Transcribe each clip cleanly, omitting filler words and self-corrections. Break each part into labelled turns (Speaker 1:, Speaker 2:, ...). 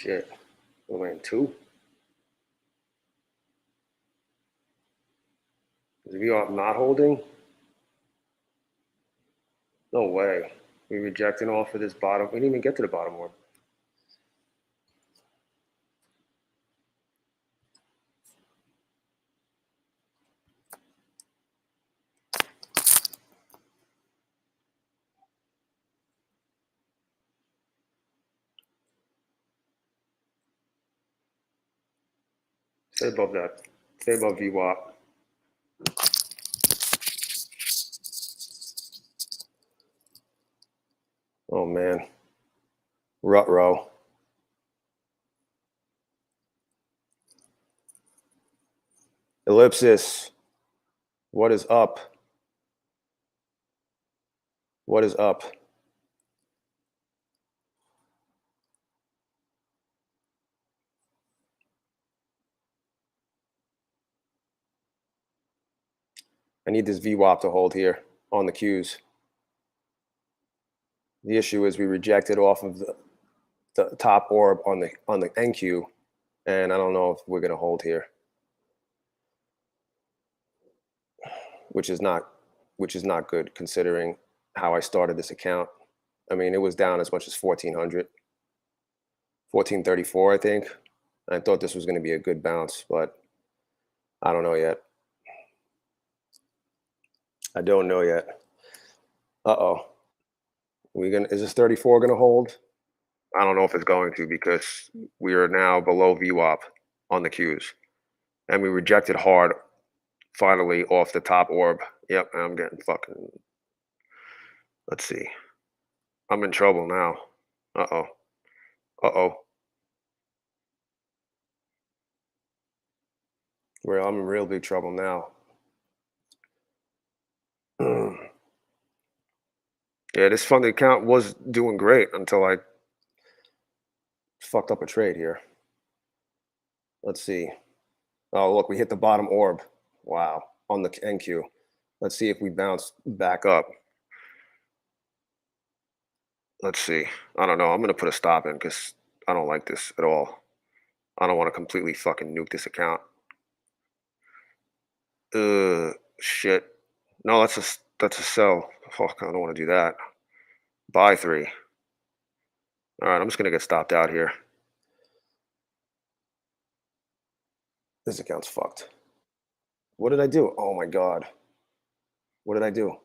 Speaker 1: Shit. We're in 2. Is VWAP not holding? No way. We rejecting off of this bottom. We didn't even get to the bottom one. Stay above that. Stay above VWAP. Oh man. Rut row. Ellipsis. What is up? What is up? I need this VWAP to hold here on the Qs. The issue is we rejected off of the top orb on the NQ, and I don't know if we're going to hold here, which is not good considering how I started this account. I mean, it was down as much as 1400, 1434, I think. I thought this was going to be a good bounce, but I don't know yet. I don't know yet. Uh-oh. Is this 34 going to hold? I don't know if it's going to, because we are now below VWAP on the Qs. And we rejected hard finally off the top orb. Yep, I'm getting fucking... Let's see. I'm in trouble now. Uh-oh. Uh-oh. I'm in real big trouble now. Yeah, this funded account was doing great until I fucked up a trade here. Let's see. Oh, look, we hit the bottom orb. Wow, on the NQ. Let's see if we bounce back up. Let's see. I don't know. I'm going to put a stop in because I don't like this at all. I don't want to completely fucking nuke this account. Shit. No, that's a sell. Fuck, I don't want to do that. Buy 3. All right, I'm just going to get stopped out here. This account's fucked. What did I do? Oh my God. What did I do?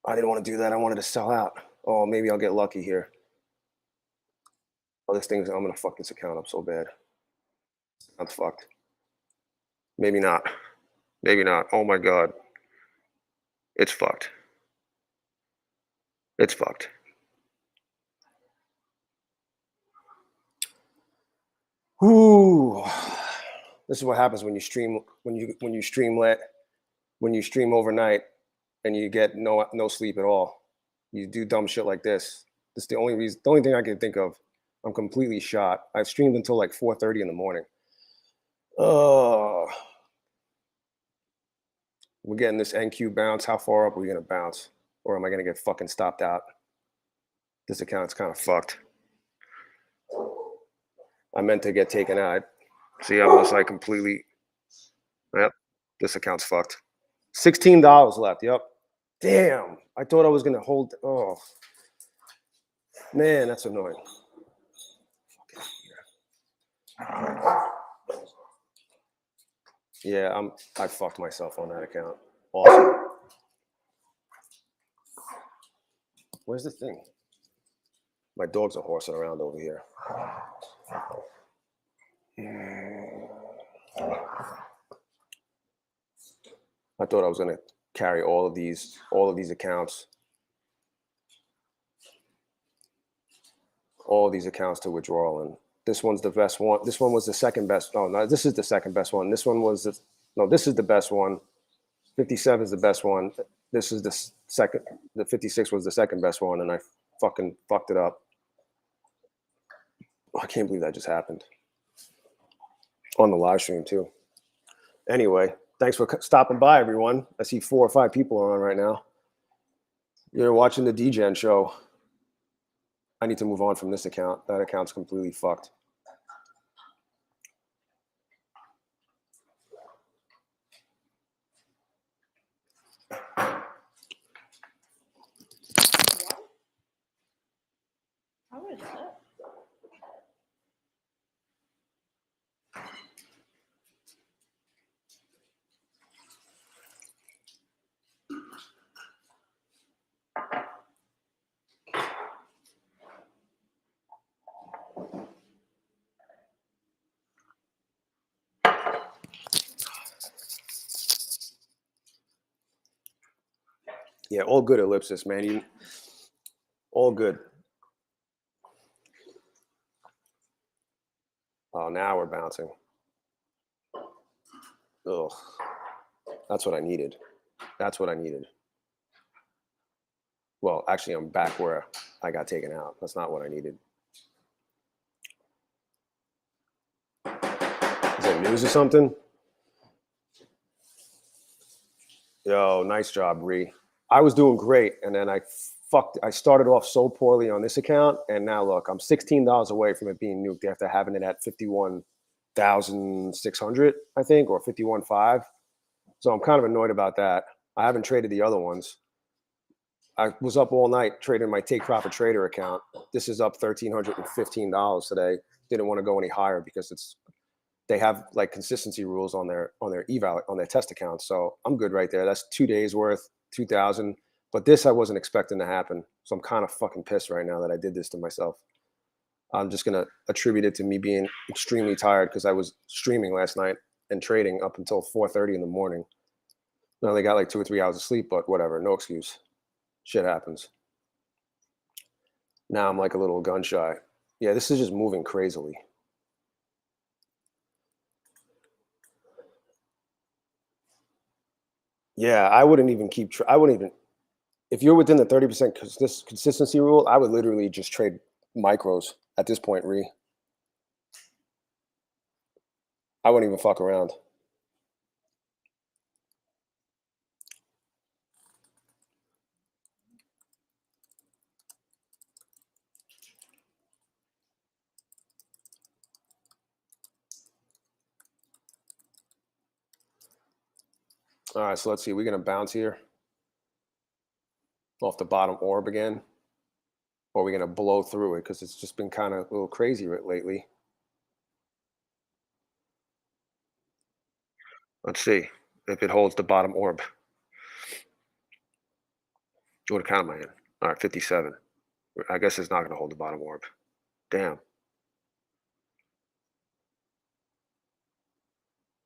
Speaker 1: I didn't want to do that. I wanted to sell out. Oh, maybe I'll get lucky here. Oh, I'm going to fuck this account up so bad. I'm fucked. Maybe not. Maybe not. Oh my God. It's fucked. It's fucked. Ooh. This is what happens when you stream when you stream overnight and you get no sleep at all. You do dumb shit like this. This is the only thing I can think of. I'm completely shot. I streamed until like 4:30 in the morning. Oh. We're getting this NQ bounce. How far up are we gonna bounce? Or am I gonna get fucking stopped out? This account's kind of fucked. I meant to get taken out. See, I'm just like completely, yep, this account's fucked. $16 left, yep. Damn, I thought I was gonna hold, oh. Man, that's annoying. Yeah, I fucked myself on that account. Awesome. Where's the thing? My dogs are horsing around over here. I thought I was gonna carry all of these accounts. All of these accounts to withdrawal, and this one's the best one. This one was the second best. Oh no, this is the second best one. This one was this is the best one. 57 is the best one. This is the second. The 56 was the second best one, and I fucking fucked it up. I can't believe that just happened on the live stream too. Anyway, thanks for stopping by, everyone. I see 4 or 5 people on right now. You're watching the DGen show. I need to move on from this account. That account's completely fucked.
Speaker 2: How is that?
Speaker 1: Yeah, all good ellipsis, man. All good. Oh, now we're bouncing. Ugh. That's what I needed. That's what I needed. Well, actually, I'm back where I got taken out. That's not what I needed. Is it news or something? Yo, nice job, Ree. I was doing great, and then I started off so poorly on this account, and now look, I'm $16 away from it being nuked after having it at 51,600, I think, or 51.5. So I'm kind of annoyed about that. I haven't traded the other ones. I was up all night trading my Take Profit Trader account. This is up $1,315 today. Didn't want to go any higher because they have like consistency rules on their eval on their test accounts. So I'm good right there. That's 2 days worth, 2,000. But this I wasn't expecting to happen. So I'm kind of fucking pissed right now that I did this to myself. I'm just gonna attribute it to me being extremely tired because I was streaming last night and trading up until 4:30 in the morning. I only got like 2 or 3 hours of sleep, but whatever, no excuse. Shit happens. Now I'm like a little gun shy. Yeah, this is just moving crazily. Yeah, I wouldn't even I wouldn't even, if you're within the 30% consistency rule, I would literally just trade micros at this point, Ree. I wouldn't even fuck around. All right, so let's see. We're going to bounce here off the bottom orb again. Or we're going to blow through it because it's just been kind of a little crazy lately. Let's see if it holds the bottom orb. What account am I in? All right, 57. I guess it's not going to hold the bottom orb. Damn.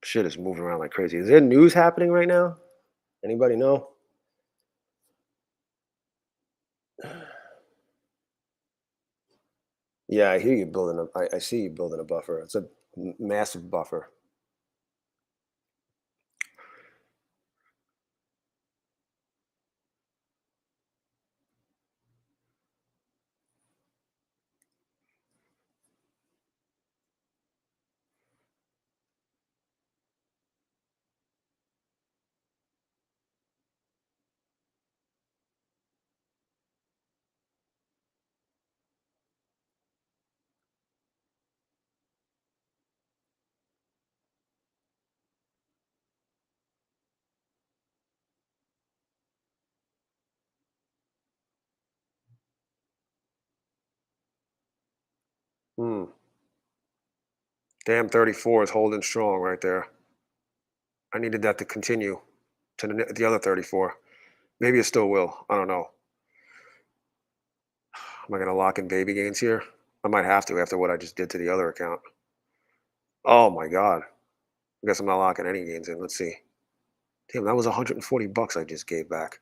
Speaker 1: Shit is moving around like crazy. Is there news happening right now? Anybody know? Yeah, I hear you building I see you building a buffer. It's a massive buffer. Hmm. Damn, 34 is holding strong right there. I needed that to continue to the other 34. Maybe it still will. I don't know. Am I going to lock in baby gains here? I might have to after what I just did to the other account. Oh my God. I guess I'm not locking any gains in. Let's see. Damn, that was 140 bucks I just gave back.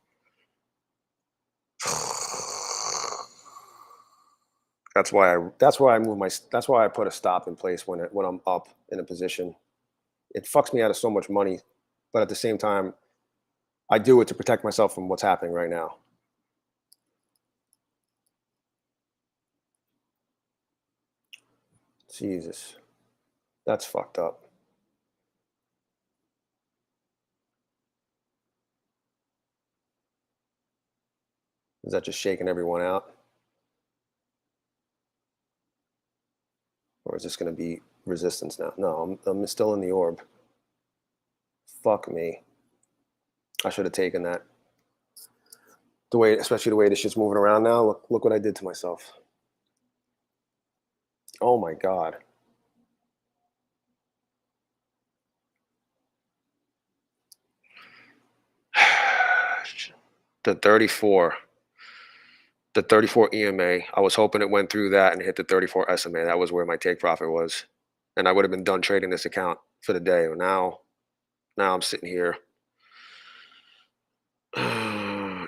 Speaker 1: That's why I put a stop in place when I'm up in a position. It fucks me out of so much money, but at the same time, I do it to protect myself from what's happening right now. Jesus. That's fucked up. Is that just shaking everyone out? Or is this going to be resistance now? No, I'm still in the orb. Fuck me. I should have taken that. The way, especially the way this shit's moving around now. Look what I did to myself. Oh my God. The 34. The 34 EMA. I was hoping it went through that and hit the 34 SMA. That was where my take profit was. And I would have been done trading this account for the day. Now I'm sitting here.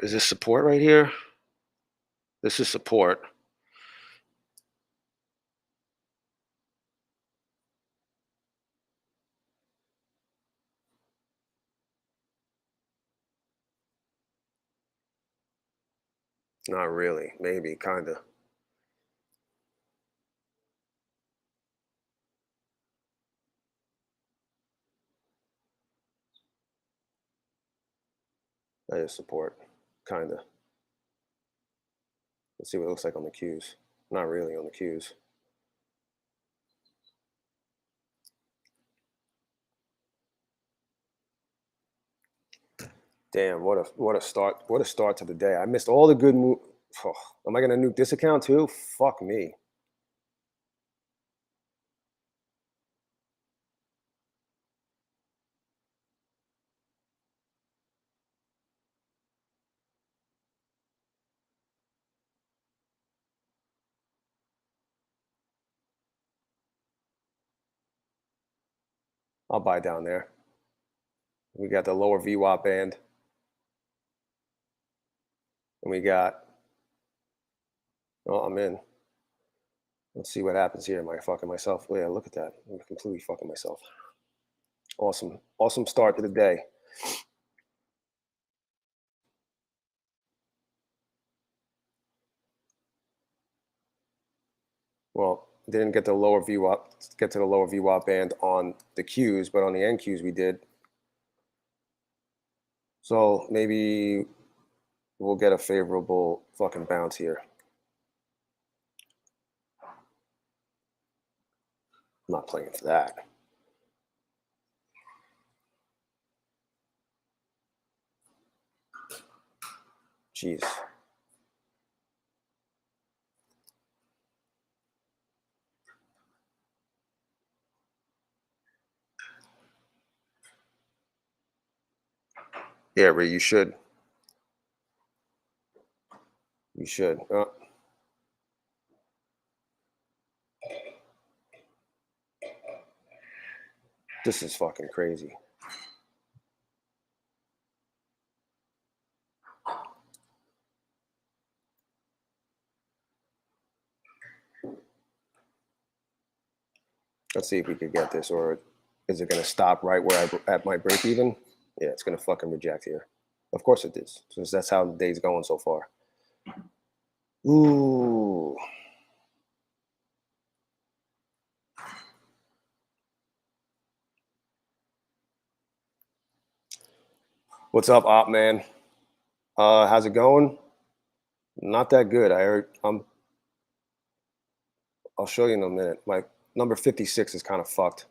Speaker 1: Is this support right here? This is support. Not really. Maybe, kind of. That is support. Kind of. Let's see what it looks like on the Qs. Not really on the Qs. Damn, what a start to the day. I missed all the good move. Oh, am I gonna nuke this account too? Fuck me. I'll buy down there. We got the lower VWAP band. And we got, oh, I'm in. Let's see what happens here. Am I fucking myself? Oh, yeah, look at that. I'm completely fucking myself. Awesome. Awesome start to the day. Well, didn't get the lower VWAP, get to the lower VWAP band on the Qs, but on the NQs we did. So maybe we'll get a favorable fucking bounce here. I'm not playing for that. Jeez. Yeah, Ray, you should. You should. This is fucking crazy. Let's see if we could get this, or is it going to stop right where I at my break even? Yeah, it's going to fucking reject here. Of course it is, since that's how the day's going so far. Ooh. What's up, op man? How's it going? Not that good. I heard. I'll show you in a minute. My number 56 is kind of fucked.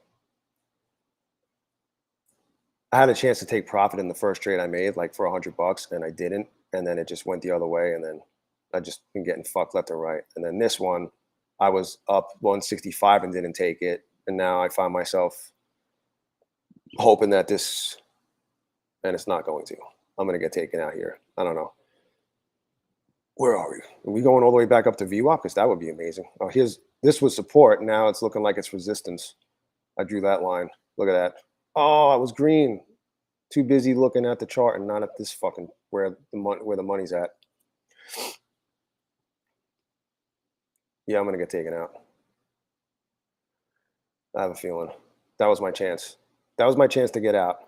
Speaker 1: I had a chance to take profit in the first trade I made, like for $100, and I didn't. And then it just went the other way, and then I just been getting fucked left and right. And then this one, I was up 165 and didn't take it, and now I find myself hoping that this, and it's not going to. I'm gonna get taken out here. I don't know. Where are we? Are we going all the way back up to VWAP? Because that would be amazing. Oh, this was support. Now it's looking like it's resistance. I drew that line. Look at that. Oh, I was green. Too busy looking at the chart and not at this fucking where the money's at. Yeah, I'm gonna get taken out. I have a feeling. That was my chance. That was my chance to get out.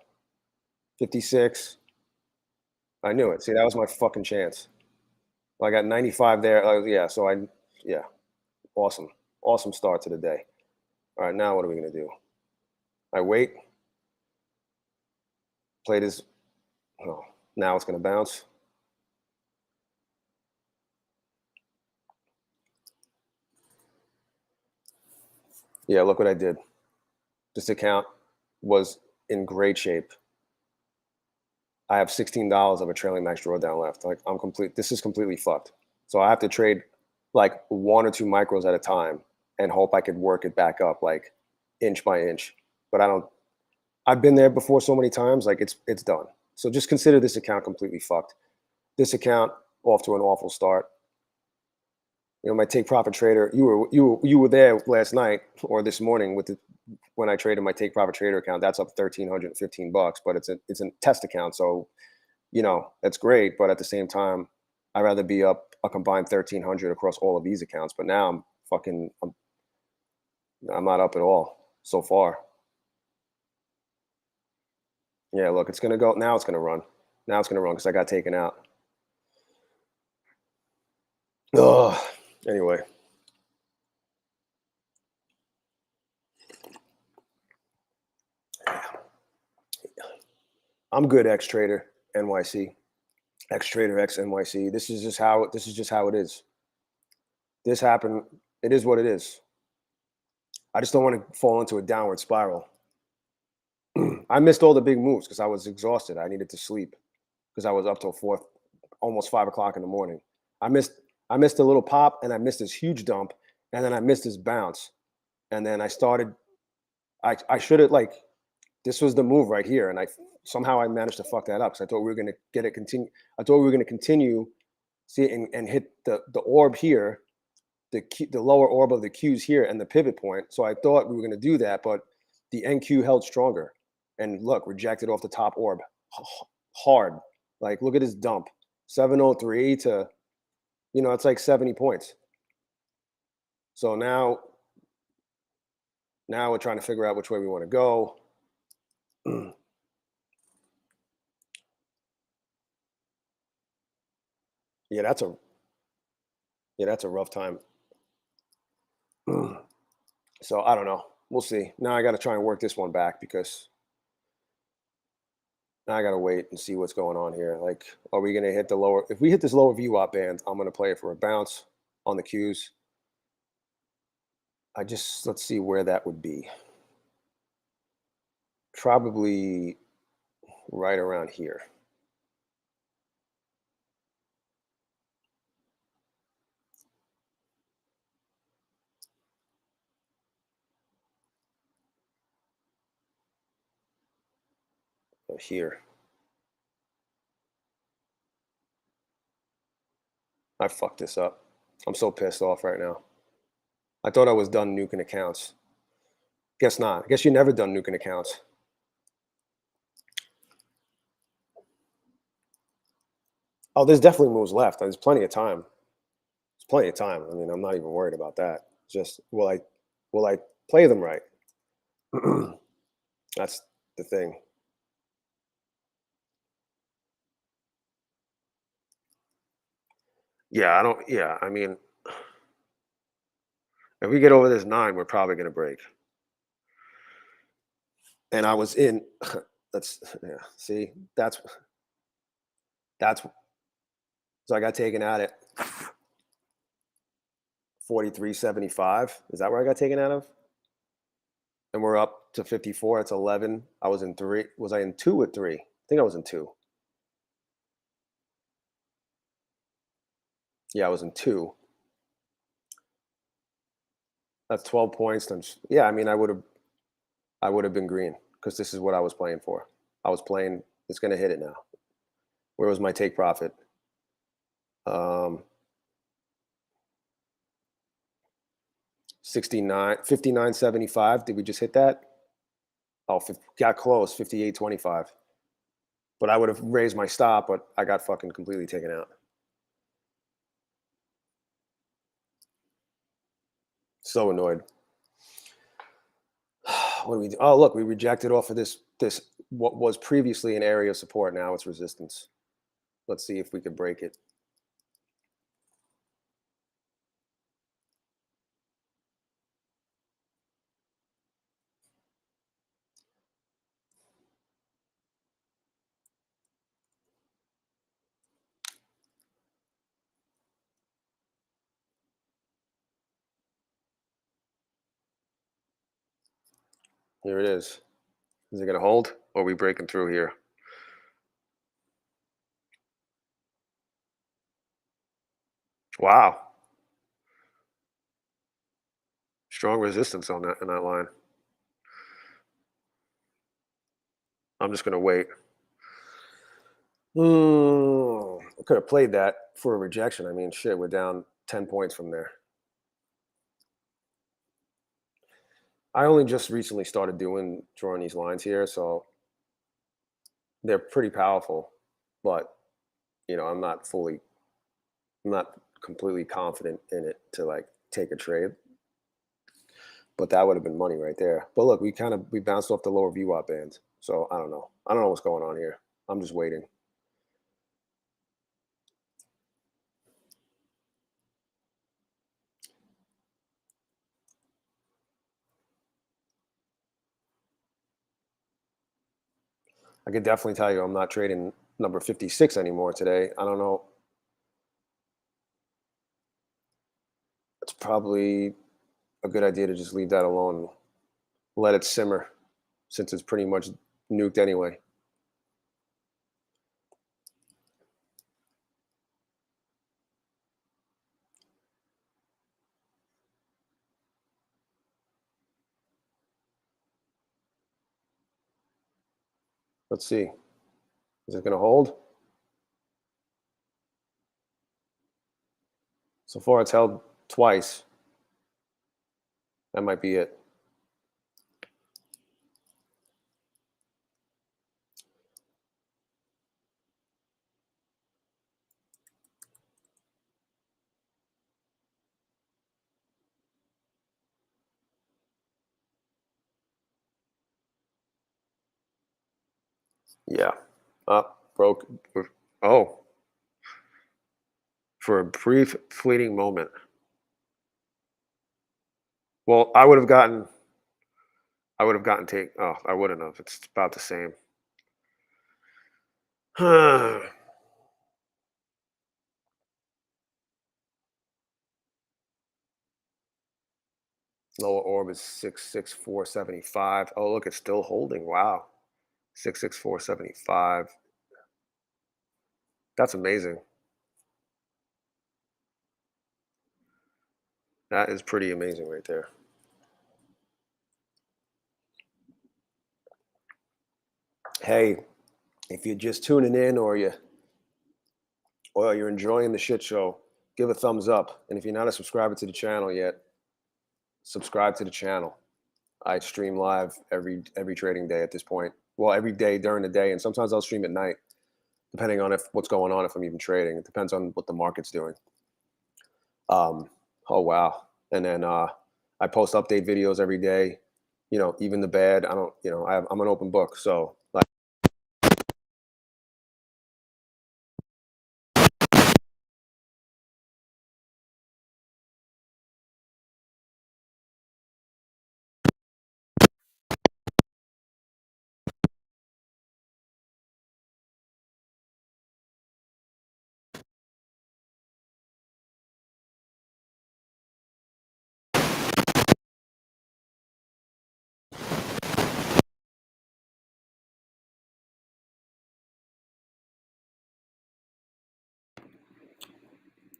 Speaker 1: 56. I knew it. See, that was my fucking chance. I got 95 there. Yeah, so yeah, awesome. Awesome start to the day. All right, now what are we gonna do? I wait. Play this. Oh, now it's gonna bounce. Yeah, look what I did. This account was in great shape. I have $16 of a trailing max drawdown left. Like I'm complete. This is completely fucked. So I have to trade like one or two micros at a time and hope I could work it back up like inch by inch. But I don't. I've been there before so many times. Like it's done. So just consider this account completely fucked. This account off to an awful start. You know, my take profit trader. You were there last night or this morning with the when I traded my take profit trader account. That's up $1,315, but it's a test account. So you know, that's great. But at the same time, I'd rather be up a combined 1,300 across all of these accounts. But now I'm not up at all so far. Yeah, look, it's gonna go now. It's gonna run. Now it's gonna run because I got taken out. Ugh. Anyway, I'm good. X trader NYC. X trader X NYC. This is just how it is. This happened. It is what it is. I just don't want to fall into a downward spiral. I missed all the big moves because I was exhausted. I needed to sleep because I was up till almost 5 o'clock in the morning. I missed I missed a little pop and I missed this huge dump and then I missed this bounce and then I started. I should have like this was the move right here and I somehow I managed to fuck that up because I thought we were gonna get it continue. I thought we were gonna continue see it and hit the orb here, the lower orb of the Qs here and the pivot point. So I thought we were gonna do that, but the NQ held stronger and look rejected off the top orb hard. Like look at his dump 703 to it's like 70 points. So now we're trying to figure out which way we want to go. yeah, that's a that's a rough time. so I don't know. We'll see. Now I got to try and work this one back because now I got to wait and see what's going on here. Like, are we going to hit the lower? If we hit this lower VWAP band, I'm going to play it for a bounce on the Qs. Let's see where that would be. Probably right around here. Here. I fucked this up. I'm so pissed off right now. I thought I was done nuking accounts. Guess not. I guess you're never done nuking accounts. Oh, there's definitely moves left. There's plenty of time. There's plenty of time. I mean, I'm not even worried about that. Just will I play them right? That's the thing. Yeah, I don't. Yeah, I mean, if we get over this 9, we're probably gonna break. And I was in. That's yeah. See, that's so I got taken out at 43.75. Is that where I got taken out of? And we're up to 54. It's 11. I was in 3. Was I in 2 or 3? I think I was in 2. Yeah, I was in 2. That's 12 points times. Yeah, I mean, I would have been green because this is what I was playing for. I was playing. It's going to hit it now. Where was my take profit? Um, 69, 59.75. Did we just hit that? Oh, got close. 58.25. But I would have raised my stop, but I got fucking completely taken out. So annoyed. What do we do? Oh, look, we rejected off of this what was previously an area of support. Now it's resistance. Let's see if we could break it. Here it is. Is it going to hold, or are we breaking through here? Wow. Strong resistance on that in that line. I'm just going to wait. I could have played that for a rejection. I mean, shit, we're down 10 points from there. I only just recently started drawing these lines here, so they're pretty powerful, but I'm not completely confident in it to like take a trade. But that would have been money right there. But look, we bounced off the lower VWAP bands, so I don't know. I don't know what's going on here. I'm just waiting. I could definitely tell you I'm not trading number 56 anymore today. I don't know. It's probably a good idea to just leave that alone. Let it simmer since it's pretty much nuked anyway. Let's see. Is it going to hold? So far, it's held twice. That might be it. Yeah. Up, broke. Oh, for a brief, fleeting moment. Well, I would have gotten take. Oh, I wouldn't have. It's about the same. Lower orb is 66475. Oh, look, it's still holding. Wow. 66475. That's amazing. That is pretty amazing right there. Hey, if you're just tuning in or you're enjoying the shit show, give a thumbs up. And if you're not a subscriber to the channel yet, subscribe to the channel. I stream live every trading day at this point. Well, every day during the day, and sometimes I'll stream at night, depending on what's going on, if I'm even trading. It depends on what the market's doing. Oh wow! And then I post update videos every day. Even the bad. I don't. I'm an open book. So like,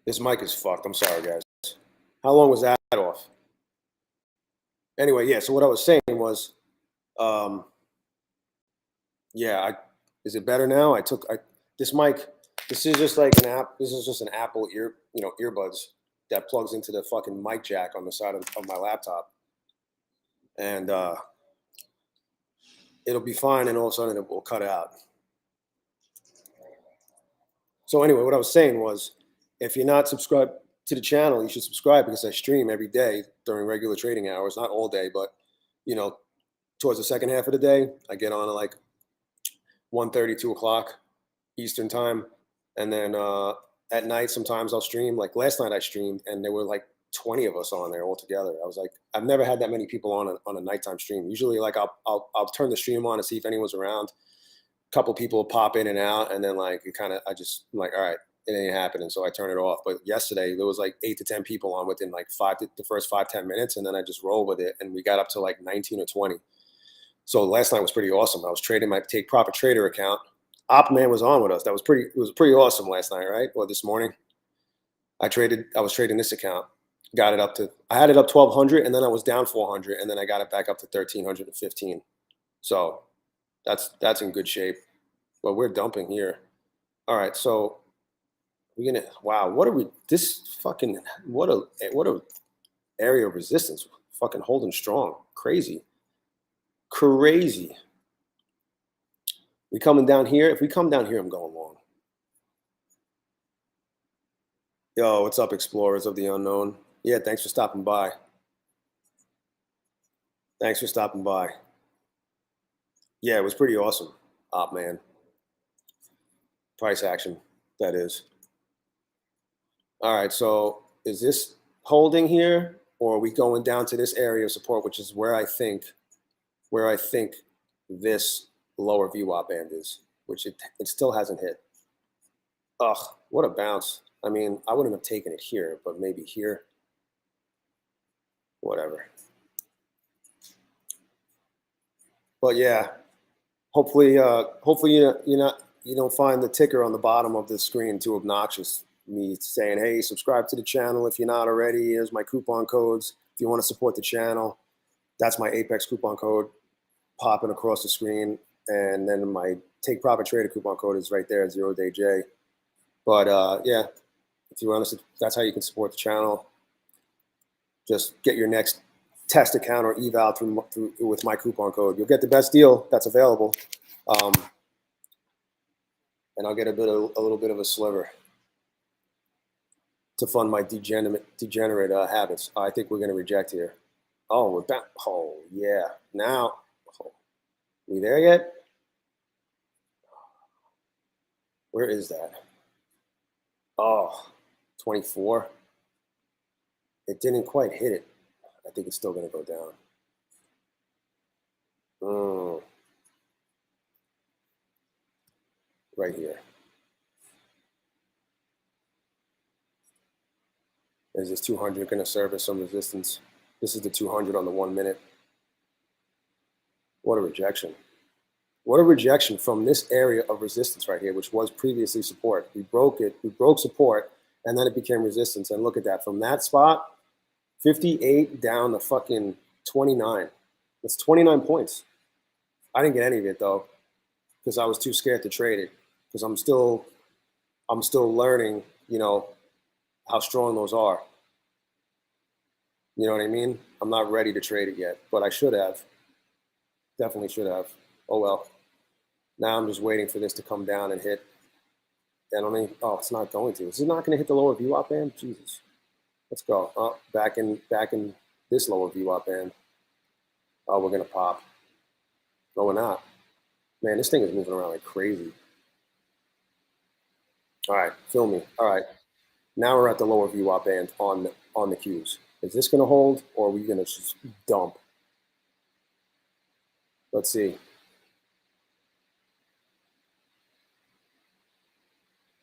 Speaker 1: this mic is fucked. I'm sorry, guys. How long was that off? Anyway, yeah. So what I was saying was, yeah. Is it better now? This mic. This is just like an app. This is just an Apple earbuds that plugs into the fucking mic jack on the side of my laptop, and it'll be fine, and all of a sudden it will cut out. So anyway, what I was saying was, if you're not subscribed to the channel, you should subscribe because I stream every day during regular trading hours. Not all day, but towards the second half of the day, I get on at like 1:30, 2 o'clock Eastern time, and then at night sometimes I'll stream. Like last night I streamed, and there were like 20 of us on there all together. I was like, I've never had that many people on a nighttime stream. Usually, like I'll turn the stream on to see if anyone's around. A couple people pop in and out, and then like I'm like, all right, it ain't happening, so I turn it off. But yesterday there was like 8 to 10 people on within like the first 5-10 minutes, and then I just rolled with it, and we got up to like 19 or 20. So last night was pretty awesome. I was trading my take profit trader account. Opman was on with us. It was pretty awesome last night, right? Or this morning. I was trading this account. Got it up to, I had it up 1,200 and then I was down 400 and then I got it back up to 1,315. So that's in good shape. But we're dumping here. All right, so we're gonna, wow, what are we, this fucking, what a area of resistance. Fucking holding strong. Crazy. Crazy. We coming down here. If we come down here, I'm going long. Yo, what's up, explorers of the unknown? Yeah, thanks for stopping by. Thanks for stopping by. Yeah, it was pretty awesome. Op man. Price action, that is. All right, so is this holding here, or are we going down to this area of support, which is where I think this lower VWAP band is, which it still hasn't hit. Ugh, what a bounce. I mean, I wouldn't have taken it here, but maybe here. Whatever. But yeah, hopefully you don't find the ticker on the bottom of the screen too obnoxious. Me saying, hey, subscribe to the channel if you're not already. Here's my coupon codes. If you want to support the channel, that's my Apex coupon code popping across the screen. And then my Take Profit Trader coupon code is right there, ZERODAYJAY. But yeah, if you want to, that's how you can support the channel. Just get your next test account or eval through with my coupon code. You'll get the best deal that's available. And I'll get a little bit of a sliver to fund my degenerate habits. I think we're going to reject here. Oh, we're back. Oh, yeah. Now, oh, we there yet? Where is that? Oh, 24. It didn't quite hit it. I think it's still going to go down. Right here. Is this 200 going to serve as some resistance? This is the 200 on the 1 minute. What a rejection. What a rejection from this area of resistance right here, which was previously support. We broke it. We broke support, and then it became resistance. And look at that. From that spot, 58 down to fucking 29. That's 29 points. I didn't get any of it, though, because I was too scared to trade it, because I'm still learning, how strong those are. You know what I mean? I'm not ready to trade it yet, but I should have. Definitely should have. Oh, well. Now I'm just waiting for this to come down and hit. Oh, it's not going to. Is it not going to hit the lower VWAP band? Jesus. Let's go. Oh, back in this lower VWAP band. Oh, we're going to pop. No, we're not. Man, this thing is moving around like crazy. All right, fill me. All right. Now we're at the lower VWAP band on the Qs. Is this going to hold, or are we going to just dump? Let's see.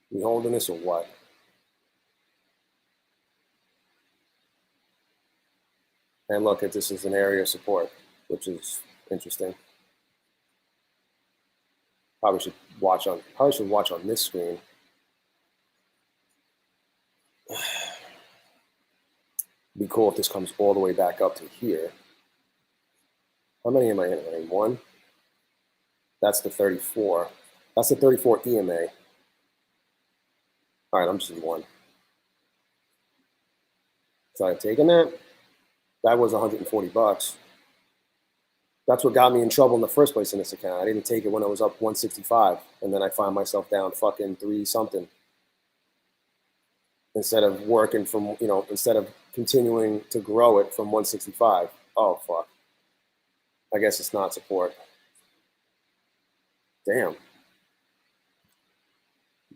Speaker 1: We holding this or what? And look at this as an area of support, which is interesting. Probably should watch on this screen. Be cool if this comes all the way back up to here. How many am I in? One. That's the 34. That's the 34 EMA. All right, I'm just in one. So I've taken that. That was 140 bucks. That's what got me in trouble in the first place in this account. I didn't take it when I was up 165, and then I find myself down fucking 3 something. Instead of working from, instead of continuing to grow it from 165. Oh, fuck. I guess it's not support. Damn.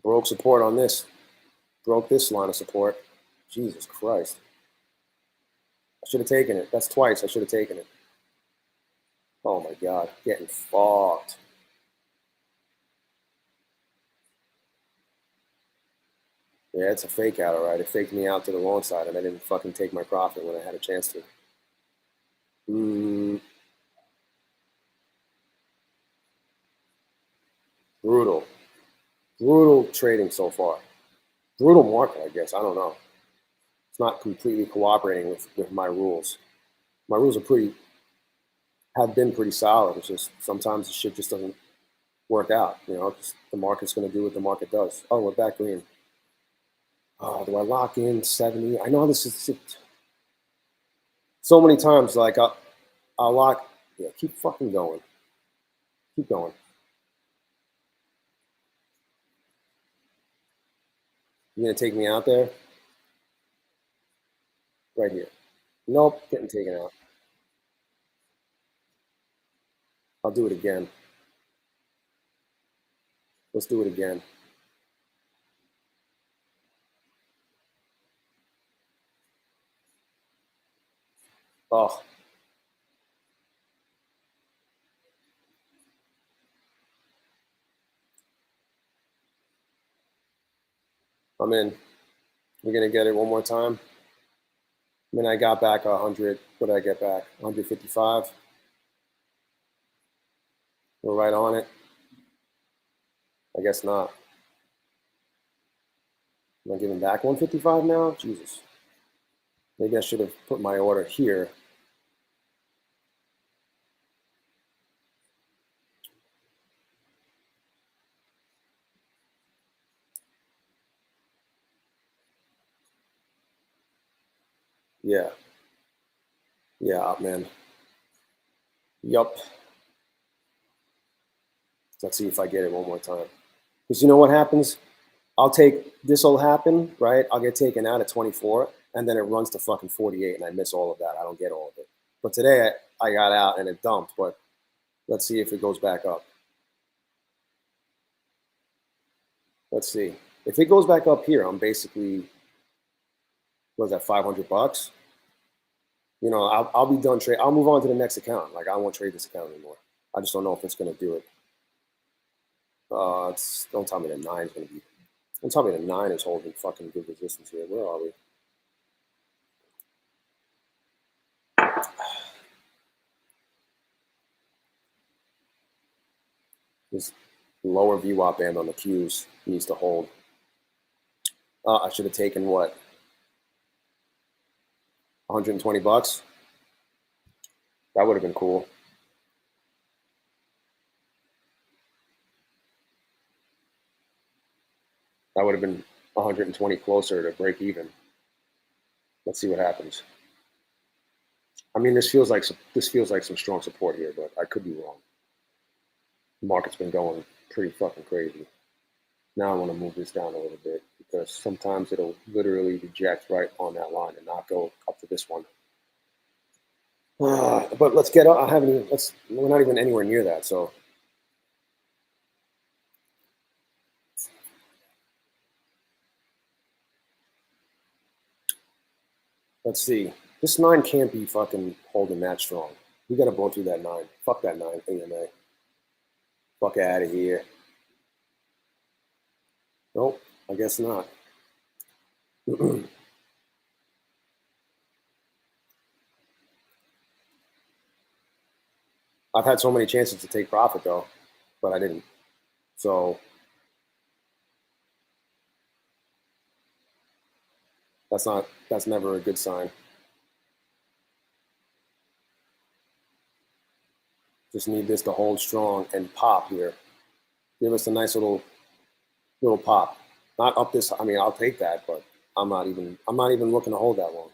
Speaker 1: Broke support on this. Broke this line of support. Jesus Christ. I should have taken it. That's twice I should have taken it. Oh my God. Getting fucked. Yeah, it's a fake out, all right. It faked me out to the long side, and I didn't fucking take my profit when I had a chance to. Brutal trading so far. Brutal market, I guess. I don't know. It's not completely cooperating with my rules. My rules have been pretty solid. It's just sometimes the shit just doesn't work out. You know, the market's going to do what the market does. Oh, we're back green. Do I lock in 70? I know this is so many times. Like I'll lock. Yeah, keep fucking going. Keep going. You gonna take me out there? Right here. Nope, getting taken out. I'll do it again. Let's do it again. Oh, I'm in. We're gonna get it one more time. I mean, I got back 100. What did I get back? 155. We're right on it. I guess not. Am I giving back 155 now? Jesus. Maybe I should have put my order here. Yeah. Yeah, man. Yup. Let's see if I get it one more time. Because you know what happens? This will happen, right? I'll get taken out at 24, and then it runs to fucking 48, and I miss all of that. I don't get all of it. But today I got out and it dumped, but let's see if it goes back up. Let's see. If it goes back up here, I'm basically, what is that, 500 bucks? You know, I'll be done trade. I'll move on to the next account. Like, I won't trade this account anymore. I just don't know if it's going to do it. Don't tell me the 9 is going to be. Don't tell me the 9 is holding fucking good resistance here. Where are we? This lower VWAP band on the Qs needs to hold. I should have taken what? 120 bucks? That would have been cool. That would have been 120 closer to break even. Let's see what happens. I mean, this feels like some strong support here, but I could be wrong. The market's been going pretty fucking crazy. Now I want to move this down a little bit because sometimes it'll literally reject right on that line and not go up to this one. But let's get up. We're not even anywhere near that. So let's see. This 9 can't be fucking holding that strong. We got to blow through that 9. Fuck that 9 AMA. Fuck out of here. Nope, I guess not. I've had so many chances to take profit though, but I didn't. So that's never a good sign. Just need this to hold strong and pop here. Give us a nice little pop. Not up this. I mean, I'll take that, but I'm not even looking to hold that long.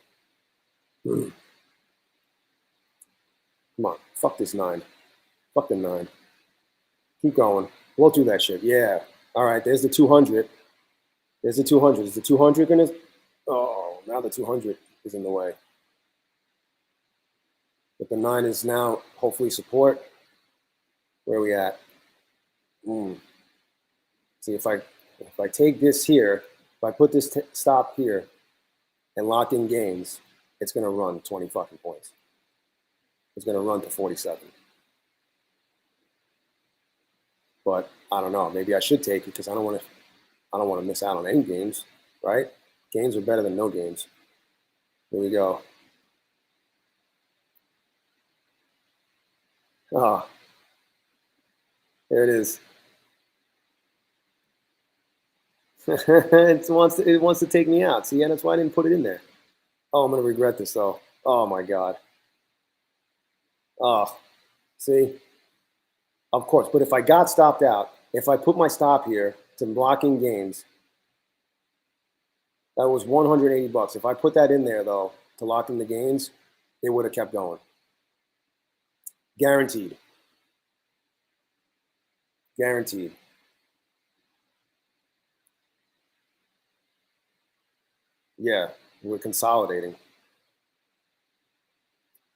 Speaker 1: Come on, fuck this 9. Fuck the 9. Keep going. We'll do that shit. Yeah. All right. There's the 200. There's the 200. Is the 200 gonna? Oh, now the 200 is in the way. But the 9 is now hopefully support. Where are we at? See if I take this here, if I put this stop here and lock in gains, it's gonna run 20 fucking points. It's gonna run to 47. But I don't know. Maybe I should take it because I don't want to miss out on any games, right? Games are better than no games. Here we go. Ah, there it is. It wants to take me out. See, and that's why I didn't put it in there. Oh, I'm gonna regret this though. Oh my god. Oh, see, of course. But if I got stopped out, if I put my stop here to blocking gains, that was 180 bucks. If I put that in there though to lock in the gains, it would have kept going. Guaranteed. Guaranteed. Yeah, we're consolidating.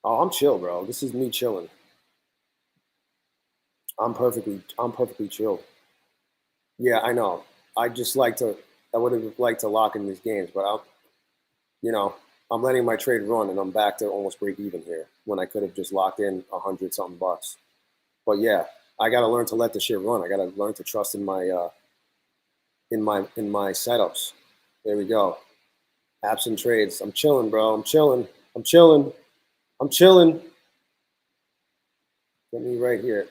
Speaker 1: Oh, I'm chill, bro. This is me chilling. I'm perfectly chill. Yeah, I know. I just like to. I would have liked to lock in these games, but you know, I'm letting my trade run, and I'm back to almost break even here when I could have just locked in 100 something bucks. But yeah, I got to learn to let the shit run. I got to learn to trust in my setups. There we go. Absent trades. I'm chilling, bro. I'm chilling. I'm chilling. I'm chilling. Get me right here.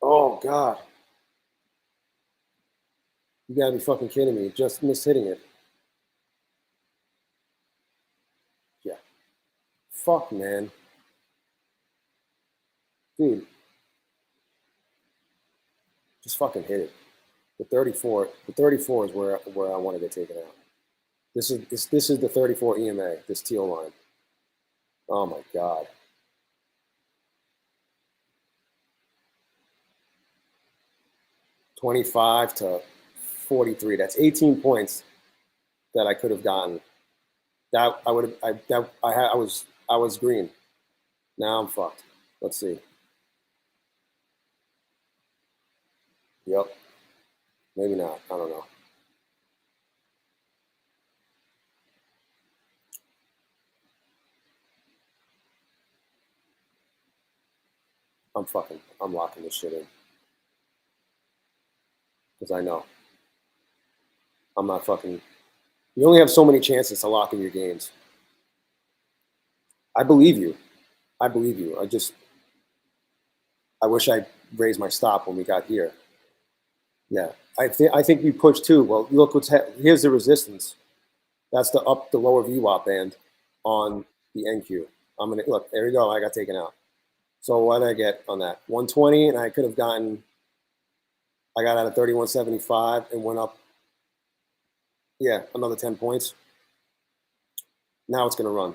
Speaker 1: Oh god, you gotta be fucking kidding me! Just missed hitting it. Yeah. Fuck, man. Dude, just fucking hit it. The 34 is where I want to get taken out. This is the 34 EMA, this teal line. Oh my god. 25 to 43. That's 18 points that I could have gotten. That I would have I was green. Now I'm fucked. Let's see. Yep. Maybe not. I don't know. I'm locking this shit in. Because I know. I'm not fucking. You only have so many chances to lock in your games. I believe you. I believe you. I wish I raised my stop when we got here. Yeah. I think we pushed too. Well, look here's the resistance. That's the lower VWAP band on the NQ. I'm gonna look, there we go. I got taken out. So what did I get on that? 120, and I could have gotten. I got out of 31.75 and went up. Yeah, another 10 points. Now it's gonna run.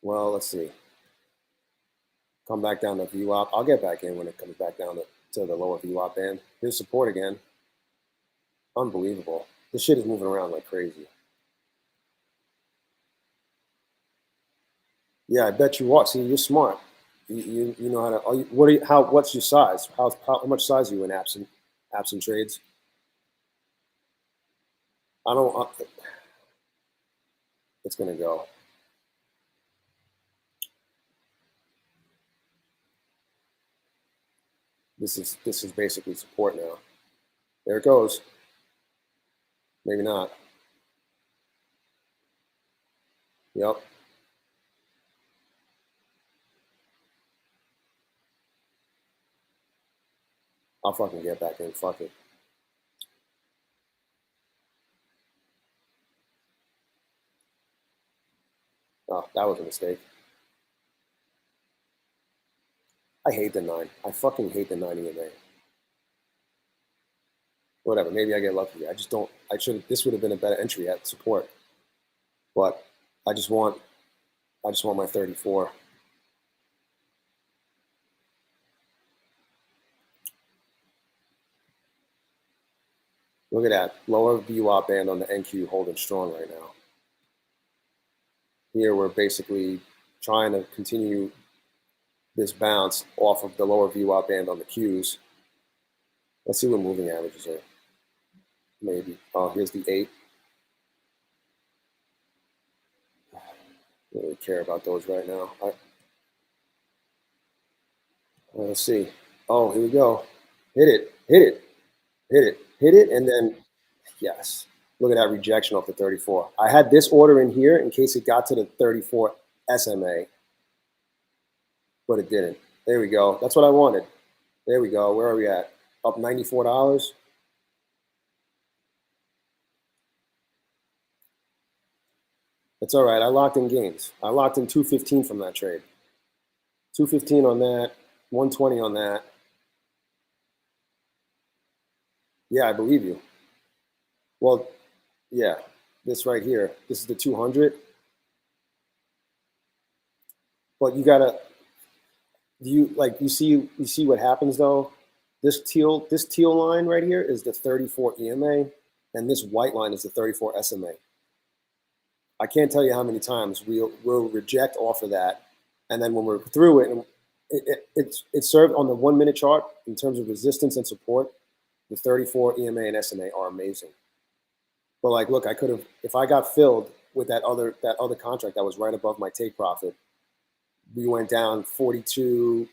Speaker 1: Well, let's see. Come back down to VWAP. I'll get back in when it comes back down to the lower VWAP band. Here's support again. Unbelievable. This shit is moving around like crazy. Yeah, I bet you are. See, you're smart. You know how to. What's your size? How much size are you in absent trades? I don't. It's gonna go. This is basically support now. There it goes. Maybe not. Yep. I'll fucking get back in. Fuck it. Oh, that was a mistake. I hate the 9. I fucking hate the 9 EMA. Whatever. Maybe I get lucky. I just don't. I should. This would have been a better entry at support. But I just want my 34. Look at that. Lower VWAP band on the NQ holding strong right now. Here we're basically trying to continue this bounce off of the lower VWAP band on the Qs. Let's see what moving averages are. Maybe. Oh, here's the 8. I don't really care about those right now. Let's see. Oh, here we go. Hit it. Hit it. Hit it. Hit it. And then, yes. Look at that rejection off the 34. I had this order in here in case it got to the 34 SMA, but it didn't. There we go. That's what I wanted. There we go. Where are we at? Up $94. It's all right. I locked in gains. I locked in 215 from that trade. 215 on that, 120 on that. Yeah, I believe you. Well, yeah, this right here. This is the 200. But you gotta, you see what happens though. This teal line right here is the 34 EMA, and this white line is the 34 SMA. I can't tell you how many times we'll reject off of that, and then when we're through it, and it served on the 1 minute chart in terms of resistance and support. The 34 EMA and SMA are amazing. But like, look, I could have, if I got filled with that other contract that was right above my take profit, we went down 42.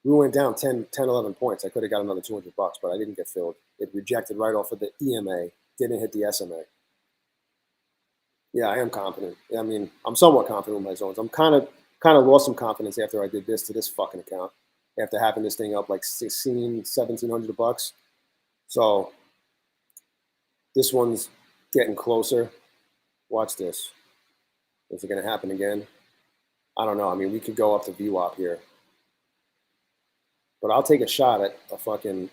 Speaker 1: We went down 10, 11 points. I could have got another $200, but I didn't get filled. It rejected right off of the EMA, didn't hit the SMA. Yeah, I am confident. I mean, I'm somewhat confident with my zones. I'm kind of lost some confidence after I did this to this fucking account, after having this thing up like 16, 1700 bucks. So this one's getting closer. Watch this. Is it going to happen again? I don't know. I mean, we could go up to VWAP here. But I'll take a shot at a fucking...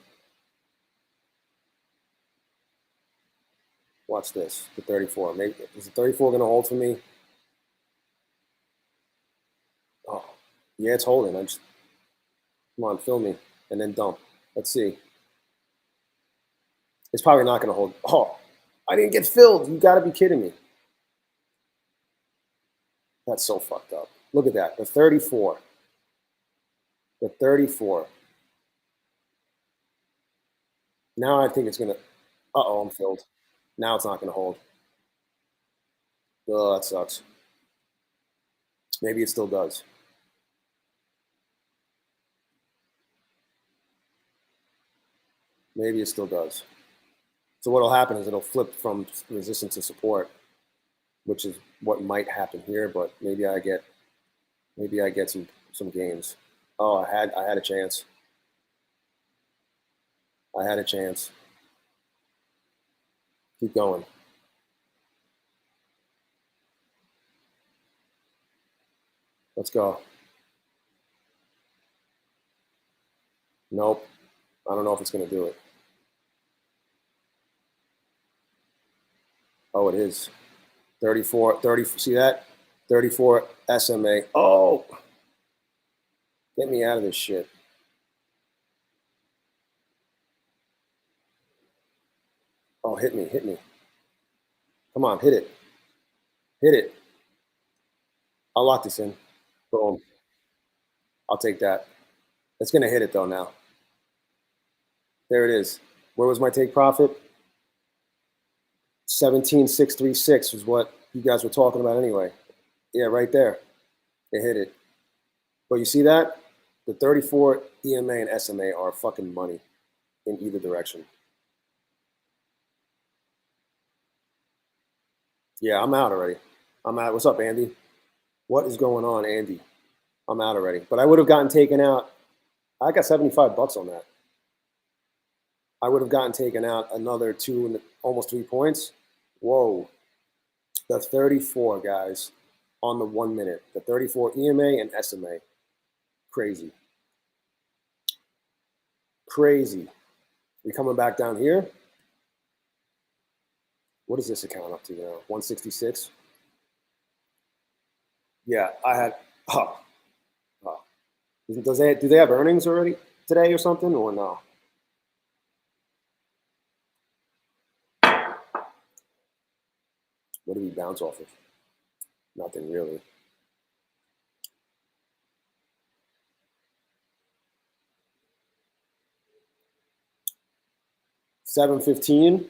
Speaker 1: Watch this, the 34. Maybe, is the 34 going to hold for me? Oh, yeah, it's holding. Come on, fill me, and then dump. Let's see. It's probably not going to hold. Oh, I didn't get filled. You got to be kidding me. That's so fucked up. Look at that, the 34. The 34. Now I think it's going to... Uh-oh, I'm filled. Now it's not going to hold. Oh, that sucks. Maybe it still does. Maybe it still does. So what'll happen is it'll flip from resistance to support, which is what might happen here. But maybe I get some gains. Oh, I had a chance. I had a chance. Keep going. Let's go. Nope. I don't know if it's going to do it. Oh, it is. 34, 30. See that? 34 SMA. Oh, get me out of this shit. Oh, hit me, hit me. Come on, hit it. Hit it. I'll lock this in. Boom. I'll take that. It's going to hit it though now. There it is. Where was my take profit? 17,636 was what you guys were talking about anyway. Yeah, right there. It hit it. But you see that? The 34 EMA and SMA are fucking money in either direction. Yeah, I'm out already. I'm out. What's up, Andy? What is going on, Andy? I'm out already. But I would have gotten taken out. I got 75 bucks on that. I would have gotten taken out another almost 3 points. Whoa. The 34, guys, on the 1 minute. The 34 EMA and SMA. Crazy. Crazy. We coming back down here? What is this account up to now? 166? Yeah, I had... Oh. Oh. Do they have earnings already today or something, or no? What did we bounce off of? Nothing really. $7.15.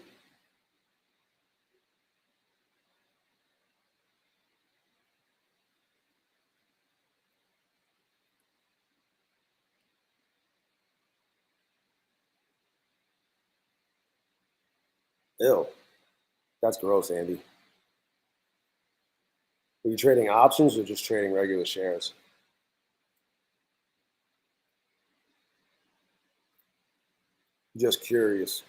Speaker 1: Ew. That's gross, Andy. Are you trading options or just trading regular shares? Just curious.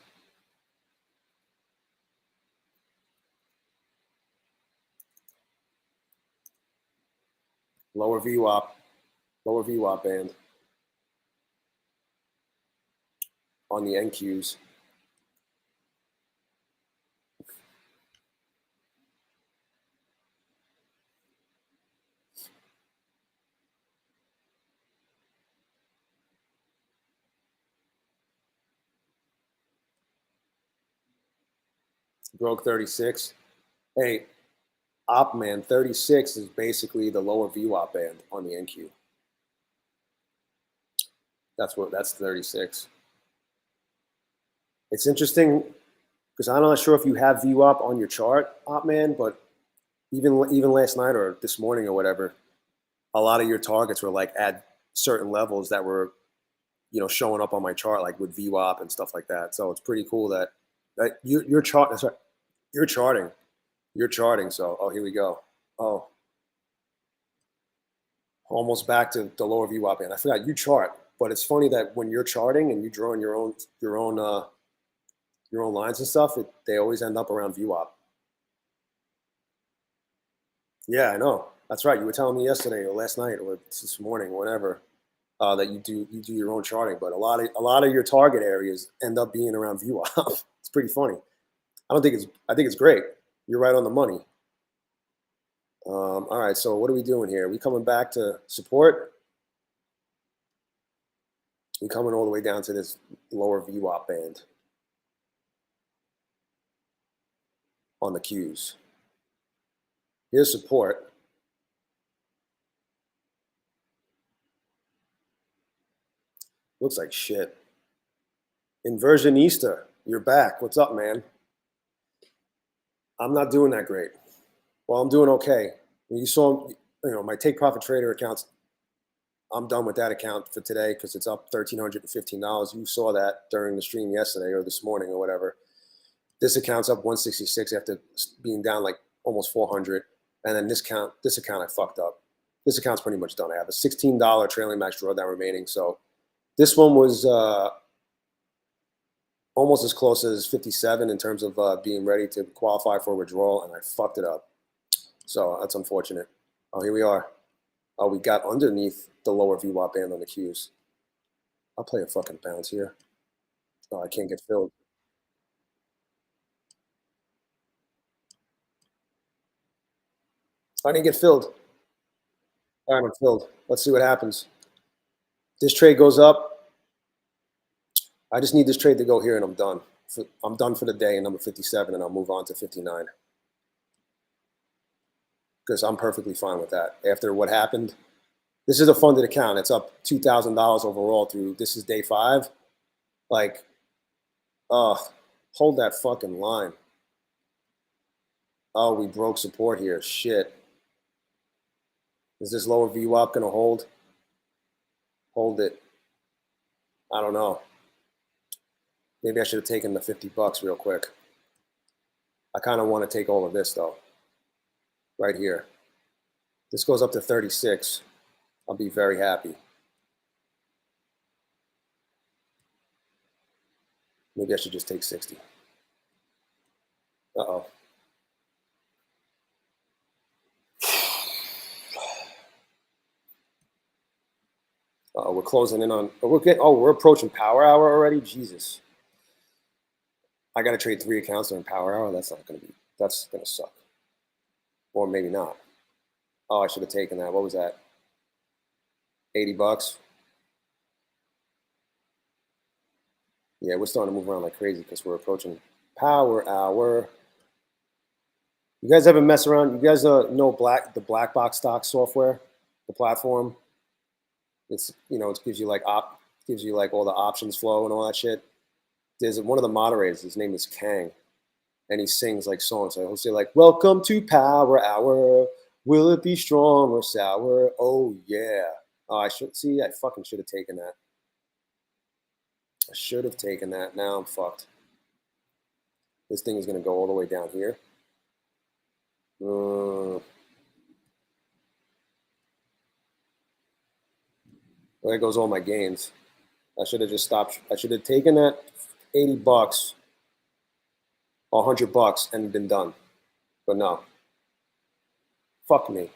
Speaker 1: Lower VWAP, lower VWAP band on the NQs. Broke 36. Hey, op man, 36 is basically the lower VWAP band on the NQ. That's 36. It's interesting because I'm not sure if you have VWAP on your chart, op man, but even last night or this morning or whatever, a lot of your targets were like at certain levels that were, showing up on my chart, like with VWAP and stuff like that. So it's pretty cool that you're chart. Sorry, you're charting. You're charting. So, oh, here we go. Oh, almost back to the lower VWAP band. I forgot you chart, but it's funny that when you're charting and you're drawing your own lines and stuff, they always end up around VWAP. Yeah, I know. That's right. You were telling me yesterday or last night or this morning, whatever, that you do your own charting, but a lot of your target areas end up being around VWAP. It's pretty funny. I think it's great. You're right on the money. All right, so what are we doing here? Are we coming back to support? We coming all the way down to this lower VWAP band on the Qs. Here's support. Looks like shit. Inversionista, you're back. What's up, man? I'm not doing that great. Well, I'm doing okay. You saw, my take profit trader accounts. I'm done with that account for today because it's up $1,315. You saw that during the stream yesterday or this morning or whatever. This account's up 166 after being down like almost 400. And then this account I fucked up. This account's pretty much done. I have a $16 trailing max drawdown remaining. So this one was almost as close as 57 in terms of being ready to qualify for a withdrawal, and I fucked it up. So that's unfortunate. Oh, here we are. Oh, we got underneath the lower VWAP band on the Qs. I'll play a fucking bounce here. Oh, I can't get filled. I didn't get filled. All right, I'm filled. Let's see what happens. This trade goes up. I just need this trade to go here, and I'm done. I'm done for the day in number 57, and I'll move on to 59. Because I'm perfectly fine with that. After what happened, this is a funded account. It's up $2,000 overall through, this is day 5. Like, hold that fucking line. Oh, we broke support here. Shit. Is this lower VWAP going to hold? Hold it. I don't know. Maybe I should have taken the $50 real quick. I kind of want to take all of this, though. Right here. This goes up to 36. I'll be very happy. Maybe I should just take 60. Uh-oh. We're closing in on, we're approaching power hour already? Jesus. I got to trade 3 accounts during power hour? That's going to suck. Or maybe not. Oh, I should have taken that. What was that? $80? Yeah, we're starting to move around like crazy because we're approaching power hour. You guys ever mess around? You guys know the black box stock software, the platform? It's it gives you like all the options flow and all that shit. There's one of the moderators. His name is Kang, and he sings like songs. So he'll say like, "Welcome to Power Hour. Will it be strong or sour? Oh yeah." Oh, I fucking should have taken that. I should have taken that. Now I'm fucked. This thing is gonna go all the way down here. There goes all my gains. I should have just stopped. I should have taken that 80 bucks or 100 bucks and been done. But no. Fuck me.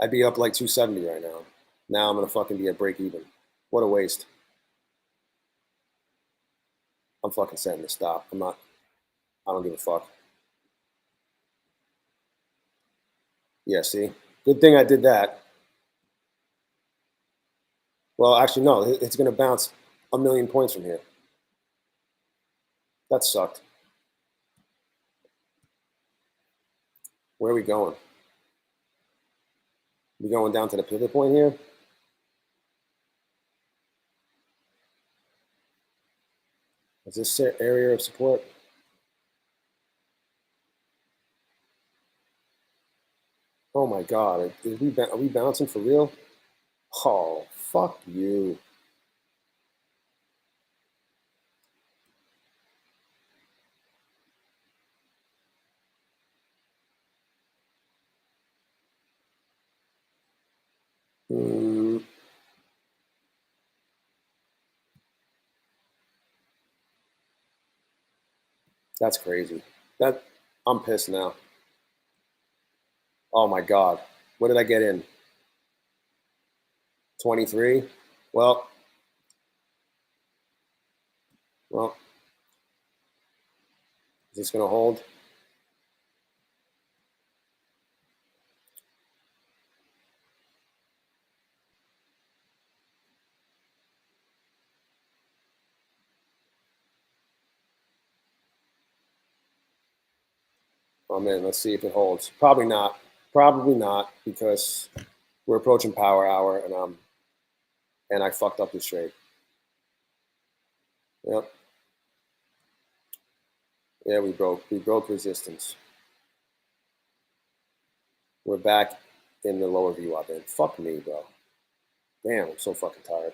Speaker 1: I'd be up like 270 right now. Now I'm going to fucking be at break even. What a waste. I'm fucking setting to stop. I don't give a fuck. Yeah, see? Good thing I did that. Well, actually, no. It's going to bounce a million points from here. That sucked. Where are we going? We going down to the pivot point here? Is this area of support? Oh my God, are we bouncing for real? Oh, fuck you. That's crazy. I'm pissed now. Oh my God. What did I get in? 23? Well, is this going to hold? Oh man, let's see if it holds. Probably not. Probably not, because we're approaching power hour and I fucked up this trade. Yep. Yeah, we broke resistance. We're back in the lower VWAP band. Fuck me, bro. Damn, I'm so fucking tired.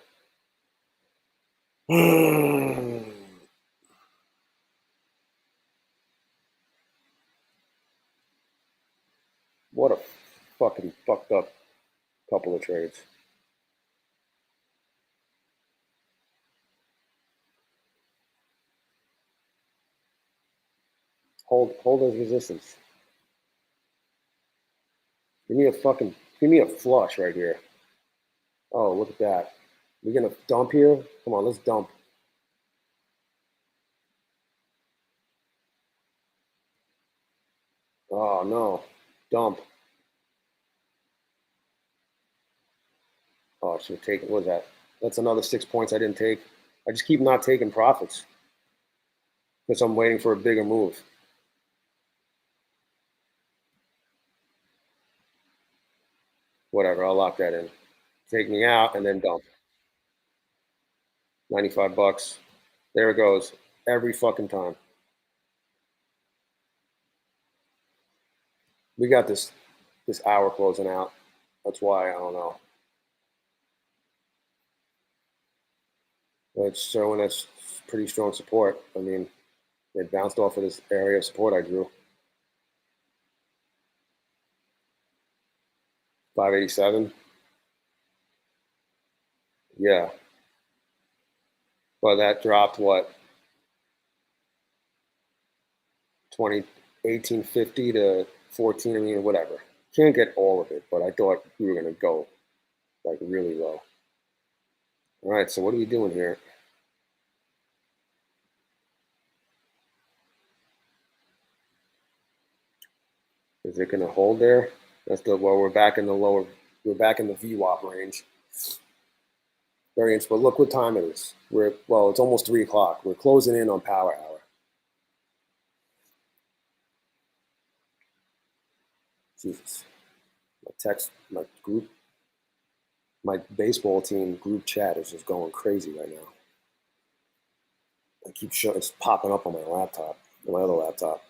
Speaker 1: What a fucking fucked up couple of trades. Hold those resistance. Give me a flush right here. Oh, look at that. We're gonna dump here? Come on, let's dump. Oh no. Dump. Oh, I should have taken, what was that? That's another 6 points I didn't take. I just keep not taking profits because I'm waiting for a bigger move. Whatever, I'll lock that in. Take me out and then dump. 95 bucks. There it goes. Every fucking time. We got this hour closing out. That's why I don't know. It's showing us pretty strong support. I mean, it bounced off of this area of support I drew. 587. Yeah. But that dropped what? 20, 1850 to 14. I mean, whatever. Can't get all of it, but I thought we were going to go like really low. All right, so what are we doing here? Is it going to hold there? Well, we're back in the VWAP range. Variance, but look what time it is. It's almost 3 o'clock. We're closing in on power hour. Jesus. My baseball team group chat is just going crazy right now. I keep showing, it's popping up on my laptop, on my other laptop.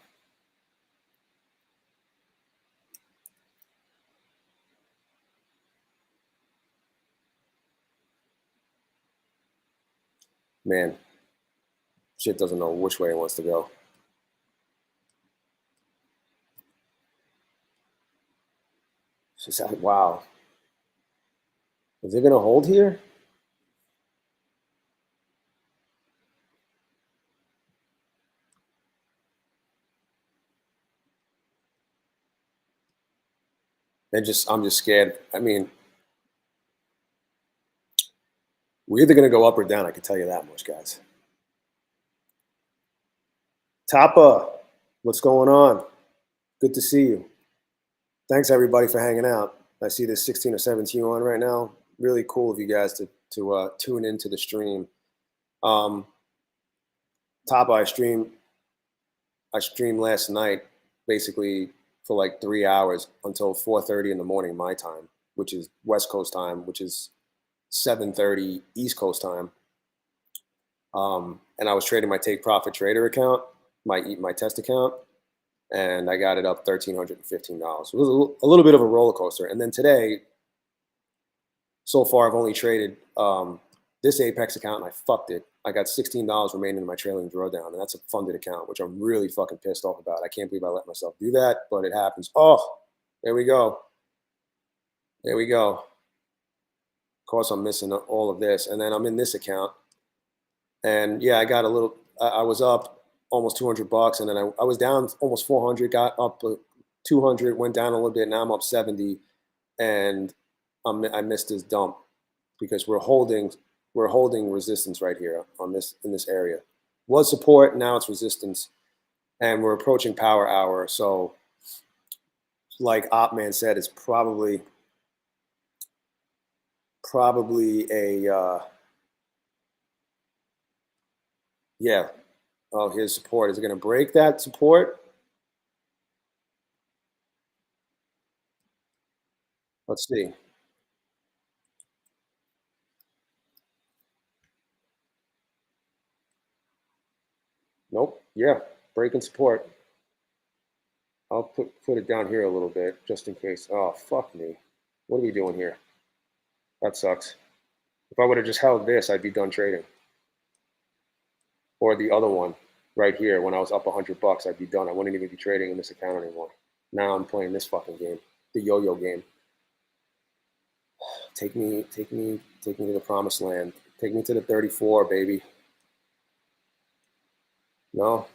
Speaker 1: Man, shit doesn't know which way it wants to go. Just, wow. Is it going to hold here? And I'm just scared. I mean, we're either going to go up or down. I can tell you that much, guys. Tapa, what's going on? Good to see you. Thanks everybody for hanging out. I see there's 16 or 17 on right now. Really cool of you guys to tune into the stream. Tapa, I streamed last night basically for like 3 hours until 4:30 in the morning my time, which is West Coast time, which is 7:30 East Coast time. And I was trading my take profit trader account, my test account, and I got it up $1,315. It was a little bit of a roller coaster. And then today, so far, I've only traded this Apex account, and I fucked it. I got $16 remaining in my trailing drawdown, and that's a funded account, which I'm really fucking pissed off about. I can't believe I let myself do that, but it happens. Oh, there we go. There we go. Of course, I'm missing all of this, and then I'm in this account. And yeah, I got a little. I was up almost $200, and then I was down almost 400. Got up 200, went down a little bit. Now I'm up 70, and I missed this dump because we're holding resistance right here in this area. Was support, now it's resistance, and we're approaching power hour. So, like Opman said, it's probably a yeah. Oh, here's support. Is it going to break that support? Let's see. Nope. Yeah, breaking support. I'll put it down here a little bit just in case. Oh, fuck me. What are we doing here? That sucks. If I would have just held this, I'd be done trading. Or the other one right here, when I was up $100, I'd be done. I wouldn't even be trading in this account anymore. Now I'm playing this fucking game, the yo-yo game. Take me to the promised land. Take me to the 34, baby. No.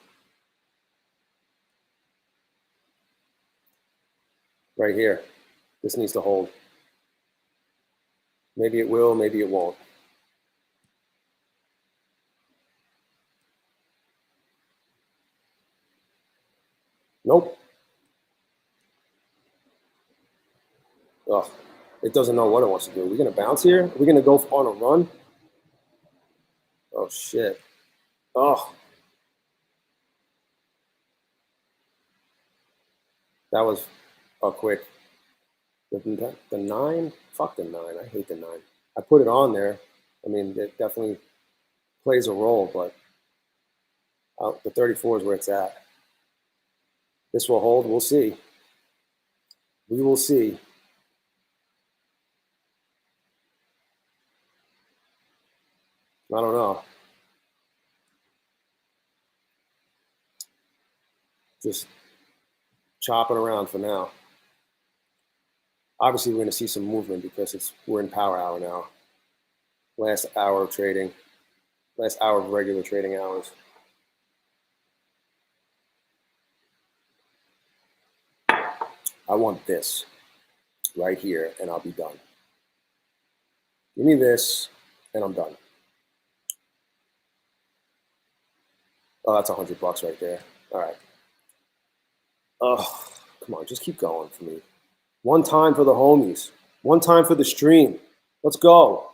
Speaker 1: Right here. This needs to hold. Maybe it will, maybe it won't. Nope. Ugh. It doesn't know what it wants to do. Are we going to bounce here? Are we going to go on a run? Oh, shit. Oh. That was a quick. The 9? Fuck the 9. I hate the 9. I put it on there. I mean, it definitely plays a role, but the 34 is where it's at. This will hold. We'll see. We will see. I don't know. Just chopping around for now. Obviously, we're going to see some movement because we're in power hour now. Last hour of trading. Last hour of regular trading hours. I want this right here, and I'll be done. Give me this, and I'm done. Oh, that's $100 right there. All right. Oh, come on, just keep going for me. One time for the homies. One time for the stream. Let's go.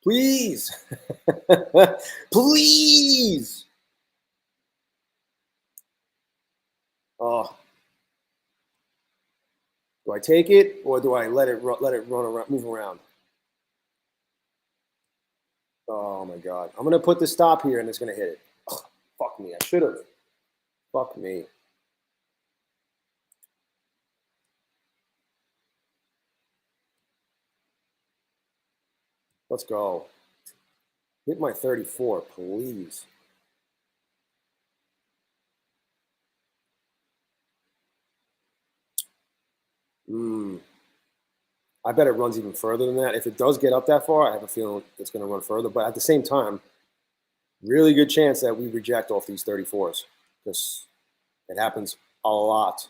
Speaker 1: Please. Please. Oh. Do I take it or do I let it run around, move around? Oh my God. I'm gonna put the stop here and it's gonna hit it. Ugh, fuck me. I should have. Fuck me. Let's go. Hit my 34, please. I bet it runs even further than that. If it does get up that far, I have a feeling it's going to run further. But at the same time, really good chance that we reject off these 34s because it happens a lot.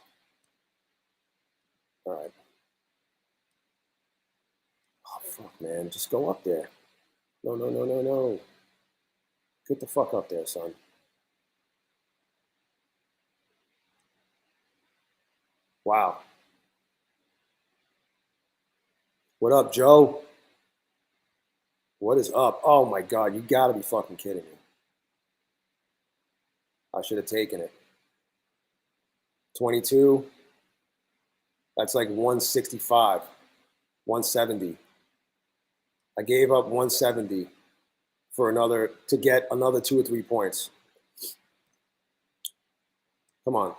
Speaker 1: All right. Fuck, man. Just go up there. No, no, no, no, no. Get the fuck up there, son. Wow. What up, Joe? What is up? Oh my God, you gotta be fucking kidding me. I should have taken it. 22. That's like 165, 170. I gave up 170 for another, to get another 2 or 3 points. Come on.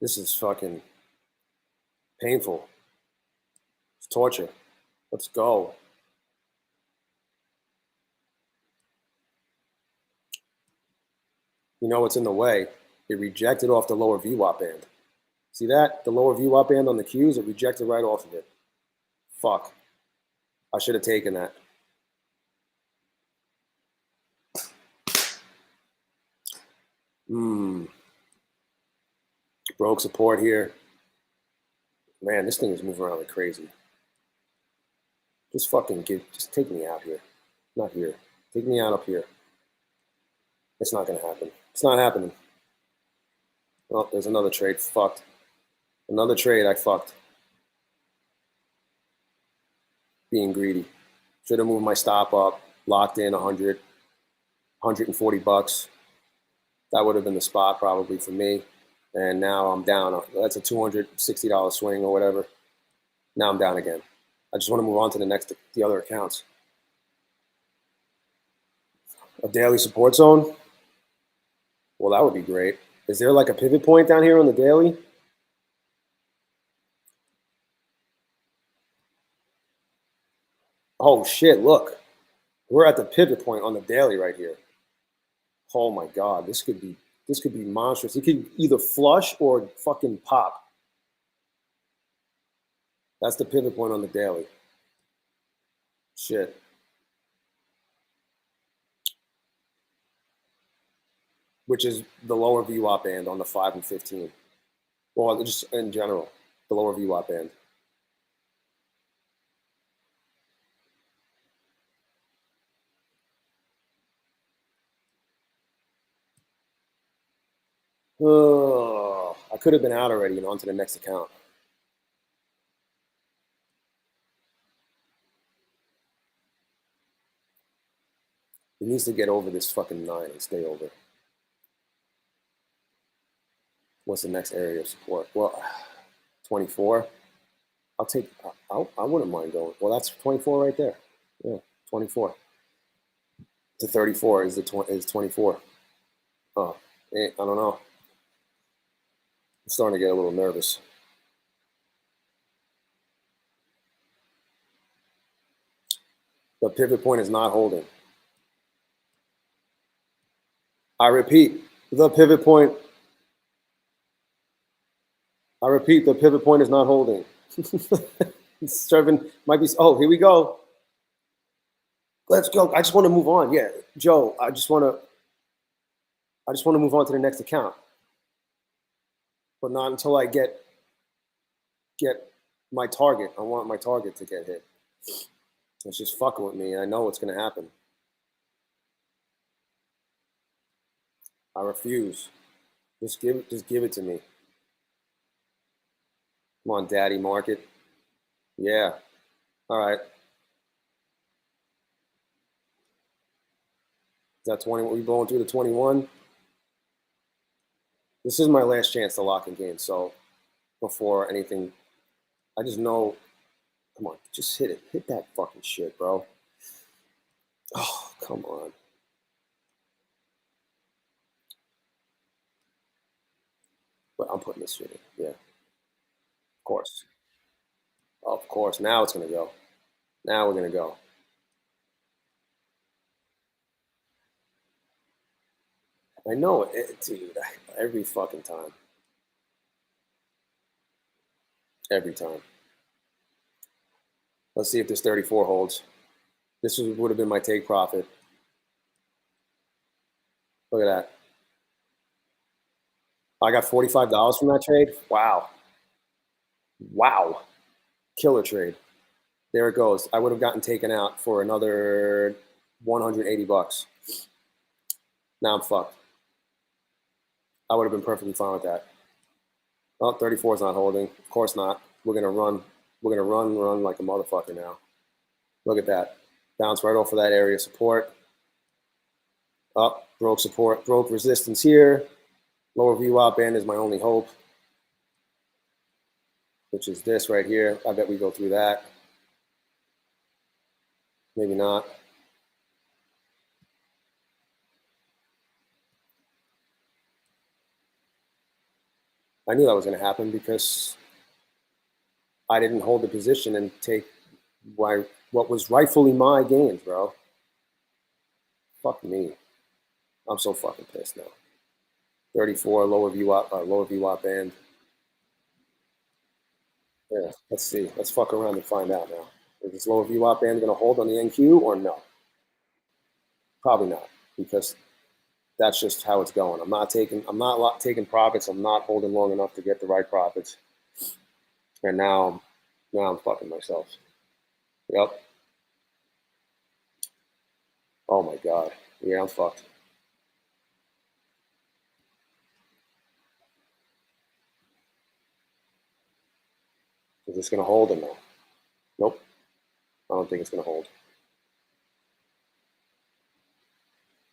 Speaker 1: This is fucking painful. It's torture. Let's go. You know what's in the way? It rejected off the lower VWAP band. See that? The lower VWAP band on the Qs, it rejected right off of it. Fuck. I should have taken that. Broke support here. Man, this thing is moving around like crazy. Just just take me out here. Not here. Take me out up here. It's not gonna happen. It's not happening. Oh, there's another trade. Fucked. Another trade I fucked. Being greedy. Should have moved my stop up, locked in 100, 140 bucks. That would have been the spot probably for me. And now I'm down. That's a $260 swing or whatever. Now I'm down again. I just want to move on to the other accounts. A daily support zone? Well, that would be great. Is there like a pivot point down here on the daily? Oh shit, look. We're at the pivot point on the daily right here. Oh my God, this could be monstrous. It could either flush or fucking pop. That's the pivot point on the daily. Shit. Which is the lower VWAP band on the 5 and 15. Well, just in general, the lower VWAP band. Oh, I could have been out already and on to the next account. It needs to get over this fucking 9 and stay over. What's the next area of support? Well, 24. I'll take. I wouldn't mind going. Well, that's 24 right there. Yeah, 24 to 34 is 24. Oh, I don't know. I'm starting to get a little nervous. The pivot point is not holding. I repeat, the pivot point. I repeat, the pivot point is not holding. Serving might be. Oh, here we go. Let's go. I just want to move on. Yeah, Joe. I just want to move on to the next account, but not until I get my target. I want my target to get hit. It's just fucking with me. I know what's going to happen. I refuse. Just give it to me. Come on, daddy market. Yeah. All right. Is that 20? We blowing through the 21? This is my last chance to lock in gains. So before anything, I just know. Come on, just hit it. Hit that fucking shit, bro. Oh, come on. But I'm putting this shit in. Yeah. Of course. Of course. Now it's going to go. Now we're going to go. I know it, dude. Every fucking time. Every time. Let's see if this 34 holds. This would have been my take profit. Look at that. I got $45 from that trade. Wow. Wow. Killer trade. There it goes. I would have gotten taken out for another 180 bucks. Now I'm fucked. I would have been perfectly fine with that. Oh, 34 is not holding. Of course not. We're gonna run. We're gonna run like a motherfucker now. Look at that. Bounce right off of that area of support. Up, broke support, broke resistance here. Lower VWAP band is my only hope, which is this right here. I bet we go through that. Maybe not. I knew that was going to happen because I didn't hold the position and take what was rightfully my gains, bro. Fuck me. I'm so fucking pissed now. 34, lower VWAP band. Yeah, let's see. Let's fuck around and find out now. Is this lower VWAP band going to hold on the NQ or no? Probably not, because that's just how it's going. I'm not taking profits. I'm not holding long enough to get the right profits. And now I'm fucking myself. Yep. Oh my God. Yeah, I'm fucked. Is this going to hold or no? Nope. I don't think it's going to hold.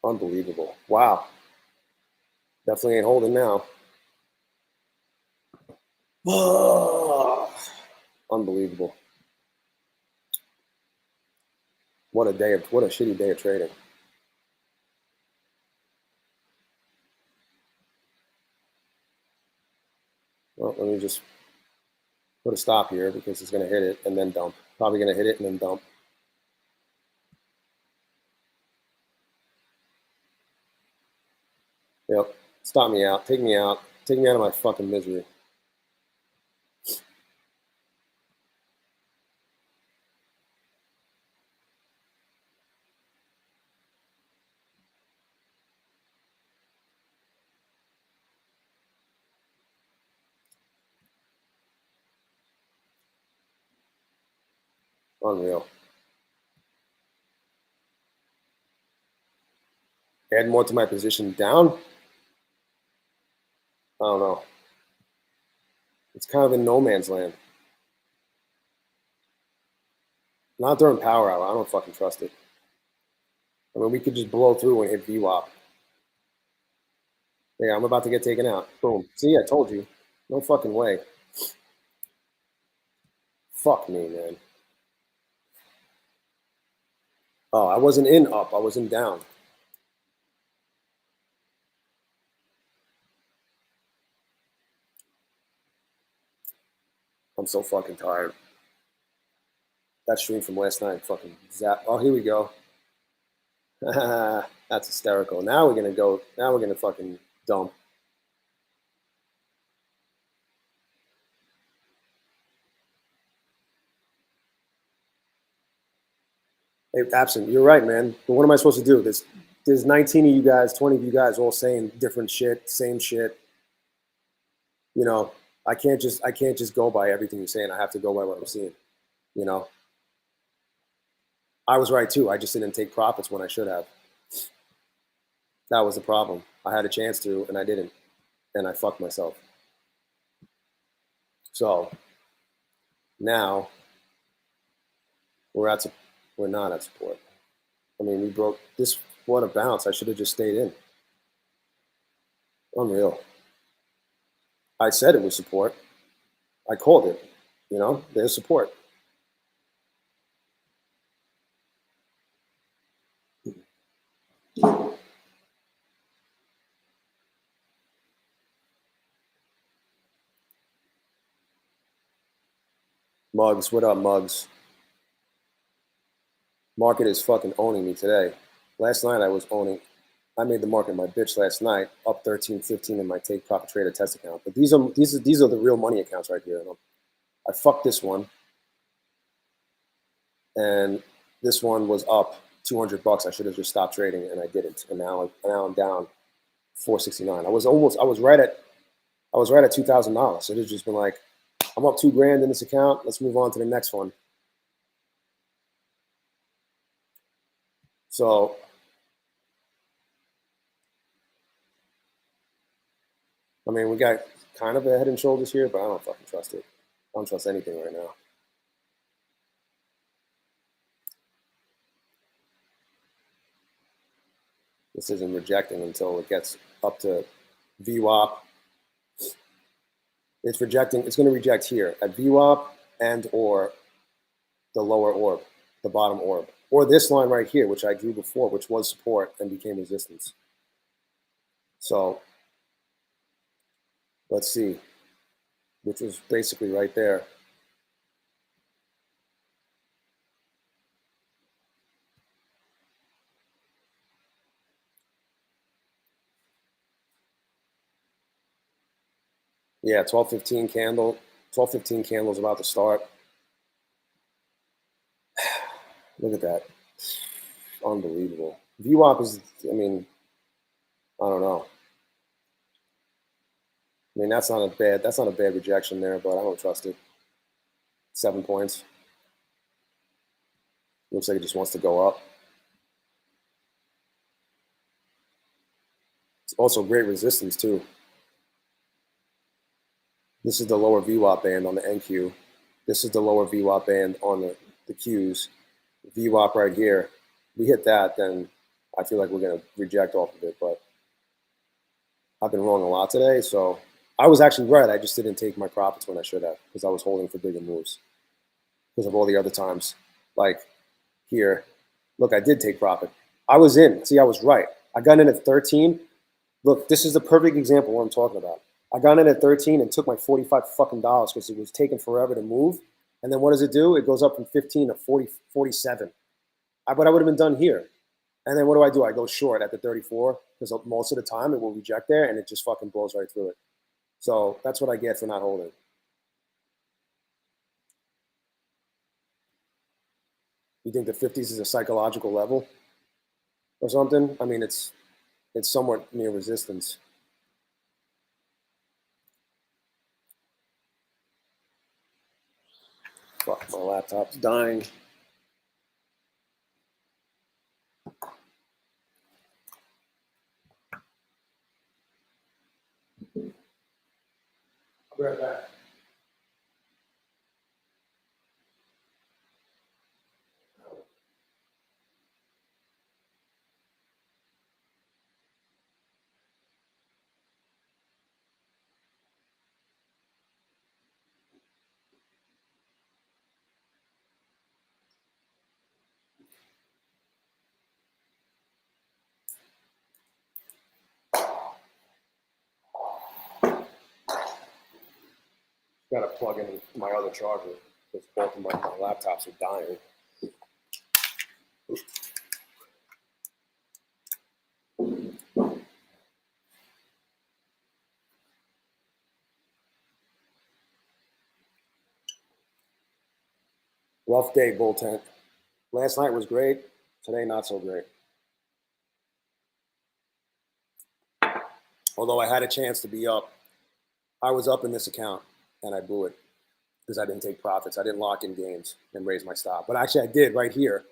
Speaker 1: Unbelievable. Wow. Definitely ain't holding now. Unbelievable. What a shitty day of trading. Well, let me just put a stop here because it's going to hit it and then dump. Probably going to hit it and then dump. Yep. Stop me out. Take me out. Take me out of my fucking misery. Unreal. Add more to my position down? I don't know. It's kind of in no man's land. Not during power hour. I don't fucking trust it. I mean, we could just blow through and hit VWAP. Yeah, I'm about to get taken out. Boom. See, I told you. No fucking way. Fuck me, man. Oh, I wasn't in up. I was in down. I'm so fucking tired. That stream from last night fucking zap. Oh, here we go. That's hysterical. Now we're gonna go. Now we're gonna fucking dump. Hey, absent. You're right, man. But what am I supposed to do? There's 19 of you guys, 20 of you guys, all saying different shit, same shit. You know, I can't just go by everything you're saying. I have to go by what I'm seeing. You know, I was right too. I just didn't take profits when I should have. That was the problem. I had a chance to, and I didn't, and I fucked myself. So now we're not at support. I mean, we broke this. What a bounce! I should have just stayed in. Unreal. I said it was support. I called it. You know, there's support. Mugs, what up, Mugs? Market is fucking owning me today. Last night I was owning. I made the market my bitch last night, up 13.15 in my take profit trader test account. But these are the real money accounts right here. I fucked this one, and this one was up 200 bucks. I should have just stopped trading, and I didn't. And now I'm down 469. I was right at $2,000. So it's just been like, I'm up $2,000 in this account. Let's move on to the next one. So I mean, we got kind of a head and shoulders here, but I don't fucking trust it. I don't trust anything right now. This isn't rejecting until it gets up to VWAP. It's rejecting. It's going to reject here at VWAP and or the lower orb, the bottom orb, or this line right here, which I drew before, which was support and became resistance. So let's see, which was basically right there. Yeah, 12:15 candle. 12:15 candle is about to start. Look at that. Unbelievable. VWAP is, I mean, I don't know. I mean, that's not a bad rejection there, but I don't trust it. 7 points. Looks like it just wants to go up. It's also great resistance too. This is the lower VWAP band on the NQ. This is the lower VWAP band on the Qs. VWAP right here. We hit that, then I feel like we're going to reject off of it. But I've been wrong a lot today, so I was actually right. I just didn't take my profits when I should have because I was holding for bigger moves because of all the other times. Like here, look, I did take profit. I was in. See, I was right. I got in at 13. Look, this is the perfect example of what I'm talking about. I got in at 13 and took my 45 fucking dollars because it was taking forever to move. And then what does it do? It goes up from 15 to 40, 47. But I would have been done here. And then what do? I go short at the 34 because most of the time it will reject there and it just fucking blows right through it. So that's what I get for not holding. You think the 50s is a psychological level or something? I mean, it's somewhat near resistance. Fuck, my laptop's dying. I'll be right back. Got to plug in my other charger because both of my laptops are dying. Rough day, bull tent. Last night was great. Today, not so great. Although I had a chance to be up. I was up in this account and I blew it because I didn't take profits. I didn't lock in gains and raise my stop. But actually, I did right here.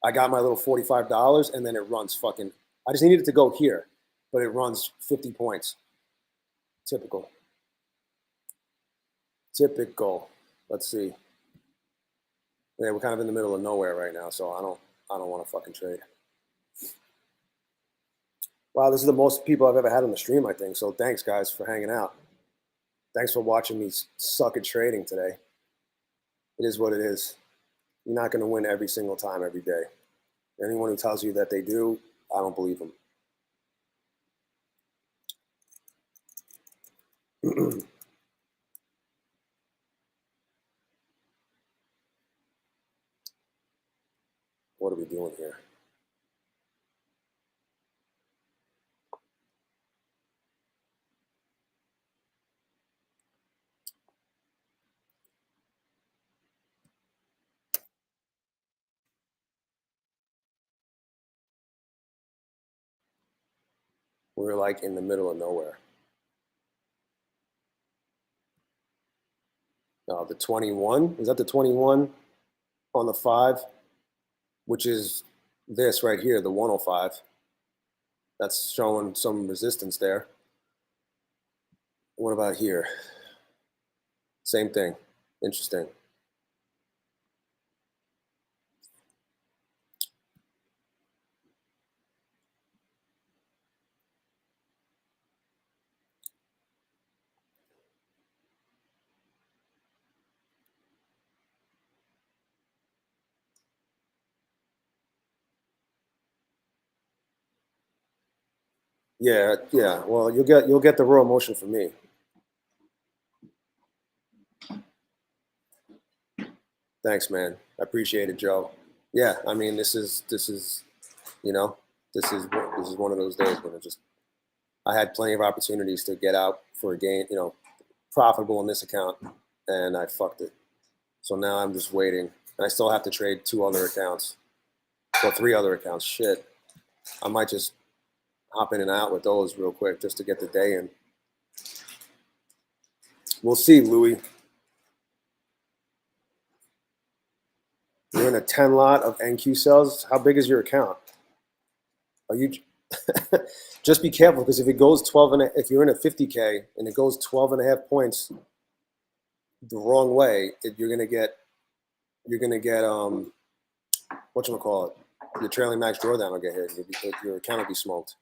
Speaker 1: I got my little $45 and then it runs fucking. I just needed it to go here, but it runs 50 points. Typical. Typical. Let's see. Yeah, we're kind of in the middle of nowhere right now, so I don't want to fucking trade. Wow, this is the most people I've ever had on the stream, I think. So thanks, guys, for hanging out. Thanks for watching me suck at trading today. It is what it is. You're not going to win every single time, every day. Anyone who tells you that they do, I don't believe them. What are we doing here? We're like in the middle of nowhere. The 21, is that the 21 on the 5, which is this right here, the 105. That's showing some resistance there. What about here? Same thing. Interesting. Yeah, yeah. Well, you'll get the raw emotion from me. Thanks, man. I appreciate it, Joe. Yeah, I mean, this is you know, this is one of those days when I had plenty of opportunities to get out for a gain, profitable in this account, and I fucked it. So now I'm just waiting, and I still have to trade 2 other accounts, or 3 other accounts. Shit, I might just hop in and out with those real quick just to get the day in. We'll see, Louis. You're in a 10 lot of NQ cells. How big is your account? Are you just be careful, because if it goes 12 and if you're in a 50K and it goes 12 and a half points the wrong way, you're gonna get whatchamacallit, your trailing max drawdown will get hit. Your account will be smoked.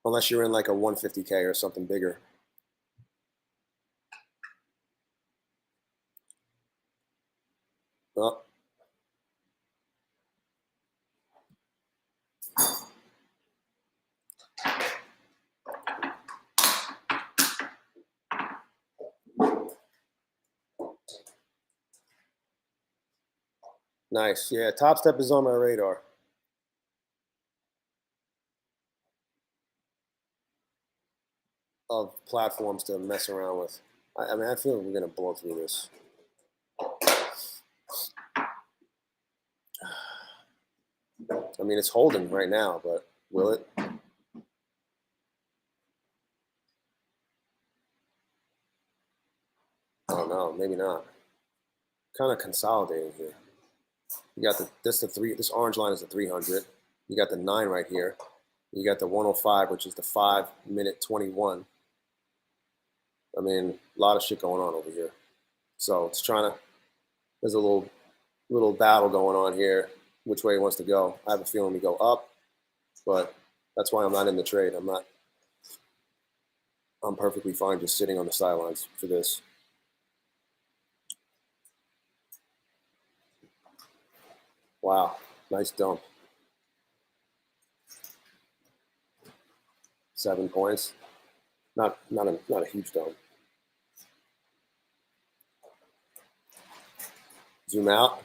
Speaker 1: Unless you're in like a 150K or something bigger. Oh. Nice. Yeah, Top Step is on my radar. Of platforms to mess around with. I mean, I feel we're gonna blow through this. I mean, it's holding right now, but will it? I don't know. Maybe not. Kind of consolidating here. You got this orange line is the 300. You got the 9 right here. You got the 105, which is the 5-minute 21. I mean, a lot of shit going on over here. So it's there's a little battle going on here, which way it wants to go. I have a feeling we go up, but that's why I'm not in the trade. I'm perfectly fine just sitting on the sidelines for this. Wow, nice dump. 7 points. Not a huge dump. Zoom out.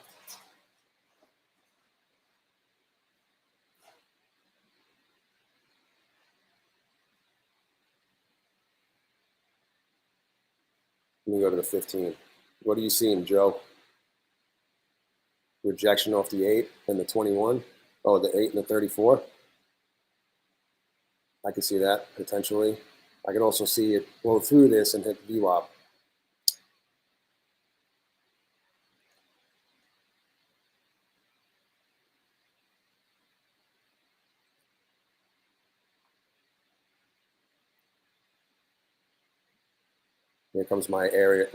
Speaker 1: Let me go to the 15. What are you seeing, Joe? Rejection off the 8 and the 21. Oh, the 8 and the 34. I could see that potentially. I could also see it blow through this and hit VWAP. Here comes my area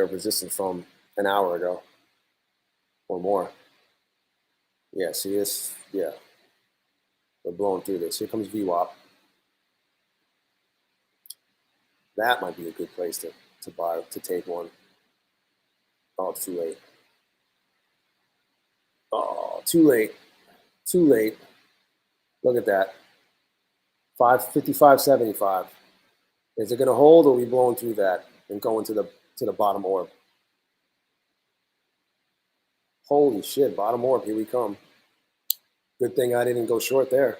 Speaker 1: of resistance from an hour ago or more. Yeah, see this? Yeah. We're blowing through this. Here comes VWAP. That might be a good place to buy, to take one. Oh, it's too late. Oh, too late. Too late. Look at that. 555.75. Is it going to hold, or are we blowing through that and going to the bottom orb? Holy shit, bottom orb, here we come. Good thing I didn't go short there.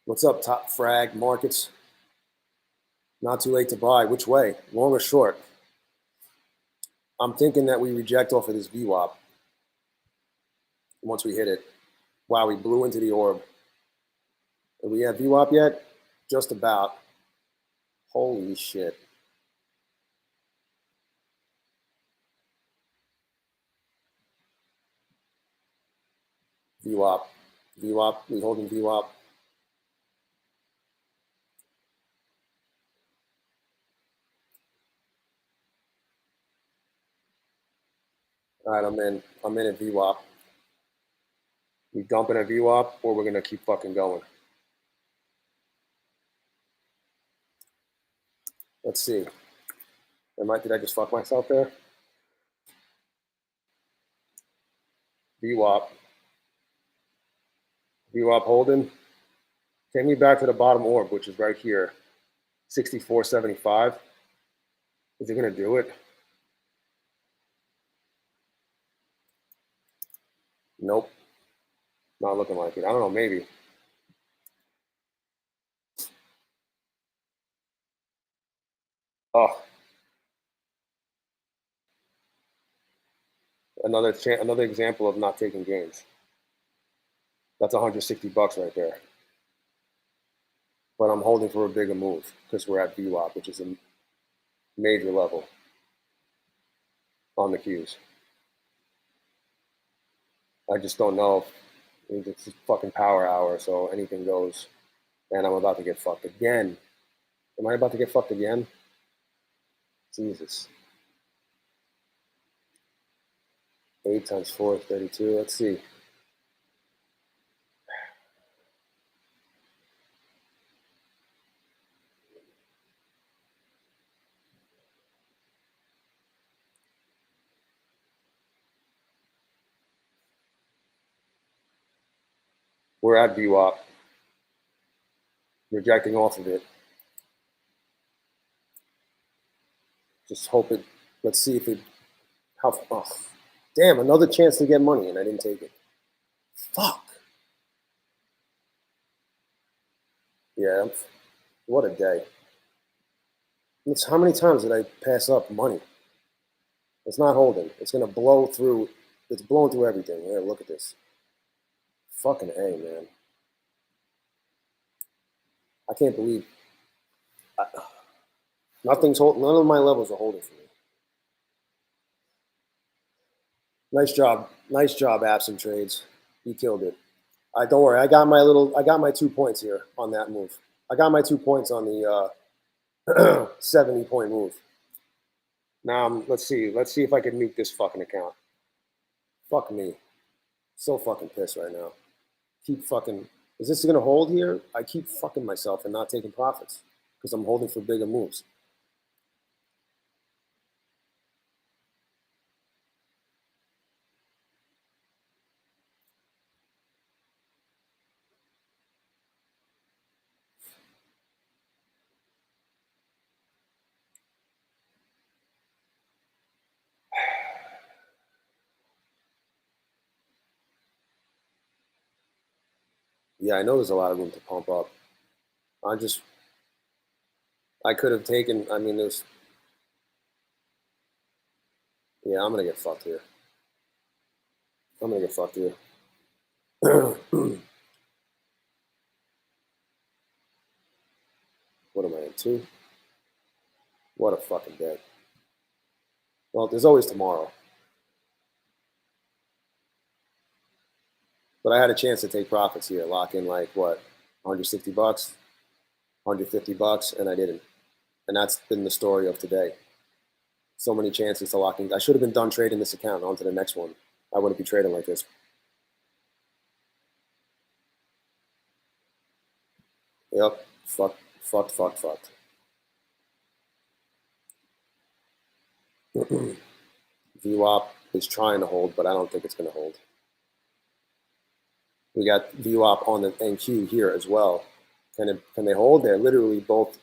Speaker 1: What's up, top frag markets? Not too late to buy. Which way? Long or short? I'm thinking that we reject off of this VWAP once we hit it. Wow, we blew into the orb. Do we have VWAP yet? Just about. Holy shit. VWAP. VWAP. We holding VWAP. All right, I'm in. I'm in at VWAP. We dumping at VWAP, or we're gonna keep fucking going. Let's see. Did I just fuck myself there? VWAP. VWAP holding. Take me back to the bottom orb, which is right here. 64.75. Is it gonna do it? Nope. Not looking like it. I don't know, maybe. Oh. Another example of not taking gains. That's 160 bucks right there. But I'm holding for a bigger move because we're at VWAP, which is a major level on the Qs. I just don't know if it's a fucking power hour, so anything goes. And I'm about to get fucked again. Am I about to get fucked again? Jesus. 8 times 4 is 32. Let's see. We're at VWAP. Rejecting off of it. Just hope it. Let's see if it. How? Oh, damn! Another chance to get money, and I didn't take it. Fuck. Yeah. What a day. It's how many times did I pass up money? It's not holding. It's gonna blow through. It's blowing through everything. Yeah, look at this. Fucking A, man. I can't believe nothing's holding. None of my levels are holding for me. Nice job. Nice job, Absent Trades. You killed it. Don't worry. I got my 2 points here on that move. I got my 2 points on the 70-point move. Now, let's see. Let's see if I can nuke this fucking account. Fuck me. So fucking pissed right now. Keep fucking. Is this gonna hold here? I keep fucking myself and not taking profits because I'm holding for bigger moves. Yeah, I know there's a lot of room to pump up. I could have taken. I mean, there's. Yeah, I'm gonna get fucked here. I'm gonna get fucked here. What am I in 2? What a fucking day. Well, there's always tomorrow. But I had a chance to take profits here, lock in like what, 160 bucks, 150 bucks, and I didn't. And that's been the story of today. So many chances to lock in. I should have been done trading this account on to the next one. I wouldn't be trading like this. Yep. Fucked. VWAP is trying to hold, but I don't think it's going to hold. We got VWAP on the NQ here as well. Can they hold? They're literally both.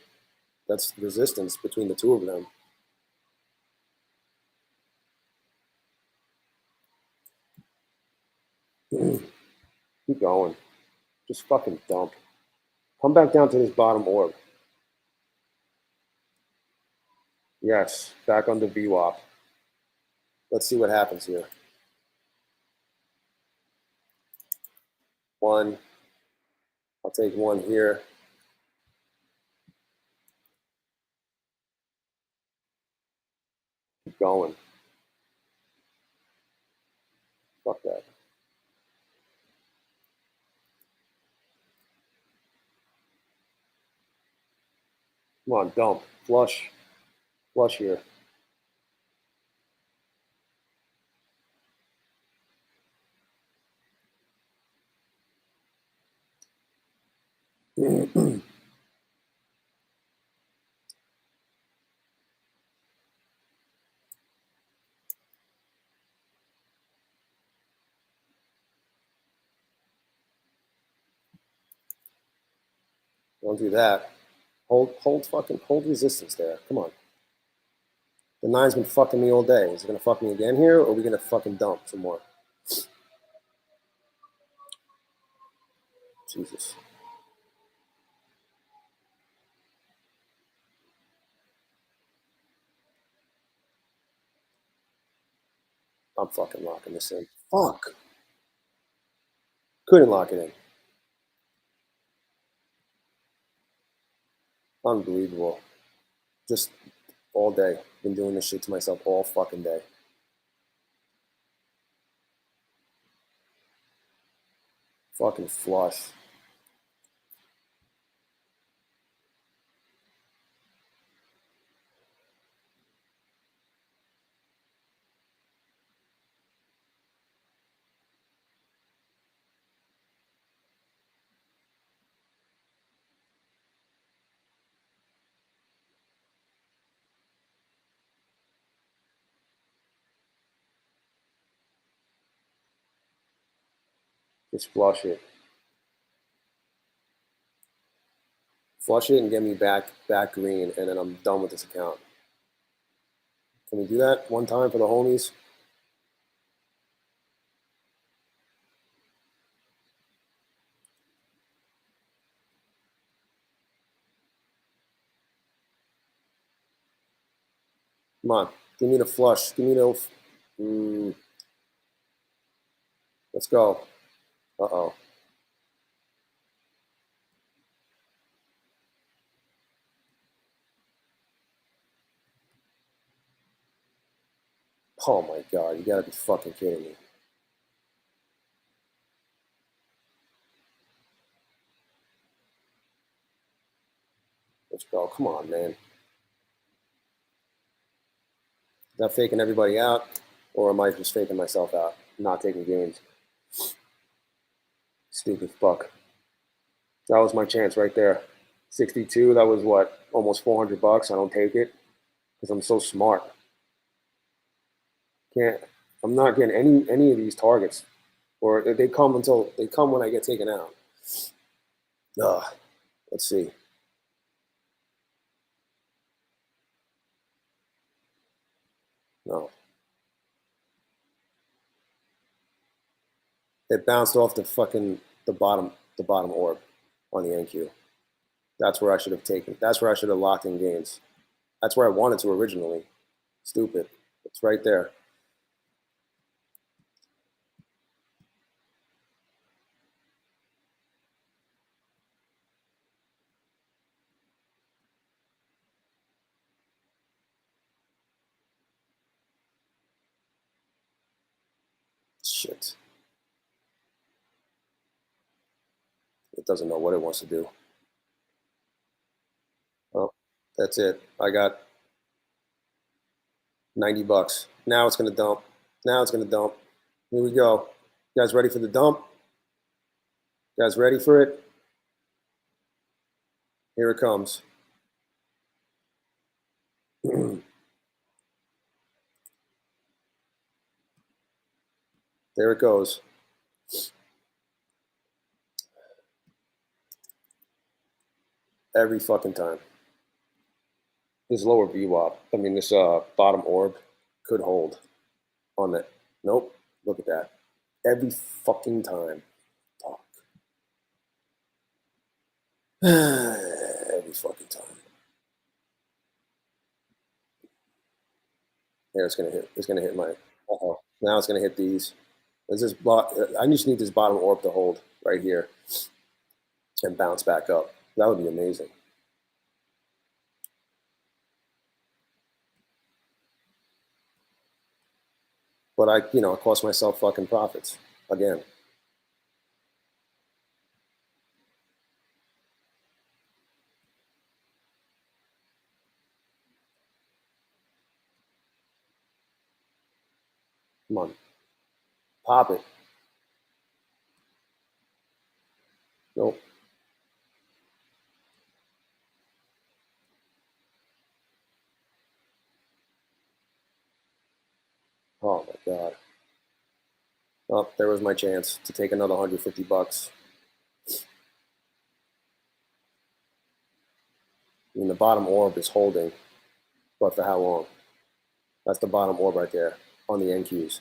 Speaker 1: That's resistance between the two of them. Keep going. Just fucking dump. Come back down to this bottom orb. Yes, back on the VWAP. Let's see what happens here. 1. I'll take 1 here. Keep going. Fuck that. Come on, dump. Flush. Flush here. Don't do that. Hold resistance there. Come on. The 9's been fucking me all day. Is it gonna fuck me again here, or are we gonna fucking dump some more? Jesus. I'm fucking locking this in. Fuck. Couldn't lock it in. Unbelievable. Just all day. Been doing this shit to myself all fucking day. Fucking flush. Just flush it. Flush it and get me back green, and then I'm done with this account. Can we do that one time for the homies? Come on. Give me the flush. Give me the... Let's go. Uh-oh. Oh my god, you gotta be fucking kidding me. Let's go. Come on, man. Is that faking everybody out? Or am I just faking myself out? Not taking gains. Stupid fuck. That was my chance right there. 62, that was what? Almost 400 bucks. I don't take it because I'm so smart. Can't. I'm not getting any of these targets, or they come when I get taken out. Ugh. Let's see. No. It bounced off the bottom orb on the NQ. That's where I should have taken. That's where I should have locked in gains. That's where I wanted to originally. Stupid. It's right there. Shit. It doesn't know what it wants to do. Oh, that's it. I got 90 bucks. Now it's going to dump. Now it's going to dump. Here we go. You guys ready for the dump? You guys ready for it? Here it comes. There it goes. Every fucking time. This lower VWAP, I mean, this bottom orb could hold on that. Nope. Look at that. Every fucking time. Fuck. Every fucking time. Yeah, it's gonna hit. It's gonna hit my Uh-oh. Now it's going to hit these. I just need this bottom orb to hold right here and bounce back up. That would be amazing. But I cost myself fucking profits again. Come on, pop it. Nope. Oh my god. Oh, there was my chance to take another 150 bucks. I mean, the bottom orb is holding, but for how long? That's the bottom orb right there on the NQs,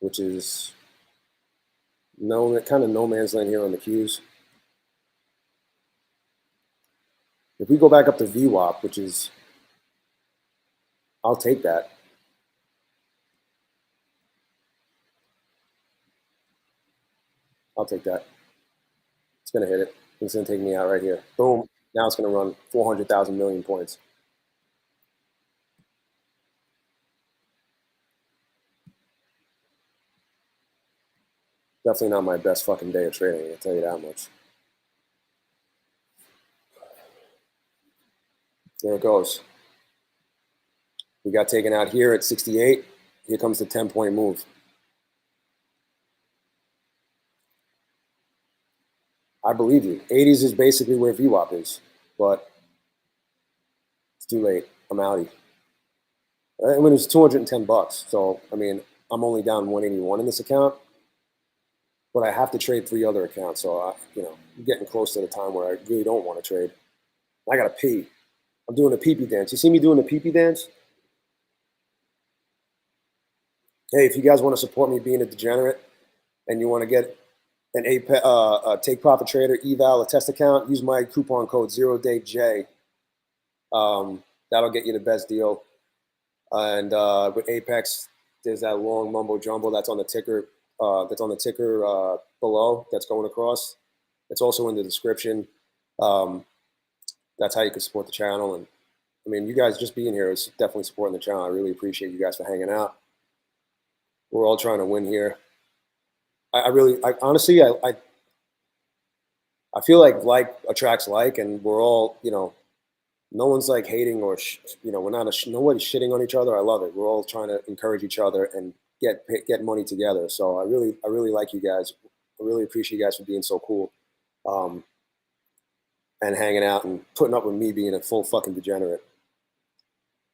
Speaker 1: which is kind of no man's land here on the Qs. If we go back up to VWAP, which is, I'll take that. I'll take that. It's going to hit it. It's going to take me out right here. Boom. Now it's going to run 400,000 million points. Definitely not my best fucking day of trading, I'll tell you that much. There it goes. We got taken out here at 68. Here comes the 10-point move. I believe you. 80s is basically where VWAP is, but it's too late. I'm outie. I mean, it's 210 bucks. So, I mean, I'm only down 181 in this account, but I have to trade 3 other accounts. So, I'm getting close to the time where I really don't want to trade. I got to pee. I'm doing a pee-pee dance. You see me doing a pee-pee dance? Hey, if you guys want to support me being a degenerate and you want to get an take profit trader eval, a test account, use my coupon code ZERODAYJAY. That'll get you the best deal. And with Apex, there's that long mumbo jumbo that's on the ticker. Below. That's going across. It's also in the description. That's how you can support the channel. And I mean, you guys just being here is definitely supporting the channel. I really appreciate you guys for hanging out. We're all trying to win here. I honestly, I feel like attracts like, and we're all, no one's like hating or, we're not, nobody's shitting on each other. I love it. We're all trying to encourage each other and get money together. So I really like you guys. I really appreciate you guys for being so cool, and hanging out and putting up with me being a full fucking degenerate.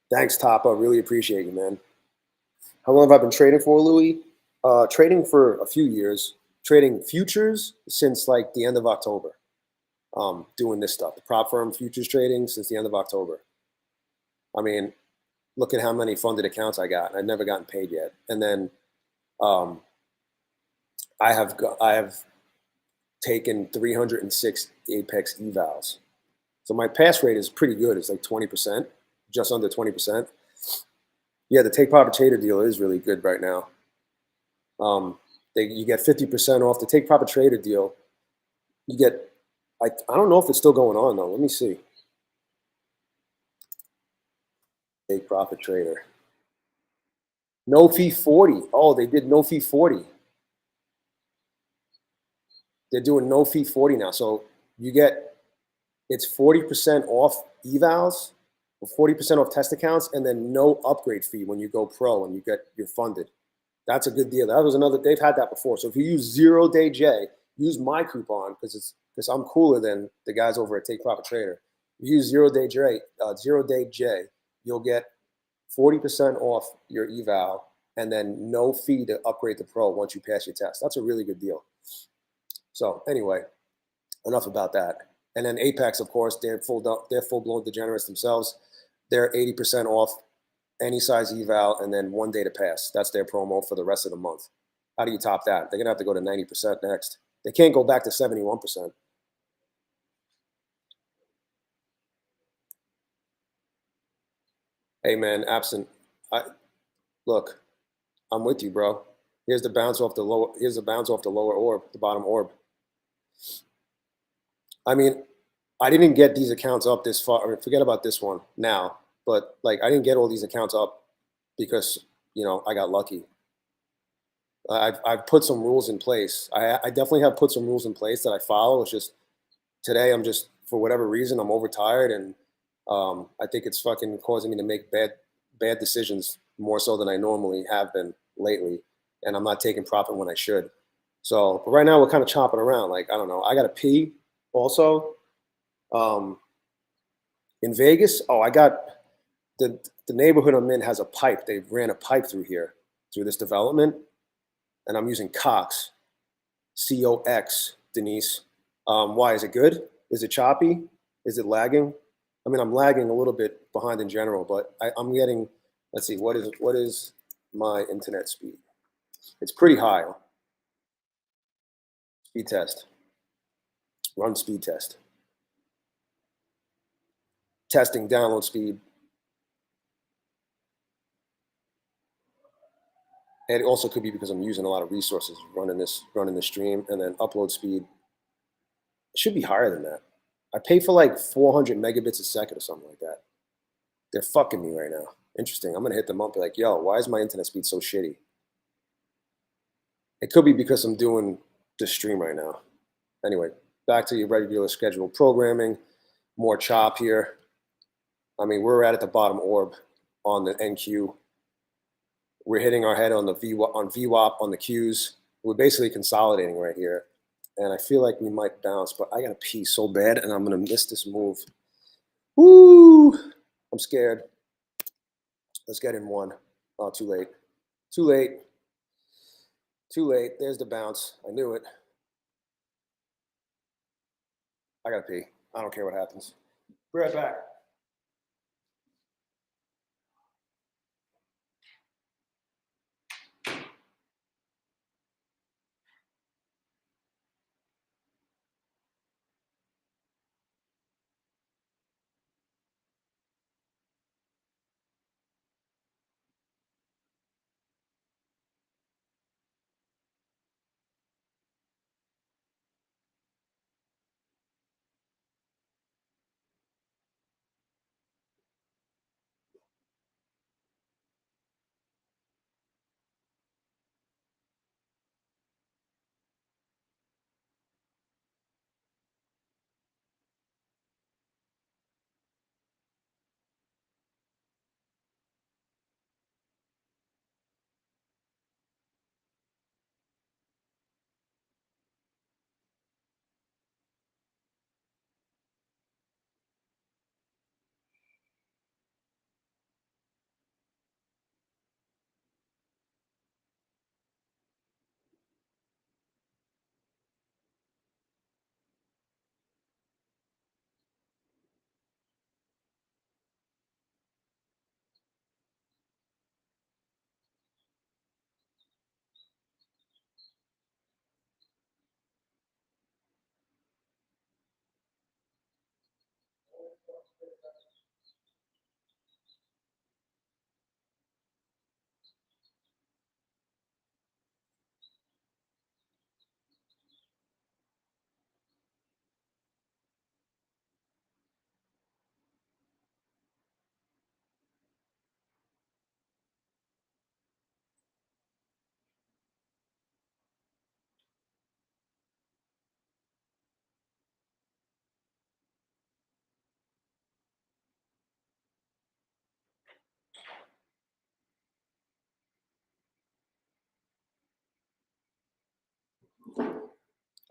Speaker 1: Thanks, Tapa. Really appreciate you, man. How long have I been trading for, Louis? Trading for a few years. Trading futures since like the end of October. Doing this stuff, the prop firm futures trading since the end of October. I mean, look at how many funded accounts I got. I've never gotten paid yet. And then I have taken 306 Apex evals. So my pass rate is pretty good. It's like 20%, just under 20%. Yeah, the take profit trader deal is really good right now. You get 50% off the take profit trader deal. You get, I don't know if it's still going on though. Let me see. Take profit trader. No fee 40. Oh, they did no fee 40. They're doing no fee 40 now. So it's 40% off evals, or 40% off test accounts, and then no upgrade fee when you go pro and you're funded. That's a good deal. That was they've had that before. So if you use ZERODAYJAY, use my coupon because I'm cooler than the guys over at Take Profit Trader. If you use ZERODAYJAY, you'll get 40% off your eval and then no fee to upgrade to pro once you pass your test. That's a really good deal. So anyway, enough about that. And then Apex, of course, they're full-blown degenerates themselves. They're 80% off any size eval and then 1 day to pass. That's their promo for the rest of the month. How do you top that? They're going to have to go to 90% next. They can't go back to 71%. Hey, man, absent. Look, I'm with you, bro. Here's the bounce off the lower. Here's the bounce off the lower orb, the bottom orb. I mean, I didn't get these accounts up this far. I mean, forget about this one now, but like I didn't get all these accounts up because I got lucky. I've put some rules in place. I definitely have put some rules in place that I follow. It's just today I'm just for whatever reason I'm overtired and I think it's fucking causing me to make bad decisions more so than I normally have been lately, and I'm not taking profit when I should. So, but right now we're kind of chopping around. Like I don't know. I got to pee also. Um, in Vegas, oh, I got the neighborhood I'm in has a pipe. They ran a pipe through here through this development, and I'm using Cox, COX, Denise. Why is it good? Is it choppy? Is it lagging? I mean, I'm lagging a little bit behind in general, but I'm getting. Let's see, what is my internet speed? It's pretty high. Speed test. Run speed test. Testing download speed. And it also could be because I'm using a lot of resources running this stream, and then upload speed. It should be higher than that. I pay for like 400 megabits a second or something like that. They're fucking me right now. Interesting. I'm gonna hit them up. Be like, yo, why is my internet speed so shitty? It could be because I'm doing this stream right now. Anyway, back to your regular scheduled programming. More chop here. I mean, we're right at the bottom orb on the NQ. We're hitting our head on the VWAP on the Qs. We're basically consolidating right here. And I feel like we might bounce, but I gotta pee so bad and I'm gonna miss this move. Woo! I'm scared. Let's get in one. Oh, too late. Too late. Too late. There's the bounce. I knew it. I gotta pee. I don't care what happens. Be right back.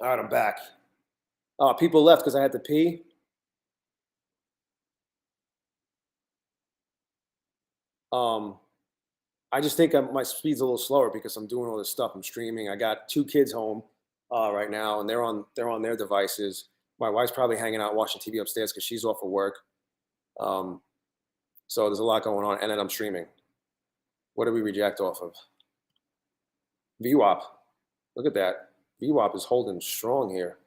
Speaker 1: All right, I'm back. People left because I had to pee. Um, I just think my speed's a little slower because I'm doing all this stuff. I'm streaming. I got 2 kids home right now, and they're on their devices. My wife's probably hanging out watching TV upstairs because she's off of work. Um, so there's a lot going on, and then I'm streaming. What did we reject off of? VWAP. Look at that. VWAP is holding strong here.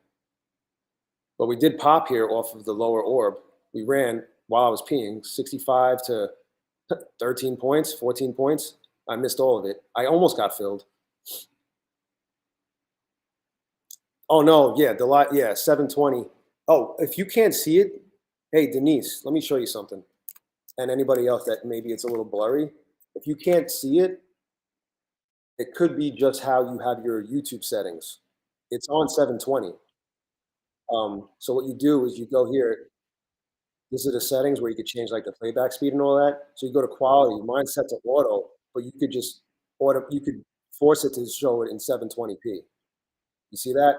Speaker 1: But we did pop here off of the lower orb. We ran while I was peeing 65 to 13 points, 14 points. I missed all of it. I almost got filled. Oh no, yeah, the lot, yeah, 720. Oh, if you can't see it, hey Denise, let me show you something. And anybody else that maybe it's a little blurry. If you can't see it, it could be just how you have your YouTube settings. It's on 720. So what you do is you go here. This is the settings where you could change like the playback speed and all that. So you go to quality. Mine's set to auto, but you could just auto. You could force it to show it in 720p. You see that?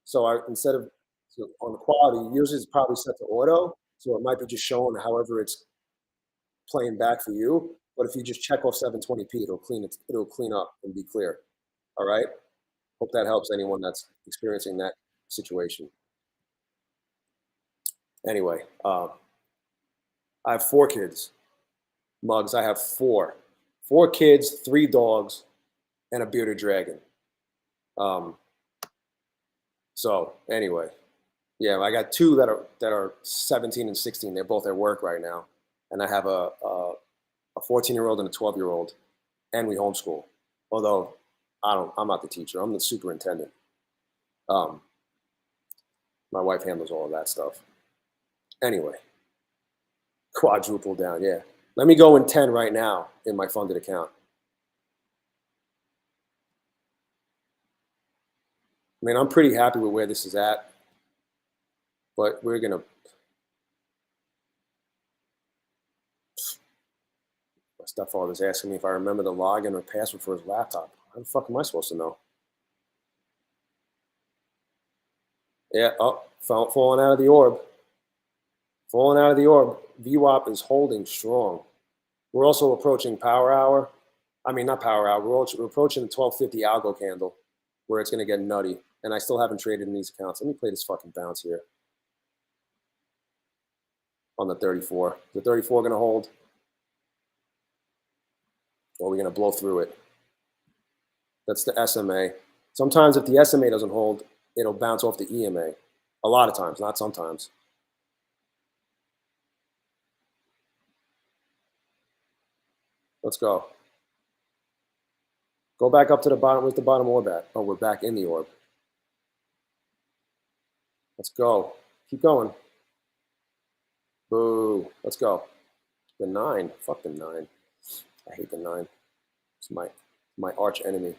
Speaker 1: So instead of so on the quality, yours is probably set to auto, so it might be just showing however it's playing back for you. But if you just check off 720p, it'll clean it. It'll clean up and be clear. All right. Hope that helps anyone that's experiencing that situation. Anyway, I have 4 kids. Mugs. I have 4 kids, 3 dogs, and a bearded dragon. Um, so anyway, yeah, I got 2 that are 17 and 16. They're both at work right now, and I have a 14-year-old and a 12-year-old, and we homeschool. Although I'm not the teacher. I'm the superintendent. Um, my wife handles all of that stuff. Anyway, quadruple down. Yeah, let me go in 10 right now in my funded account. I mean, I'm pretty happy with where this is at, but we're gonna. My stepfather's asking me if I remember the login or password for his laptop. How the fuck am I supposed to know? Yeah, oh, falling out of the orb. Falling out of the orb. VWAP is holding strong. We're also approaching power hour. I mean, not power hour. We're approaching the 1250 algo candle where it's going to get nutty. And I still haven't traded in these accounts. Let me play this fucking bounce here on the 34. Is the 34 going to hold? Or are we going to blow through it? That's the SMA. Sometimes if the SMA doesn't hold, it'll bounce off the EMA. A lot of times, not sometimes. Let's go. Go back up to the bottom. Where's the bottom orb at? Oh, we're back in the orb. Let's go. Keep going. Boo. Let's go. The 9. Fuck the 9. I hate the 9. It's my arch enemy.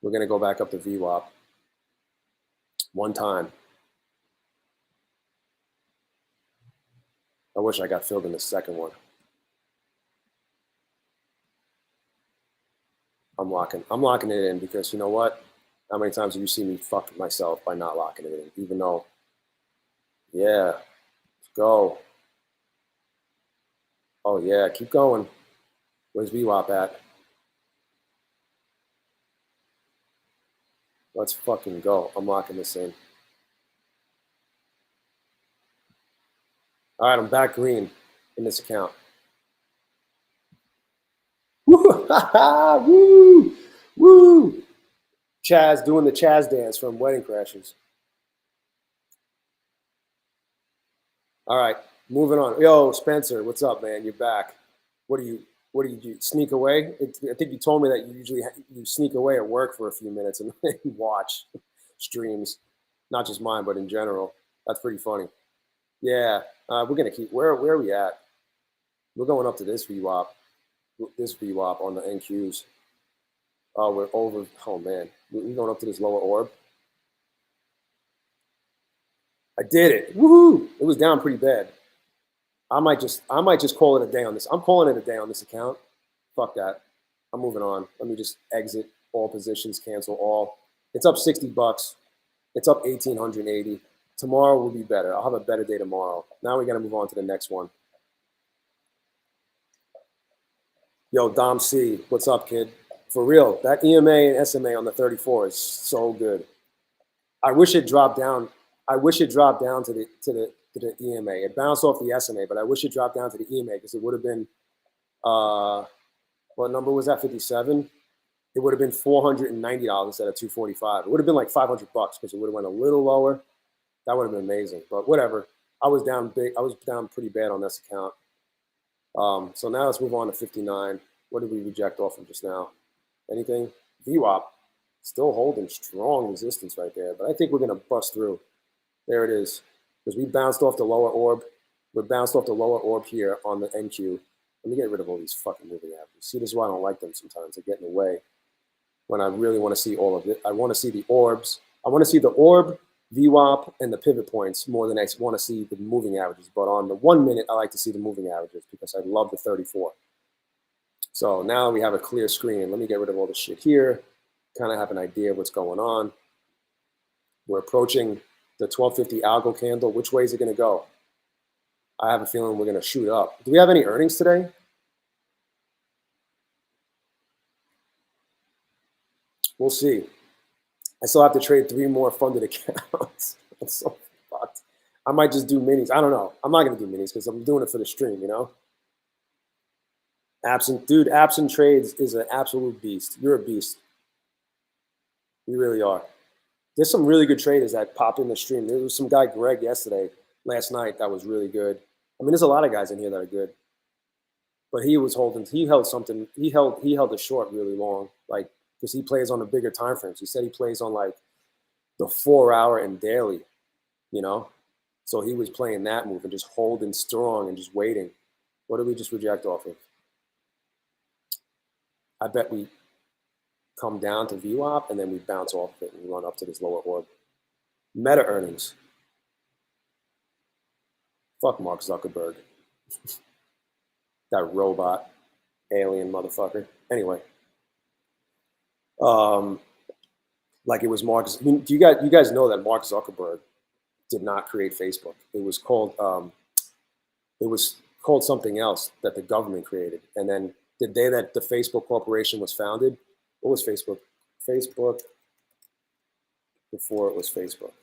Speaker 1: We're going to go back up to VWAP. One time. I wish I got filled in the second one. I'm locking it in because you know what? How many times have you seen me fuck myself by not locking it in? Even though, yeah, let's go. Oh yeah, keep going. Where's VWAP at? Let's fucking go. I'm locking this in. All right, I'm back green in this account. Woo! Woo! Woo! Chaz doing the Chaz dance from Wedding Crashers. All right, moving on. Yo, Spencer, what's up, man? You're back. What do you do? Sneak away? I think you told me that you usually you sneak away at work for a few minutes and watch streams, not just mine, but in general. That's pretty funny. Yeah, we're gonna keep. Where are we at? We're going up to this VWAP. This VWAP on the NQs. Oh, we're over. Oh man, we're going up to this lower orb. I did it. Woohoo! It was down pretty bad. I might just call it a day on this. I'm calling it a day on this account. Fuck that. I'm moving on. Let me just exit all positions, cancel all. It's up $60. It's up 1,880. Tomorrow will be better. I'll have a better day tomorrow. Now we got to move on to the next one. Yo, Dom C, what's up, kid? For real, that EMA and SMA on the 34 is so good. I wish it dropped down. I wish it dropped down to the EMA. It bounced off the SMA, but I wish it dropped down to the EMA because it would have been, what number was that? 57. It would have been $490 instead of 245. It would have been like $500 because it would have went a little lower. That would have been amazing. But whatever. I was down big. I was down pretty bad on this account. So now let's move on to 59. What did we reject off of just now? Anything? VWAP still holding strong resistance right there, but I think we're going to bust through. There it is. Because we bounced off the lower orb. We're bounced off the lower orb here on the NQ. Let me get rid of all these fucking moving averages. See, this is why I don't like them sometimes. They get in the way when I really want to see all of it. I want to see the orbs. I want to see the orb, VWAP, and the pivot points more than I want to see the moving averages. But on the 1 minute, I like to see the moving averages because I love the 34. So now we have a clear screen. Let me get rid of all the shit here. Kind of have an idea of what's going on. We're approaching the 1250 algo candle. Which way is it going to go? I have a feeling we're going to shoot up. Do we have any earnings today? We'll see. I still have to trade 3 more funded accounts. I'm so fucked. I might just do minis. I don't know. I'm not going to do minis because I'm doing it for the stream, you know? Absent trades is an absolute beast. You're a beast. You really are. There's some really good traders that pop in the stream. There was some guy, Greg, last night, that was really good. I mean, there's a lot of guys in here that are good. But he held something, he held the short really long, like, because he plays on the bigger time frames. He said he plays on like the 4-hour and daily, you know? So he was playing that move and just holding strong and just waiting. What did we just reject off of? I bet we come down to VWAP and then we bounce off of it and run up to this lower orb. Meta earnings. Fuck Mark Zuckerberg. That robot alien motherfucker. Anyway. Like it was Mark. I mean, you guys know that Mark Zuckerberg did not create Facebook. It was called something else that the government created. And then the day that the Facebook Corporation was founded, what was Facebook? Facebook before it was Facebook.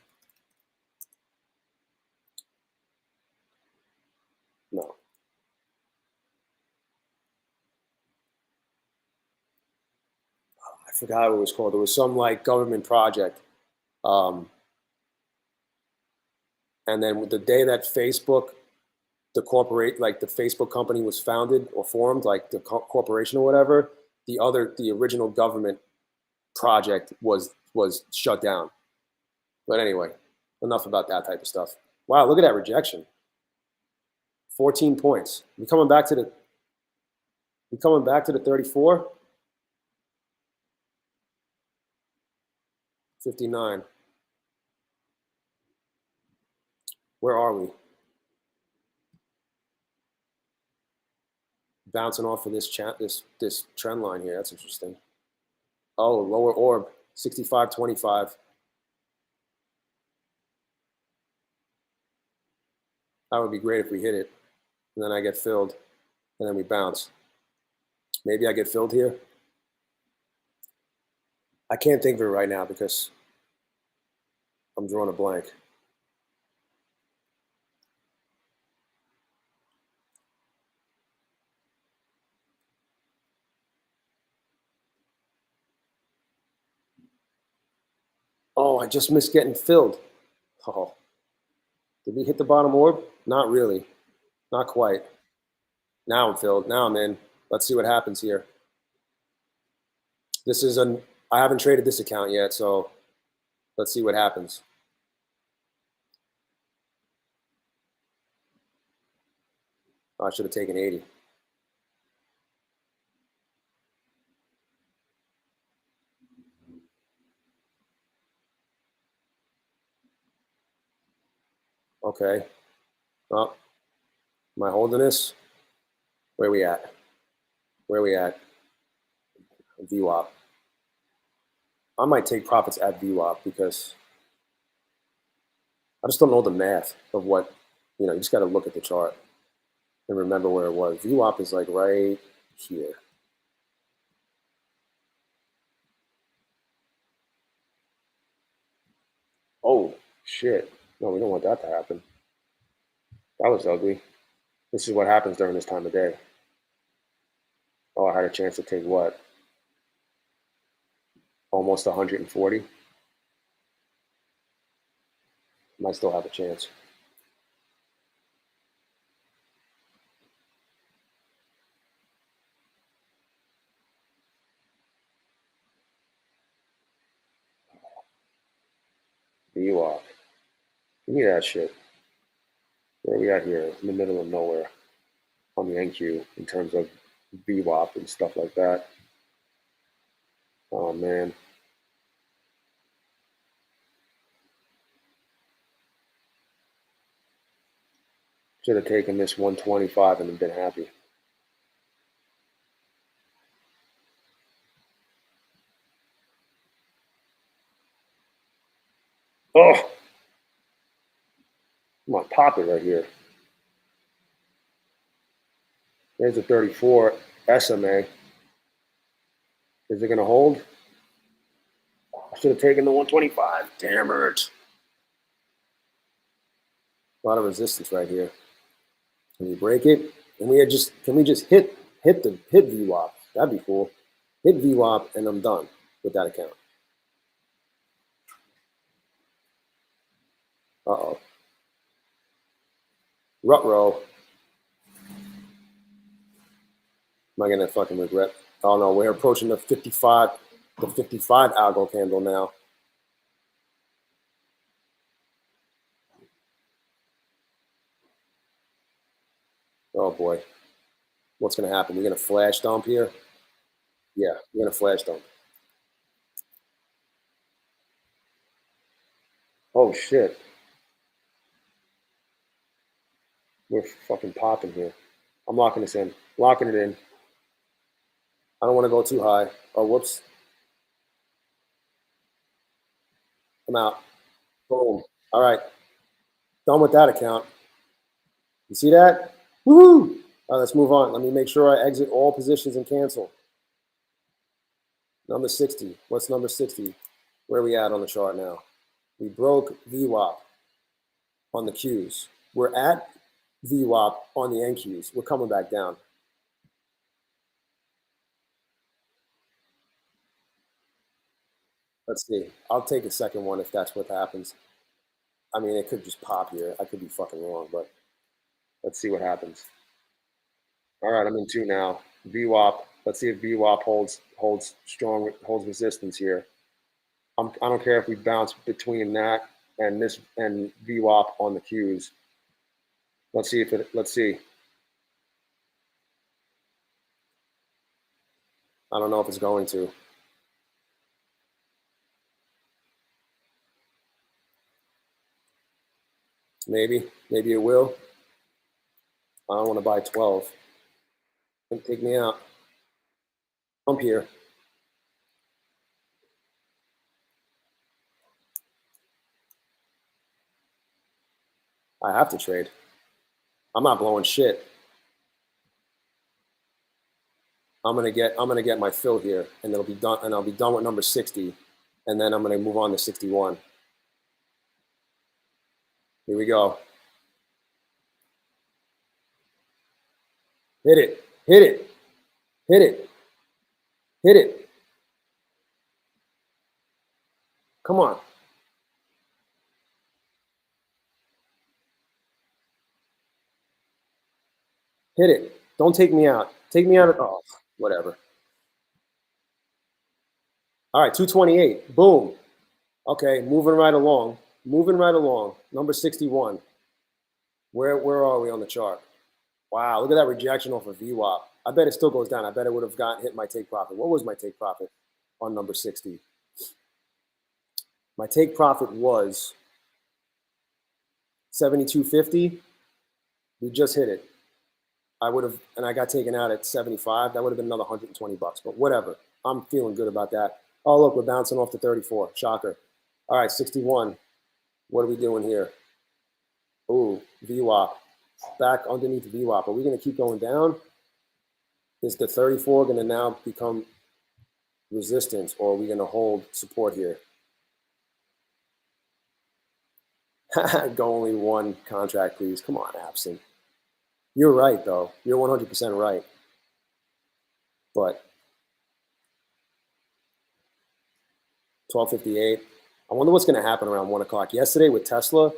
Speaker 1: No. I forgot what it was called. It was some like government project. And then the day that Facebook, the Facebook company was founded or formed, like the corporation or whatever, the original government project was shut down. But anyway, enough about that type of stuff. Wow, look at that rejection. 14 points. We coming back to the 34? 59. Where are we? Bouncing off of this trend line here. That's interesting. Oh, lower orb, 65.25. That would be great if we hit it. And then I get filled. And then we bounce. Maybe I get filled here. I can't think of it right now because I'm drawing a blank. Oh, I just missed getting filled. Oh. Did we hit the bottom orb? Not really. Not quite. Now I'm filled. Now I'm in. Let's see what happens here. I haven't traded this account yet, so let's see what happens. Oh, I should have taken 80. Okay. Well, am I holding this? Where we at? Where we at? VWAP. I might take profits at VWAP because I just don't know the math of what, you just got to look at the chart and remember where it was. VWAP is like right here. Oh, shit. No, we don't want that to happen. That was ugly. This is what happens during this time of day. Oh, I had a chance to take what? Almost 140. Might still have a chance. VWAP. Give me that shit. Where are we at here? In the middle of nowhere on the NQ in terms of VWAP and stuff like that. Oh, man. Should have taken this 125 and been happy. Oh! I'm going to pop it right here. There's a 34 SMA. Is it going to hold? I should have taken the 125. Damn it. A lot of resistance right here. Can we break it? Can we just hit VWAP? That'd be cool. Hit VWAP and I'm done with that account. Uh-oh. Ruh-roh. Am I gonna fucking regret? Oh no, we're approaching the 55 algo candle now. Oh boy. What's gonna happen? You're gonna flash dump here? Yeah, you're gonna flash dump. Oh shit. We're fucking popping here. I'm locking this in. Locking it in. I don't want to go too high. Oh, whoops. I'm out. Boom. All right. Done with that account. You see that? Woo! All right, let's move on. Let me make sure I exit all positions and cancel. Number 60. What's number 60? Where are we at on the chart now? We broke VWAP on the Qs. We're at VWAP on the NQs. We're coming back down. Let's see. I'll take a second one if that's what happens. I mean, it could just pop here. I could be fucking wrong, but let's see what happens. All right, I'm in 2 now. VWAP. Let's see if VWAP holds strong, holds resistance here. I don't care if we bounce between that and this and VWAP on the Qs. Let's see if it. Let's see. I don't know if it's going to. Maybe it will. I don't want to buy 12. Don't take me out. I'm here. I have to trade. I'm not blowing shit. I'm gonna get my fill here, and it'll be done. And I'll be done with number 60, and then I'm gonna move on to 61. Here we go. Hit it. Hit it. Hit it. Hit it. Come on. Hit it. Don't take me out. Take me out of, oh, whatever. All right, 228. Boom. Okay, moving right along. Moving right along. Number 61. Where are we on the chart? Wow, look at that rejection off of VWAP. I bet it still goes down. I bet it would have hit my take profit. What was my take profit on number 60? My take profit was 72.50. We just hit it. I would have, and I got taken out at 75. That would have been another 120 bucks, but whatever. I'm feeling good about that. Oh, look, we're bouncing off to 34. Shocker. All right, 61. What are we doing here? Ooh, VWAP. Back underneath VWAP. Are we going to keep going down? Is the 34 going to now become resistance, or are we going to hold support here? Go only one contract, please. Come on, Absent. You're right, though. You're 100% right. But 12:58. I wonder what's going to happen around 1 o'clock. Yesterday with Tesla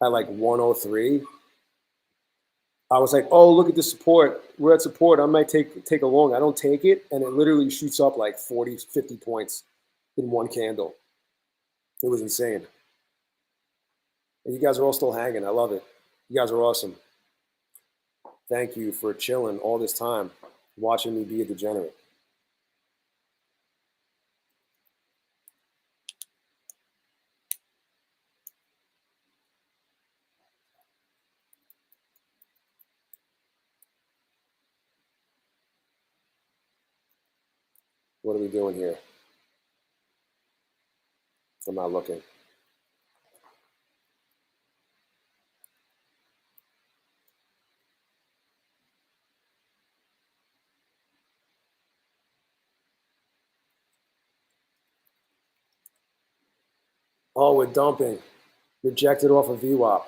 Speaker 1: at like 1:03, I was like, oh, look at the support. We're at support. I might take a long. I don't take it, and it literally shoots up like 40, 50 points in one candle. It was insane. You guys are all still hanging. I love it. You guys are awesome. Thank you for chilling all this time, watching me be a degenerate. What are we doing here? I'm not looking. Oh, we're dumping. Rejected off of VWAP.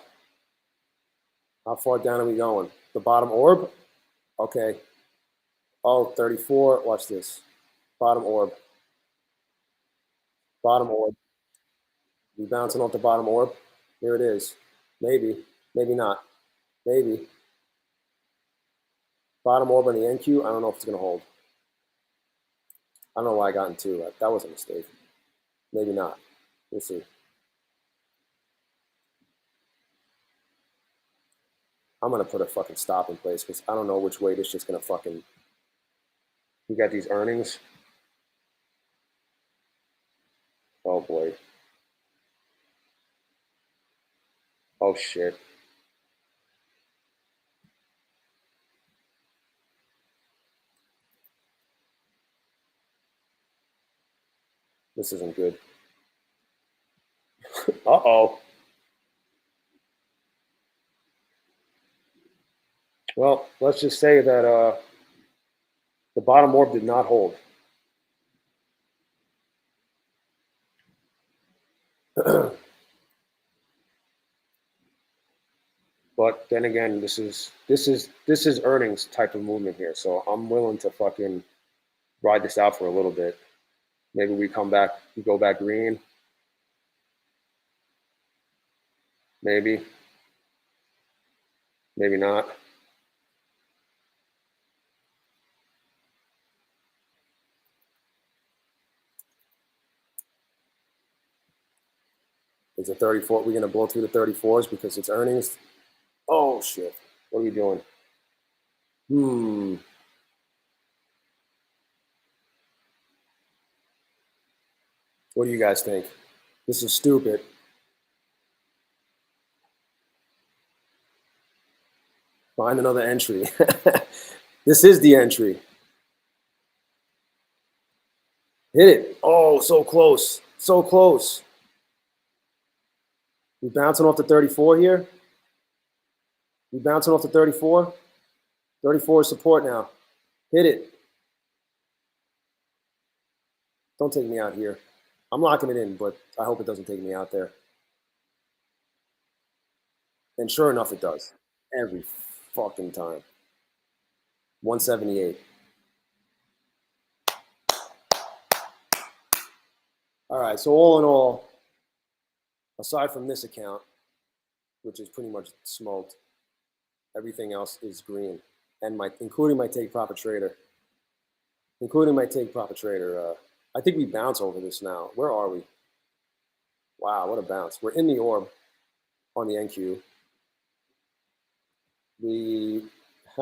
Speaker 1: How far down are we going? The bottom orb? Okay. Oh, 34. Watch this. Bottom orb. Bottom orb. We bouncing off the bottom orb. Here it is. Maybe. Maybe not. Maybe. Bottom orb on the NQ. I don't know if it's going to hold. I don't know why I got in 2. That was a mistake. Maybe not. We'll see. I'm going to put a fucking stop in place because I don't know which way this shit's going to fucking... We got these earnings. Oh, boy. Oh, shit. This isn't good. Uh-oh. Well, let's just say that the bottom orb did not hold. But then again, this is earnings type of movement here. So I'm willing to fucking ride this out for a little bit. Maybe we come back, we go back green. Maybe. Maybe not. Is it 34? We're going to blow through the 34s because it's earnings? Oh, shit. What are we doing? What do you guys think? This is stupid. Find another entry. This is the entry. Hit it. Oh, so close. So close. We bouncing off the 34 here. We bouncing off the 34. 34 is support now. Hit it. Don't take me out here. I'm locking it in, but I hope it doesn't take me out there. And sure enough, it does. Every fucking time. 178. All right, so all in all, aside from this account, which is pretty much smoked, everything else is green, and including my take profit trader. I think we bounce over this now. Where are we? Wow, what a bounce. We're in the orb on the NQ. We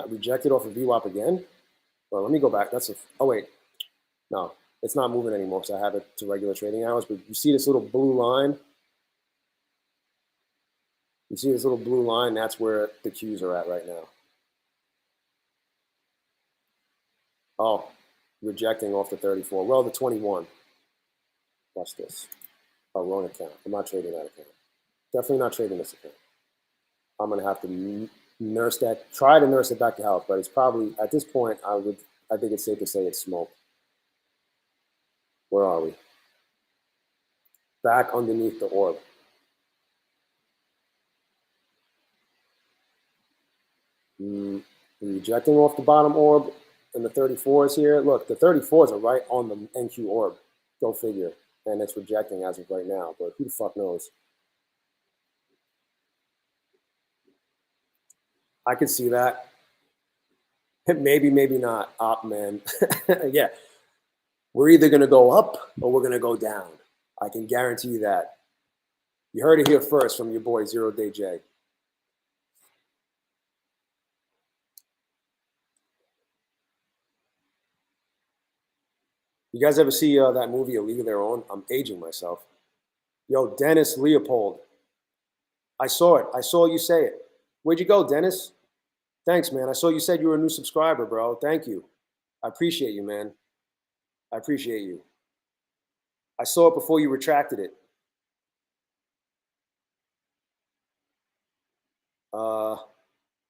Speaker 1: rejected off of VWAP again. Well, let me go back. Oh wait, no, it's not moving anymore because I have it to regular trading hours. But you see this little blue line? You see this little blue line? That's where the Qs are at right now. Oh, rejecting off the 34. Well, the 21. Watch this. Oh, wrong account. I'm not trading that account. Definitely not trading this account. I'm going to have to nurse that, try to nurse it back to health, but it's probably, at this point, I think it's safe to say it's smoked. Where are we? Back underneath the orb. Rejecting off the bottom orb and the 34s here. Look, the 34s are right on the NQ orb. Go figure. And it's rejecting as of right now, but who the fuck knows? I could see that. Maybe, maybe not. Up, man. Yeah. We're either going to go up or we're going to go down. I can guarantee you that. You heard it here first from your boy, Zero Day J. You guys ever see that movie, A League of Their Own? I'm aging myself. Yo, Dennis Leopold. I saw it. I saw you say it. Where'd you go, Dennis? Thanks, man. I saw you said you were a new subscriber, bro. Thank you. I appreciate you, man. I appreciate you. I saw it before you retracted it.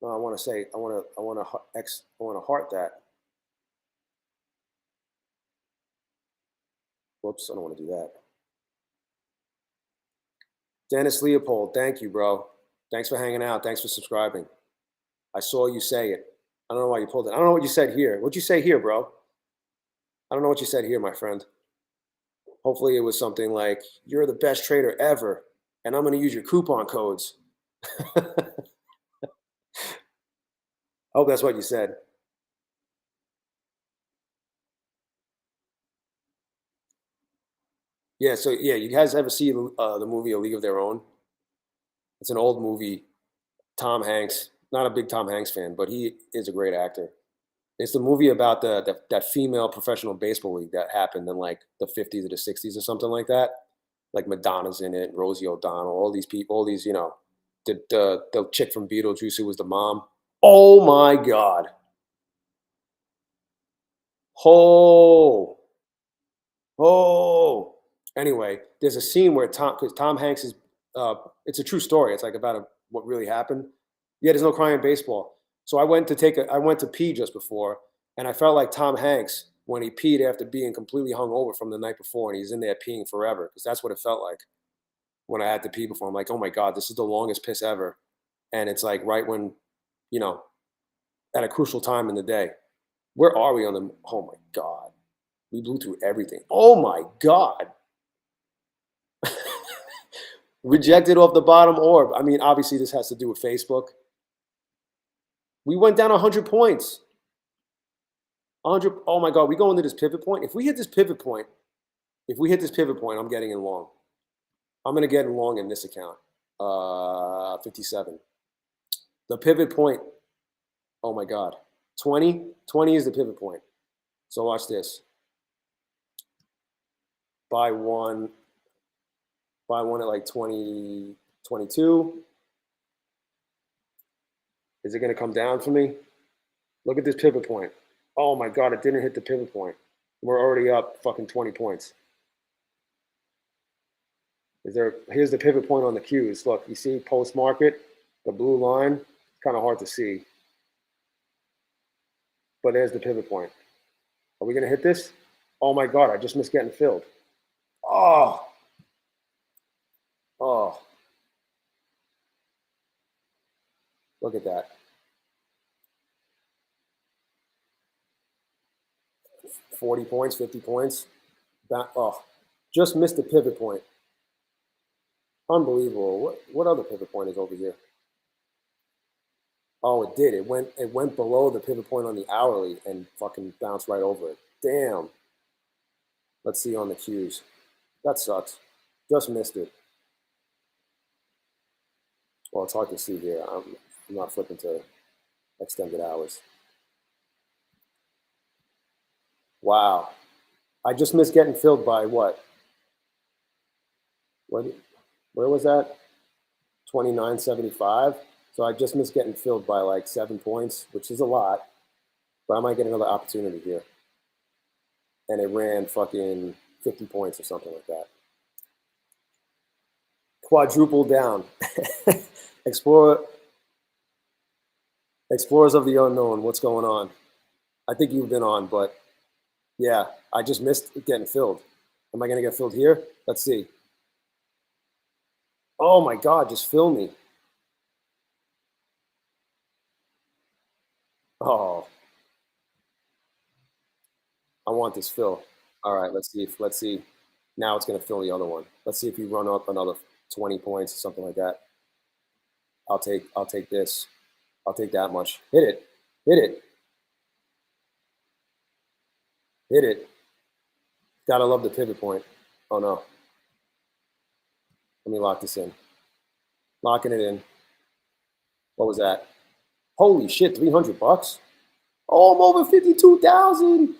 Speaker 1: No, I want to say, I want to heart that. Whoops, I don't want to do that. Dennis Leopold, thank you, bro. Thanks for hanging out. Thanks for subscribing. I saw you say it. I don't know why you pulled it. I don't know what you said here. What'd you say here, bro? I don't know what you said here, my friend. Hopefully it was something like, you're the best trader ever, and I'm going to use your coupon codes. I hope that's what you said. Yeah, so yeah, you guys ever see the movie A League of Their Own? It's an old movie. Tom Hanks, not a big Tom Hanks fan, but he is a great actor. It's the movie about that female professional baseball league that happened in like the 50s or the 60s or something like that. Like Madonna's in it, Rosie O'Donnell, all these people, all these, the chick from Beetlejuice who was the mom. Oh my God. Oh, oh. Anyway, there's a scene where because Tom Hanks is, it's a true story. It's like about what really happened. Yeah, there's no crying in baseball. So I went to pee just before, and I felt like Tom Hanks when he peed after being completely hungover from the night before, and he's in there peeing forever because that's what it felt like when I had to pee before. I'm like, oh my God, this is the longest piss ever, and it's like right when, you know, at a crucial time in the day. Where are we on the? Oh my God, we blew through everything. Oh my God. Rejected off the bottom orb. I mean, obviously, this has to do with Facebook. We went down 100 points. 100. Oh my God, we go into this pivot point. If we hit this pivot point, I'm getting in long. I'm going to get in long in this account. 57. The pivot point. Oh my God. 20. 20 is the pivot point. So watch this. Buy one at like 20, 22. Is it going to come down for me? Look at this pivot point. Oh my God, it didn't hit the pivot point. We're already up fucking 20 points. Here's the pivot point on the Qs. Look, you see post market, the blue line, it's kind of hard to see. But there's the pivot point. Are we going to hit this? Oh my God, I just missed getting filled. Oh. Oh. Look at that. 40 points, 50 points. Oh, just missed the pivot point. Unbelievable. What other pivot point is over here? Oh, it did. It went below the pivot point on the hourly and fucking bounced right over it. Damn. Let's see on the Qs. That sucks. Just missed it. Well, it's hard to see here. I'm not flipping to extended hours. Wow. I just missed getting filled by what? Where was that? 29.75. So I just missed getting filled by like 7 points, which is a lot. But I might get another opportunity here. And it ran fucking 50 points or something like that. Quadruple down. Explorers of the unknown. What's going on? I think you've been on, but yeah, I just missed getting filled. Am I going to get filled here? Let's see. Oh my God, just fill me. Oh, I want this fill. All right, let's see. Now it's going to fill the other one. Let's see if you run up another 20 points or something like that. I'll take this. I'll take that much. Hit it. Hit it. Hit it. Gotta love the pivot point. Oh no. Let me lock this in. Locking it in. What was that? Holy shit, 300 bucks? Oh, I'm over 52,000.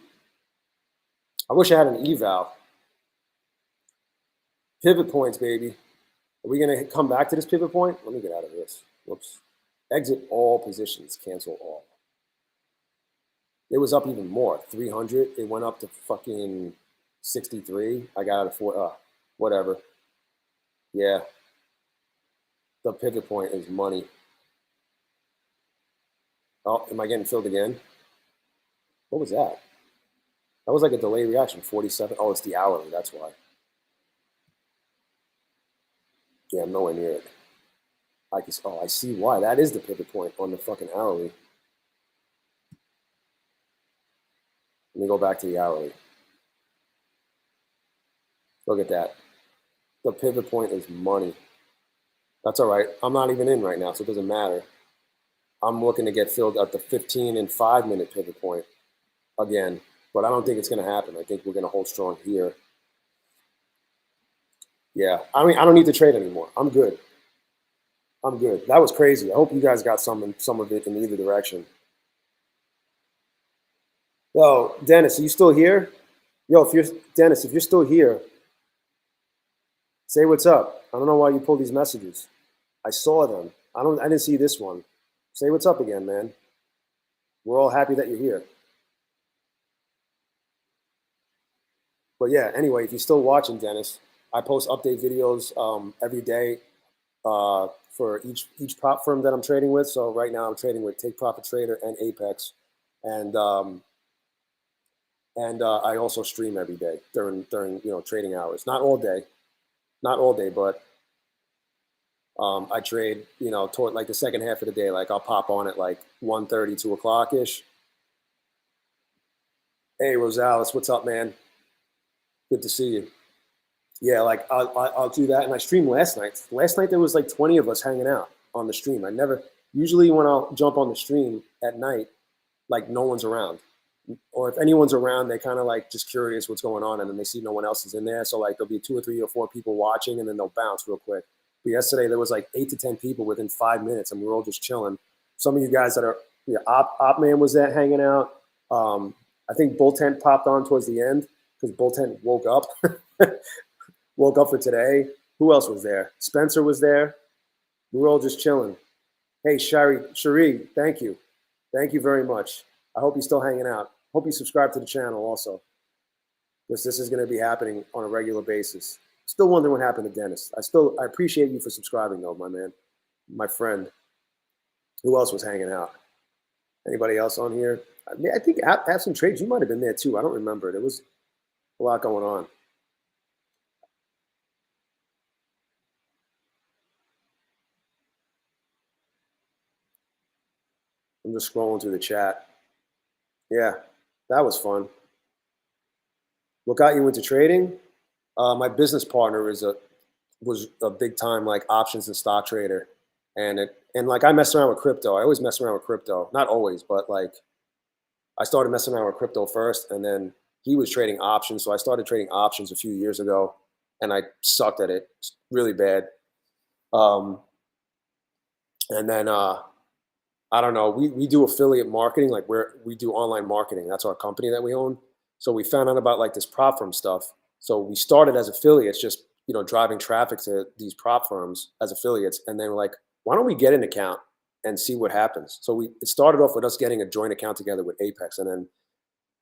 Speaker 1: I wish I had an eval. Pivot points, baby. Are we going to come back to this pivot point? Let me get out of this. Whoops. Exit all positions. Cancel all. It was up even more. 300. It went up to fucking 63. I got out of 4. Whatever. Yeah. The pivot point is money. Oh, am I getting filled again? What was that? That was like a delayed reaction. 47. Oh, it's the hourly. That's why. Yeah, I'm nowhere near it. I see why. That is the pivot point on the fucking hourly. Let me go back to the hourly. Look at that. The pivot point is money. That's all right. I'm not even in right now, so it doesn't matter. I'm looking to get filled at the 15 and 5-minute pivot point again, but I don't think it's going to happen. I think we're going to hold strong here. Yeah, I mean, I don't need to trade anymore. I'm good. I'm good. That was crazy. I hope you guys got some of it in either direction. Yo, Dennis, are you still here? Yo, if you're still here, say what's up. I don't know why you pulled these messages. I saw them. I didn't see this one. Say what's up again, man. We're all happy that you're here. But yeah, anyway, if you're still watching, Dennis, I post update videos every day for each prop firm that I'm trading with. So right now I'm trading with Take Profit Trader and Apex, and I also stream every day during trading hours. Not all day, but I trade toward like the second half of the day. Like I'll pop on at like 1:30, 2 o'clock ish. Hey Rosales, what's up, man? Good to see you. Yeah, like I'll do that, and I streamed last night. Last night there was like 20 of us hanging out on the stream. Usually when I'll jump on the stream at night, like no one's around, or if anyone's around, they kind of like just curious what's going on, and then they see no one else is in there. So like there'll be 2 or 3 or 4 people watching, and then they'll bounce real quick. But yesterday there was like 8 to 10 people within 5 minutes, and we were all just chilling. Some of you guys that are Op Man was there hanging out. I think Bull Tent popped on towards the end because Bull Tent woke up. Woke up for today. Who else was there? Spencer was there. We were all just chilling. Hey, Cherie, thank you. Thank you very much. I hope you're still hanging out. Hope you subscribe to the channel also, because this is going to be happening on a regular basis. Still wondering what happened to Dennis. I appreciate you for subscribing though, my man, my friend. Who else was hanging out? Anybody else on here? I think Absent Trades, you might have been there too. I don't remember. There was a lot going on. I'm just scrolling through the chat. Yeah, that was fun. What got you into trading? My business partner was a big time like options and stock trader, and like I messed around with crypto. I always mess around with crypto, not always, but like I started messing around with crypto first, and then he was trading options. So I started trading options a few years ago, and I sucked at it really bad. And then I don't know. We do affiliate marketing, like we do online marketing. That's our company that we own. So we found out about like this prop firm stuff. So we started as affiliates, just driving traffic to these prop firms as affiliates, and then we're like, why don't we get an account and see what happens? So it started off with us getting a joint account together with Apex, and then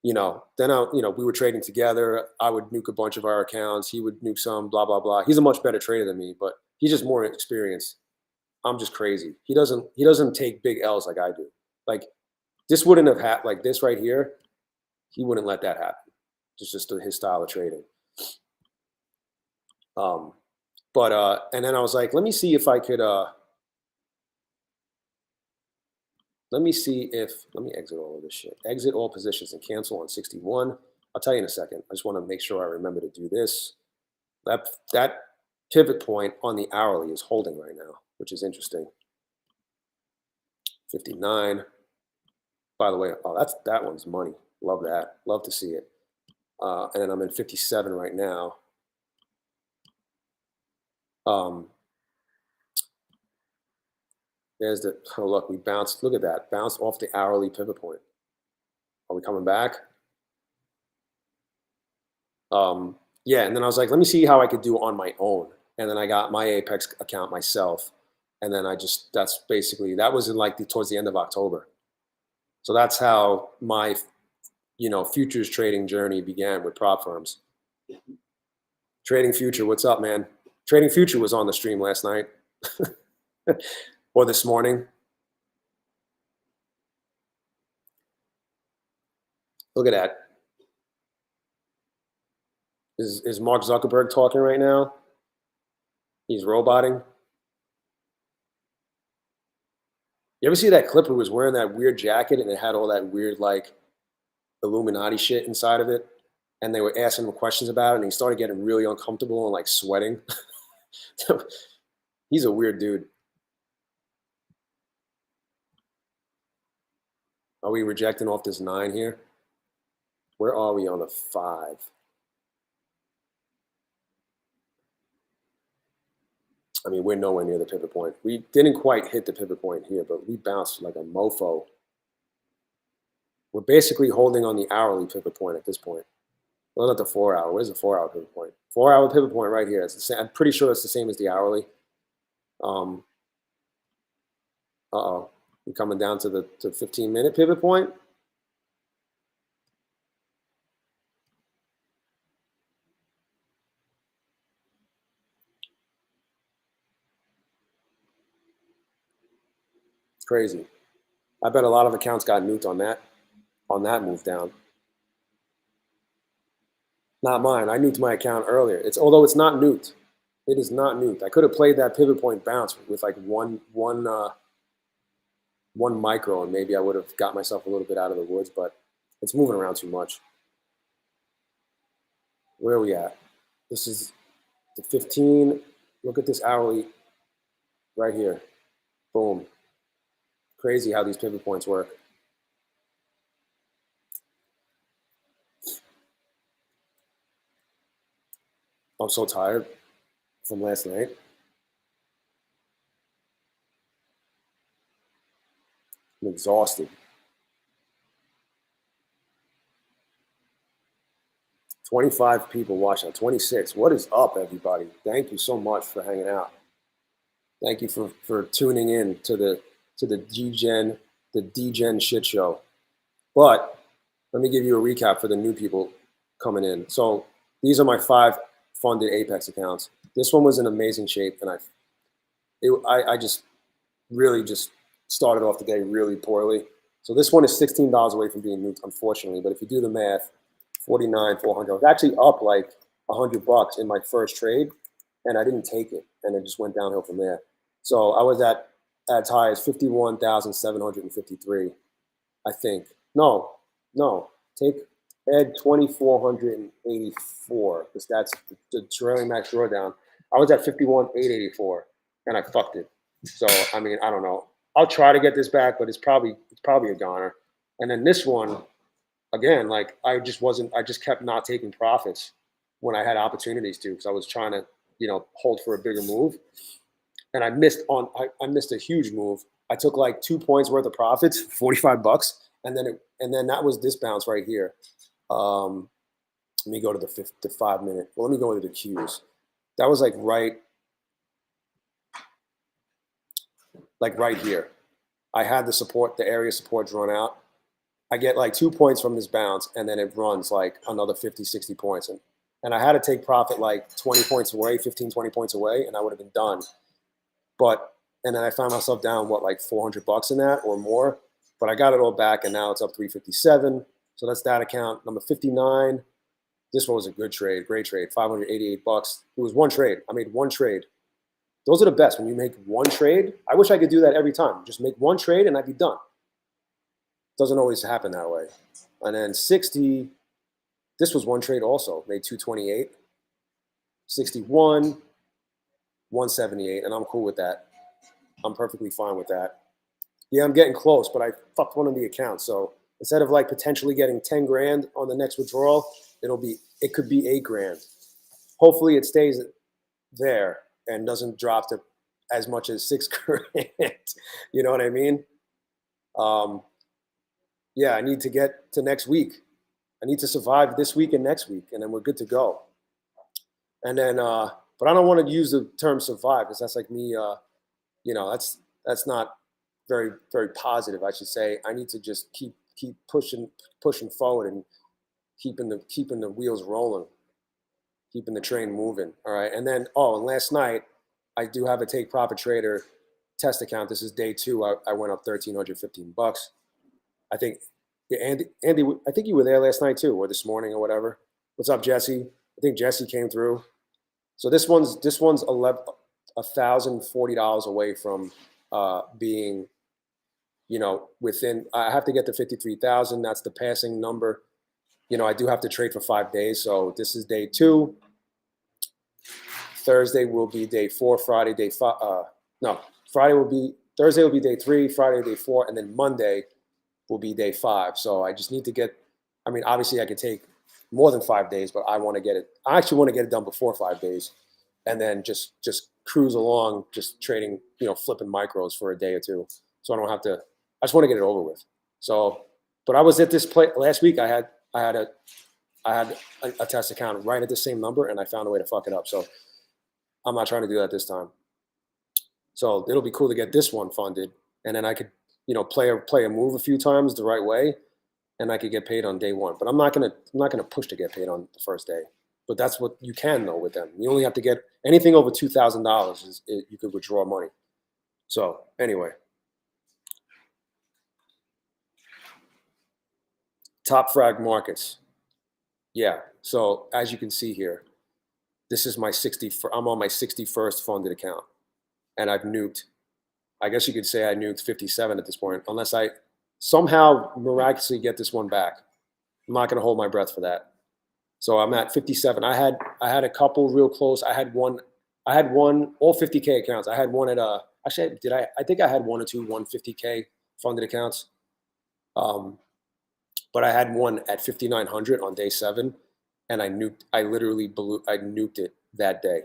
Speaker 1: we were trading together. I would nuke a bunch of our accounts. He would nuke some. Blah blah blah. He's a much better trader than me, but he's just more experienced. I'm just crazy. He doesn't take big L's like I do. Like this wouldn't have happened. Like this right here, he wouldn't let that happen. It's just his style of trading. And then I was like, let me see if I could. Let me exit all of this shit. Exit all positions and cancel on 61. I'll tell you in a second. I just want to make sure I remember to do this. That pivot point on the hourly is holding right now, which is interesting. 59. By the way, that one's money. Love that. Love to see it. And I'm in 57 right now. There's the, oh, look, we bounced. Look at that. Bounced off the hourly pivot point. Are we coming back? Yeah, and then I was like, let me see how I could do on my own. And then I got my Apex account myself. And then that's basically, that was in like towards the end of October. So that's how my, futures trading journey began with prop firms. Trading Future, what's up, man? Trading Future was on the stream last night or this morning. Look at that. Is Mark Zuckerberg talking right now? He's roboting. You ever see that clip who was wearing that weird jacket and it had all that weird like Illuminati shit inside of it? And they were asking him questions about it and he started getting really uncomfortable and like sweating. He's a weird dude. Are we rejecting off this 9 here? Where are we on the 5? I mean, we're nowhere near the pivot point. We didn't quite hit the pivot point here, but we bounced like a mofo. We're basically holding on the hourly pivot point at this point. Well, not the 4-hour. Where's the 4-hour pivot point? 4-hour pivot point right here. It's the same. I'm pretty sure it's the same as the hourly. Uh-oh. We're coming down to the 15-minute pivot point. It's crazy. I bet a lot of accounts got nuked on that move down. Not mine. I nuked my account earlier. Although it's not nuked. It is not nuked. I could have played that pivot point bounce with like one micro, and maybe I would have got myself a little bit out of the woods, but it's moving around too much. Where are we at? This is the 15. Look at this hourly right here. Boom. Crazy how these pivot points work. I'm so tired from last night. I'm exhausted. 25 people watching, 26. What is up, everybody? Thank you so much for hanging out. Thank you for tuning in to the DGen shit show. But let me give you a recap for the new people coming in. So these are my 5 funded Apex accounts. This one was in amazing shape, and I just really just started off the day really poorly. So this one is $16 away from being nuked, unfortunately. But if you do the math, 49, 400. I was actually up like $100 in my first trade, and I didn't take it, and it just went downhill from there. So I was at as high as 51,753, I think. No, add 2,484 because that's the trailing max drawdown. I was at 51,884, and I fucked it. So I mean, I don't know. I'll try to get this back, but it's probably a goner. And then this one, again, like I just kept not taking profits when I had opportunities to because I was trying to, hold for a bigger move. And I missed a huge move. I took like 2 points worth of profits, $45, and then that was this bounce right here. Let me go to the 5 minute. Well, let me go to the Qs. That was like right here. I had the area support drawn out. I get like 2 points from this bounce, and then it runs like another 50, 60 points. And I had to take profit like 20 points away, 15, 20 points away, and I would have been done. And then I found myself down, like $400 in that or more. But I got it all back, and now it's up 357. So that's that account. Number 59. This one was a good trade, great trade, $588. It was one trade. I made one trade. Those are the best. When you make one trade, I wish I could do that every time. Just make one trade, and I'd be done. Doesn't always happen that way. And then 60, this was one trade also, made 228. 61, 178, and I'm cool with that. I'm perfectly fine with that. Yeah, I'm getting close, but I fucked one of the accounts. So instead of like potentially getting 10 grand on the next withdrawal, it could be 8 grand. Hopefully it stays there
Speaker 2: and doesn't drop to as much as 6 grand. You know what I mean? Yeah, I need to get to next week. I need to survive this week and next week, and then we're good to go. And then, but I don't want to use the term survive because that's like me. That's not very positive. I should say I need to just keep pushing forward and keeping the wheels rolling, keeping the train moving. All right. And then, and last night I do have a Take Profit Trader test account. This is day 2. I went up $1,315. I think, yeah, Andy, I think you were there last night too, or this morning or whatever. What's up, Jesse? I think Jesse came through. So this one's $1,040 away from being, within. I have to get to 53,000. That's the passing number. I do have to trade for 5 days. So this is day 2. Thursday will be day 4. Friday day 5. Thursday will be day 3. Friday day 4, and then Monday will be day 5. So I just need to get. I mean, obviously I could take more than 5 days, but I want to get it. I actually want to get it done before 5 days, and then just cruise along, just trading, flipping micros for a day or two. So I don't have to. I just want to get it over with. So, but I was at this place last week. I had a test account right at the same number, and I found a way to fuck it up. So I'm not trying to do that this time. So it'll be cool to get this one funded, and then I could, play a move a few times the right way, and I could get paid on day 1. But I'm not gonna push to get paid on the first day. But that's what you can though with them. You only have to get anything over $2,000 you could withdraw money. So anyway, top frag markets. Yeah. So as you can see here, this is my I'm on my 61st funded account, and I've nuked. I guess you could say I nuked 57 at this point, unless I somehow miraculously get this one back. I'm not going to hold my breath for that. So I'm at 57. I had a couple real close. I had one all 50K accounts. I had one at actually I think I had 1 or 2 150K funded accounts. But I had one at 5,900 on day 7, and I nuked it that day.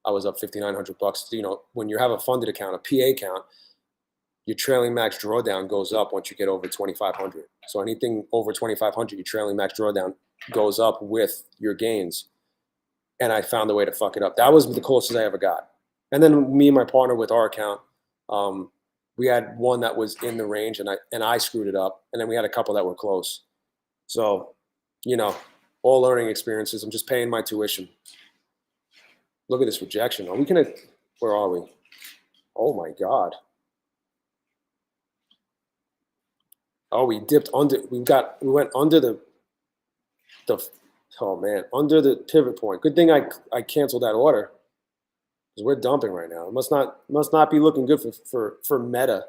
Speaker 2: I was up $5,900. When you have a funded account, a PA account, your trailing max drawdown goes up once you get over 2,500. So anything over 2,500, your trailing max drawdown goes up with your gains. And I found a way to fuck it up. That was the closest I ever got. And then me and my partner with our account, we had one that was in the range, and I screwed it up. And then we had a couple that were close. So, all learning experiences. I'm just paying my tuition. Look at this rejection. Where are we? Oh my God. Oh, we dipped under. We went under the under the pivot point. Good thing I canceled that order, because we're dumping right now. It must not be looking good for Meta.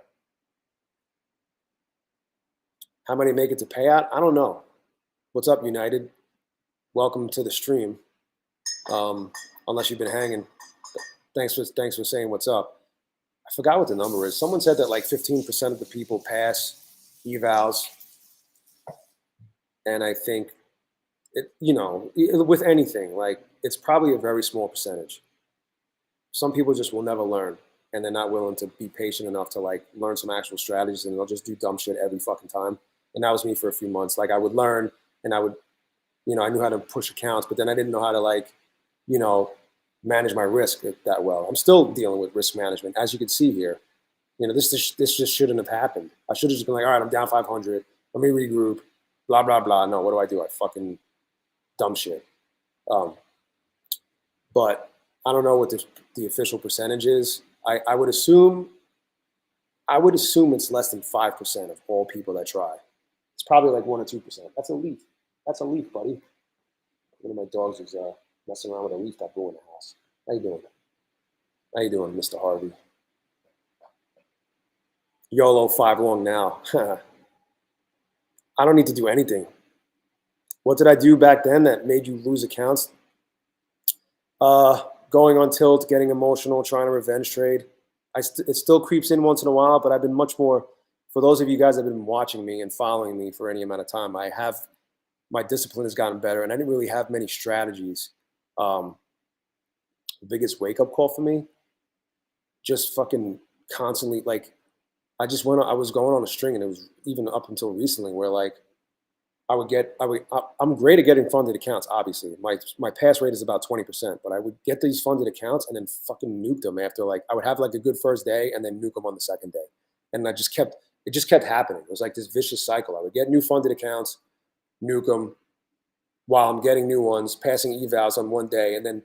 Speaker 2: How many make it to payout? I don't know. What's up, United? Welcome to the stream. Unless you've been hanging. Thanks for saying what's up. I forgot what the number is. Someone said that like 15% of the people pass evals, and I think with anything, like, it's probably a very small percentage. Some people just will never learn, and they're not willing to be patient enough to like learn some actual strategies, and they'll just do dumb shit every fucking time. And that was me for a few months. Like, I would learn, and I would, I knew how to push accounts, but then I didn't know how to like, manage my risk that well. I'm still dealing with risk management, as you can see here. This just shouldn't have happened. I should have just been like, all right, I'm down 500. Let me regroup. Blah blah blah. No, what do? I fucking dumb shit. But I don't know what the official percentage is. I would assume it's less than 5% of all people that try. It's probably like 1 or 2%. That's a leaf. That's a leaf, buddy. One of my dogs is messing around with a leaf that blew in the house. How you doing? How you doing, Mr. Harvey? YOLO 5 long now. I don't need to do anything. What did I do back then that made you lose accounts? Going on tilt, getting emotional, trying to revenge trade. It still creeps in once in a while, but I've been much more. For those of you guys that have been watching me and following me for any amount of time, my discipline has gotten better, and I didn't really have many strategies the biggest wake up call for me. Just fucking constantly, like, I was going on a string, and it was even up until recently where like I'm great at getting funded accounts. Obviously, my pass rate is about 20%, but I would get these funded accounts and then fucking nuke them after, like, I would have like a good first day and then nuke them on the second day, and it just kept happening. It was like this vicious cycle. I would get new funded accounts, nuke them while I'm getting new ones, passing evals on one day, and then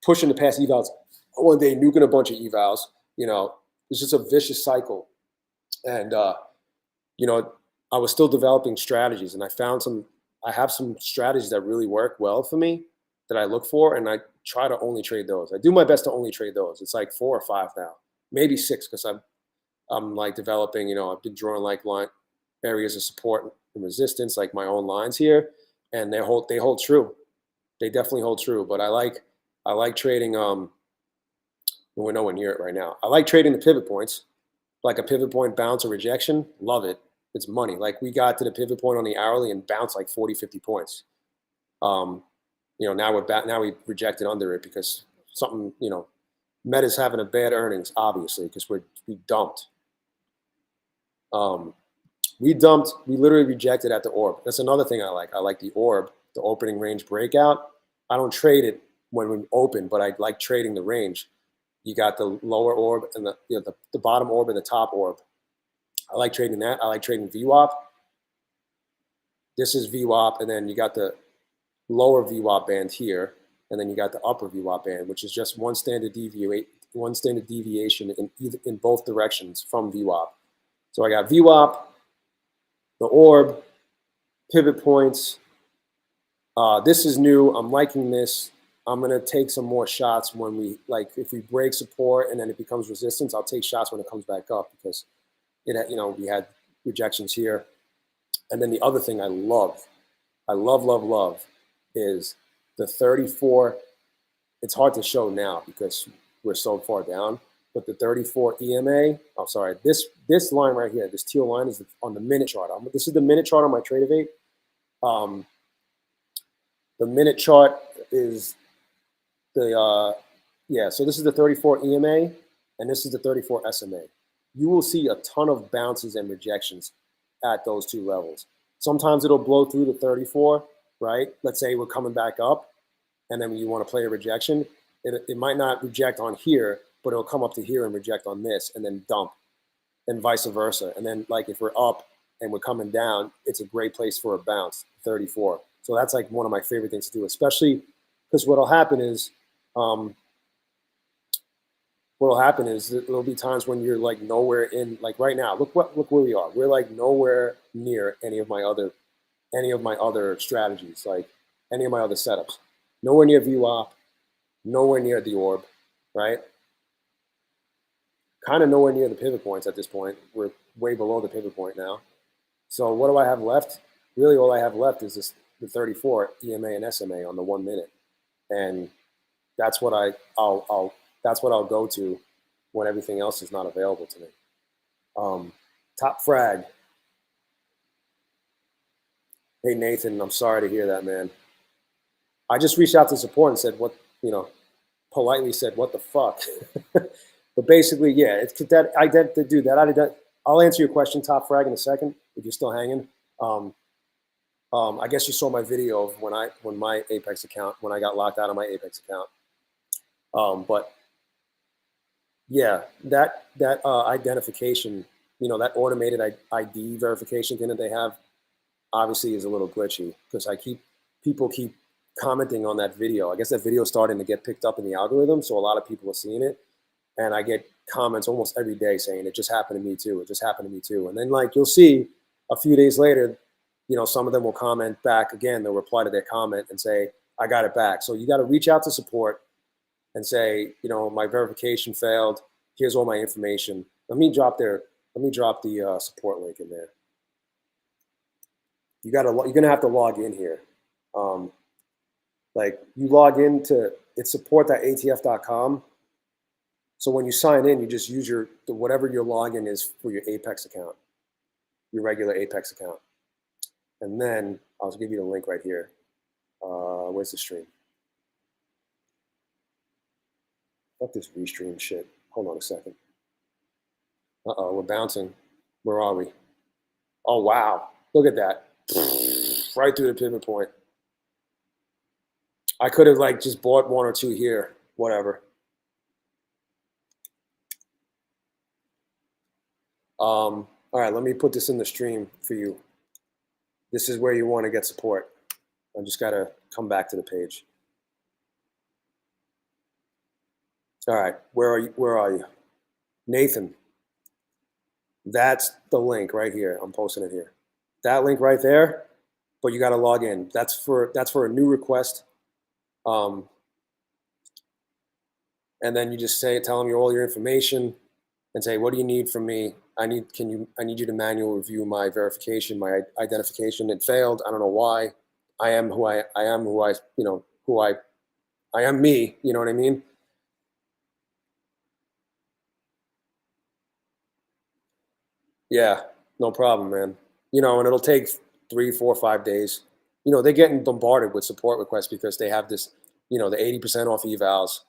Speaker 2: pushing to pass evals one day, nuking a bunch of evals. It's just a vicious cycle. And I was still developing strategies, and I have some strategies that really work well for me that I look for, and I try to only trade those. I do my best to only trade those. It's like 4 or 5 now, maybe 6, because I'm like developing. I've been drawing like line areas of support and resistance, like my own lines here, and they hold true. They definitely hold true. But I like trading. We're nowhere near it right now. I like trading the pivot points, like a pivot point bounce or rejection. Love it. It's money. Like, we got to the pivot point on the hourly and bounced like 40, 50 points. Now we rejected under it because something, Meta's having a bad earnings, obviously, because we dumped. We literally rejected at the orb. That's another thing I like. I like the orb, the opening range breakout. I don't trade it when we open, but I like trading the range. You got the lower orb and the bottom orb and the top orb. I like trading that. I like trading VWAP. This is VWAP, and then you got the lower VWAP band here, and then you got the upper VWAP band, which is just one standard deviation in both directions from VWAP. So I got VWAP, the orb, pivot points. This is new. I'm liking this. I'm gonna take some more shots when if we break support and then it becomes resistance. I'll take shots when it comes back up, because we had rejections here. And then the other thing I love is the 34. It's hard to show now because we're so far down, but the 34 EMA, this line right here, this teal line is on the minute chart. This is the minute chart on my Trade of 8. The minute chart is so this is the 34 EMA, and this is the 34 SMA. You will see a ton of bounces and rejections at those two levels. Sometimes it'll blow through the 34, right? Let's say we're coming back up, and then you want to play a rejection. It might not reject on here, but it'll come up to here and reject on this, and then dump, and vice versa. And then, like, if we're up and we're coming down, it's a great place for a bounce, 34. So that's like one of my favorite things to do, especially because what'll happen is there'll be times when you're like nowhere in, like right now, look where we are. We're like nowhere near any of my other strategies, like any of my other setups. Nowhere near VWAP, nowhere near the orb, right? Kind of nowhere near the pivot points at this point. We're way below the pivot point now. So what do I have left? Really, all I have left is the 34 EMA and SMA on the 1 minute, and that's what I'll go to when everything else is not available to me. Top frag. Hey Nathan, I'm sorry to hear that, man. I just reached out to support and said politely said, what the fuck? But basically, yeah, it's that I'll answer your question, Top Frag, in a second if you're still hanging. I guess you saw my video of when I got locked out of my Apex account. But yeah, that identification, that automated ID verification thing that they have, obviously is a little glitchy, because people keep commenting on that video. I guess that video is starting to get picked up in the algorithm, so a lot of people are seeing it, and I get comments almost every day saying it just happened to me too. It just happened to me too. And then, like, you'll see a few days later, some of them will comment back again. They'll reply to their comment and say, I got it back. So you got to reach out to support and say, my verification failed. Here's all my information. Let me drop the support link in there. You're gonna have to log in here. Like, you log into it's support.atf.com. So when you sign in, you just use whatever your login is for your Apex account, your regular Apex account. And then I'll give you the link right here. Where's the stream? Fuck this restream shit. Hold on a second. Uh-oh, we're bouncing. Where are we? Oh, wow. Look at that. Right through the pivot point. I could have like just bought one or two here. Whatever. All right, let me put this in the stream for you. This is where you want to get support. I just got to come back to the page. All right, where are you? Where are you? Nathan. That's the link right here. I'm posting it here. That link right there, but you got to log in. That's for a new request. And then you just tell them all your information and say, what do you need from me? I need you to manually review my verification, my identification. It failed. I don't know why. I am who I am, I am me, you know what I mean? Yeah, no problem, man. And it'll take 3, 4, 5 days. They're getting bombarded with support requests because they have this, the 80% off evals,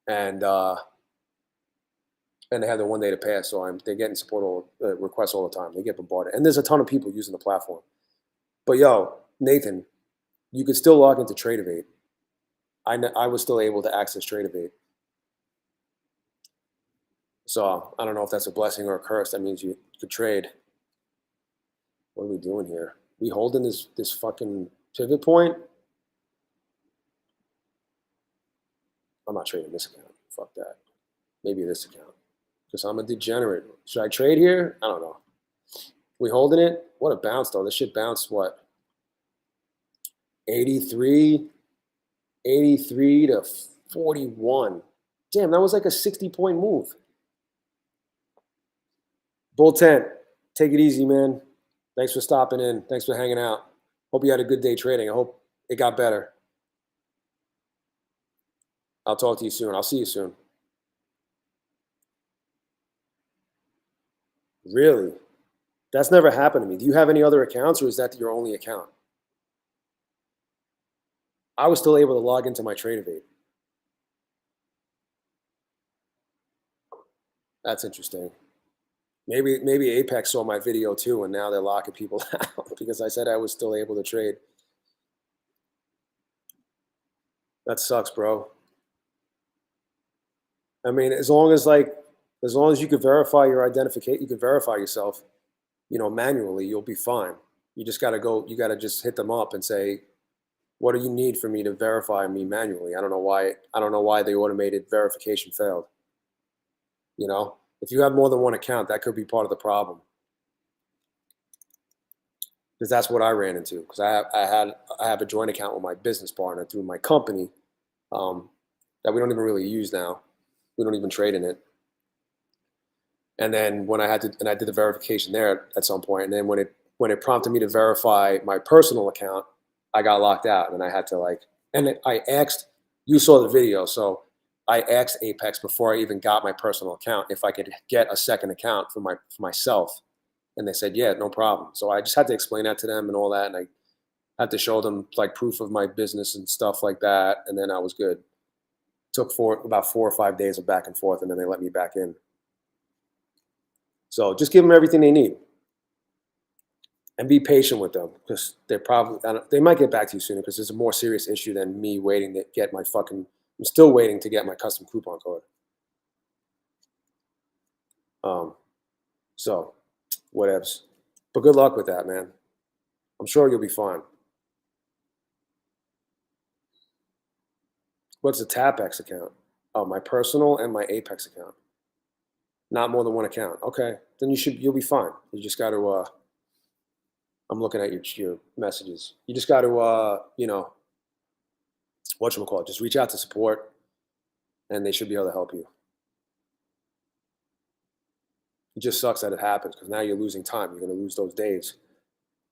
Speaker 2: and they have the 1 day to pass. So they're getting support requests all the time. They get bombarded, and there's a ton of people using the platform. But yo, Nathan, you could still log into TradeAvate. I was still able to access TradeAvate. So I don't know if that's a blessing or a curse. That means you could trade. What are we doing here? We holding this fucking pivot point? I'm not trading this account. Fuck that. Maybe this account. Because I'm a degenerate. Should I trade here? I don't know. We holding it? What a bounce, though. This shit bounced, what? 83 to 41. Damn, that was like a 60-point move. Bull Tent, take it easy, man. Thanks for stopping in. Thanks for hanging out. Hope you had a good day trading. I hope it got better. I'll talk to you soon. I'll see you soon. Really? That's never happened to me. Do you have any other accounts, or is that your only account? I was still able to log into my TradeAvate. That's interesting. Maybe Apex saw my video too, and now they're locking people out because I said I was still able to trade. That sucks, bro. I mean, as long as you can verify your identification, you can verify yourself, manually, you'll be fine. You just gotta just hit them up and say, what do you need for me to verify me manually? I don't know why the automated verification failed. If you have more than one account, that could be part of the problem. Because that's what I ran into. Because I have a joint account with my business partner through my company that we don't even really use now. We don't even trade in it. And then I did the verification there at some point, and then when it prompted me to verify my personal account, I got locked out, and I had to and I asked. You saw the video, so I asked Apex before I even got my personal account if I could get a second account for myself, and they said, yeah, no problem. So I just had to explain that to them and all that, and I had to show them proof of my business and stuff like that, and then I was good. Took about 4 or 5 days of back and forth, and then they let me back in. So just give them everything they need, and be patient with them, because they might get back to you sooner, because it's a more serious issue than me waiting to get my fucking. I'm still waiting to get my custom coupon code. So whatevs. But good luck with that, man. I'm sure you'll be fine. What's the TapX account? Oh, my personal and my Apex account. Not more than one account. Okay, then you'll be fine. You just got to. I'm looking at your messages. You just got to whatchamacallit, just reach out to support, and they should be able to help you. It just sucks that it happens, because now you're losing time. You're going to lose those days.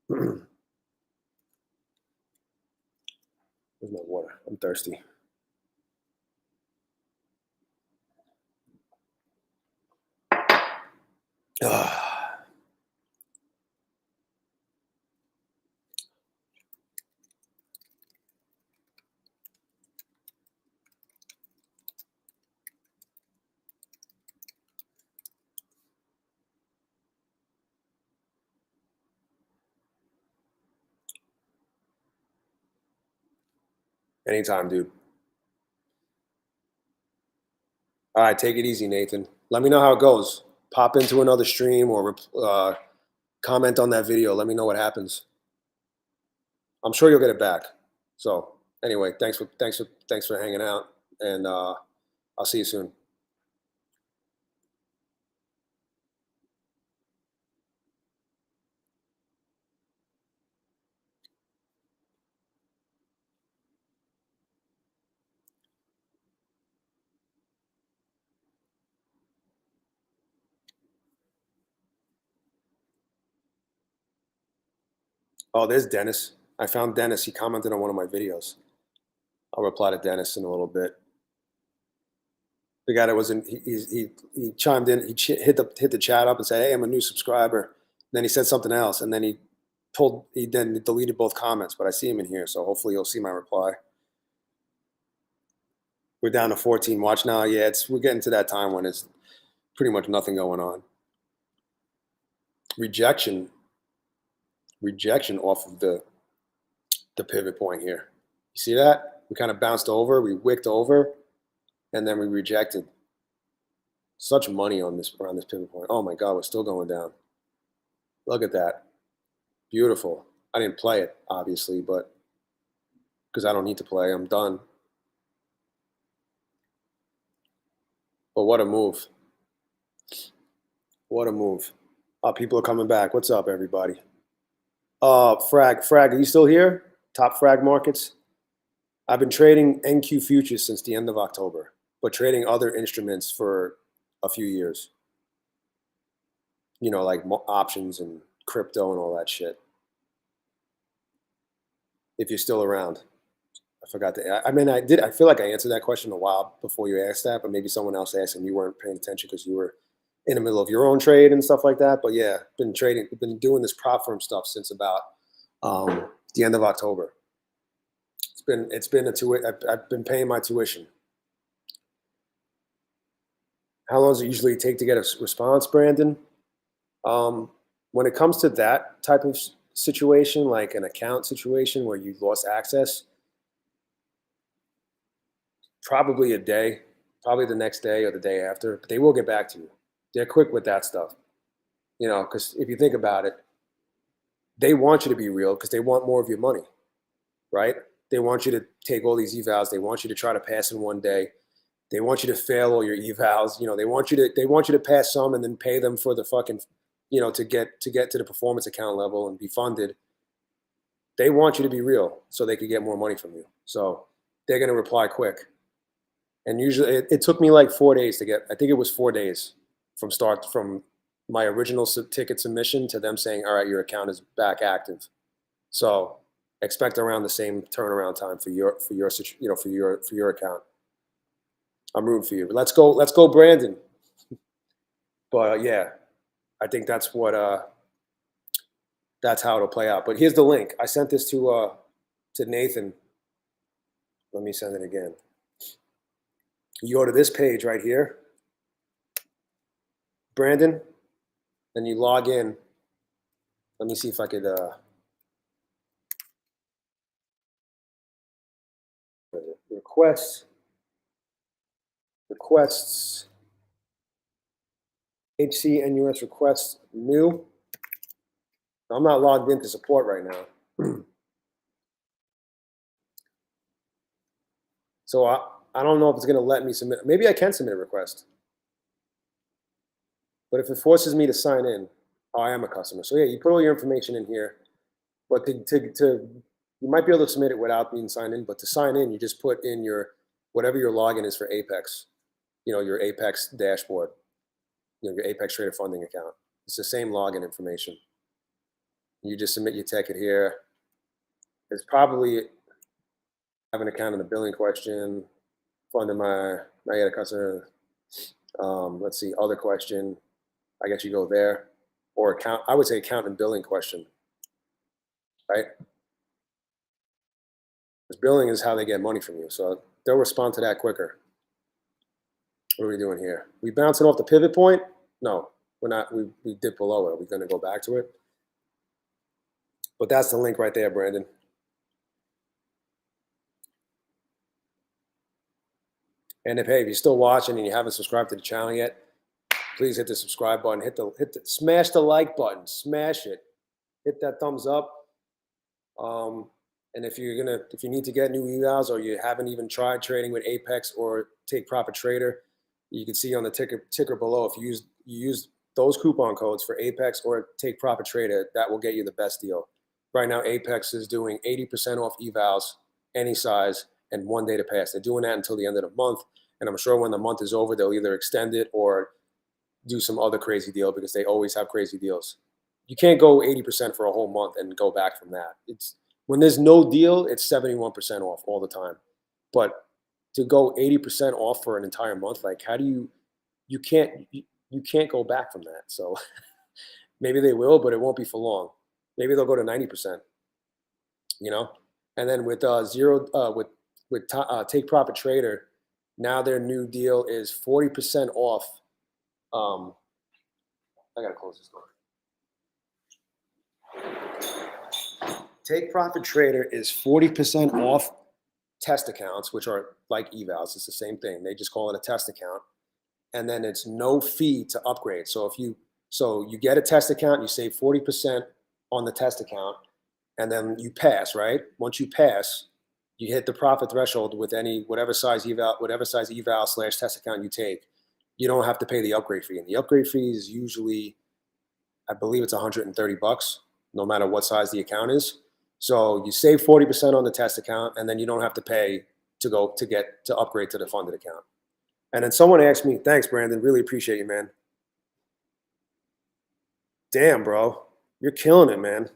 Speaker 2: Where's my water? I'm thirsty. Anytime, dude. All right, take it easy, Nathan. Let me know how it goes. Pop into another stream or comment on that video. Let me know what happens. I'm sure you'll get it back. So anyway, thanks for hanging out, and I'll see you soon. Oh, there's Dennis. I found Dennis. He commented on one of my videos. I'll reply to Dennis in a little bit. The guy that was in, he chimed in. He hit the chat up and said, "Hey, I'm a new subscriber." Then he said something else, and then he then deleted both comments. But I see him in here, so hopefully you'll see my reply. We're down to 14 watch now. Yeah, we're getting to that time when it's pretty much nothing going on. Rejection off of the pivot point here. You see that? We kind of bounced over, we wicked over, and then we rejected. Such money on this around this pivot point. Oh my God, we're still going down. Look at that. Beautiful. I didn't play it, obviously, but because I don't need to play, I'm done. But what a move. What a move. People are coming back. What's up, everybody? Frag, are you still here? Top frag markets. I've been trading NQ futures since the end of October, but trading other instruments for a few years. You know, like options and crypto and all that shit. If you're still around. I forgot to, I mean, I feel like I answered that question a while before you asked that, but maybe someone else asked and you weren't paying attention because you were in the middle of your own trade and stuff like that. But yeah, been doing this prop firm stuff since about the end of October. It's been I've been paying my tuition. How long does it usually take to get a response, Brandon? When it comes to that type of situation, like an account situation where you lost access, probably a day, probably the next day or the day after, but they will get back to you. They're quick with that stuff, you know, because if you think about it, they want you to be real because they want more of your money, right? They want you to take all these evals. They want you to try to pass in one day. They want you to fail all your evals. You know, they want you to pass some and then pay them for the fucking, you know, to get to the performance account level and be funded. They want you to be real so they can get more money from you. So they're going to reply quick. And usually it took me like 4 days to get, I think it was 4 days from my original ticket submission to them saying, all right, your account is back active. So expect around the same turnaround time for your account. I'm rooting for you. Let's go, Brandon. But yeah, I think that's how it'll play out. But here's the link. I sent this to Nathan. Let me send it again. You go to this page right here, Brandon, and you log in. Let me see if I could requests, HCNUS requests new. I'm not logged into support right now. So I don't know if it's going to let me submit. Maybe I can submit a request. But if it forces me to sign in, oh, I am a customer. So yeah, you put all your information in here. But you might be able to submit it without being signed in. But to sign in, you just put in whatever your login is for Apex. You know, your Apex dashboard. You know, your Apex Trader Funding account. It's the same login information. You just submit your ticket here. It's probably have an account in the billing question, funding not yet a customer. Let's see, other question. I guess you go there, or account. I would say account and billing question, right? Because billing is how they get money from you, so they'll respond to that quicker. What are we doing here? We bouncing off the pivot point? No, we're not. We dip below it. Are we going to go back to it? But that's the link right there, Brandon. And if you're still watching and you haven't subscribed to the channel yet, please hit the subscribe button. Smash the like button. Smash it. Hit that thumbs up. And if you need to get new evals or you haven't even tried trading with Apex or Take Profit Trader, you can see on the ticker below. If you use those coupon codes for Apex or Take Profit Trader, that will get you the best deal. Right now, Apex is doing 80% off evals, any size, and 1 day to pass. They're doing that until the end of the month. And I'm sure when the month is over, they'll either extend it or do some other crazy deal, because they always have crazy deals. You can't go 80% for a whole month and go back from that. When there's no deal, it's 71% off all the time. But to go 80% off for an entire month, like, how do you can't go back from that. So maybe they will, but it won't be for long. Maybe they'll go to 90%, you know? And then with Take Profit Trader, now their new deal is 40% off. I gotta close this door. Take Profit Trader is 40% off test accounts, which are like evals. It's the same thing. They just call it a test account. And then it's no fee to upgrade. So you get a test account, you save 40% on the test account, and then you pass, right? Once you pass, you hit the profit threshold with whatever size eval / test account you take. You don't have to pay the upgrade fee. And the upgrade fee is usually, I believe it's $130, no matter what size the account is. So you save 40% on the test account, and then you don't have to pay to upgrade to the funded account. And then someone asked me, thanks, Brandon, really appreciate you, man. Damn, bro, you're killing it, man.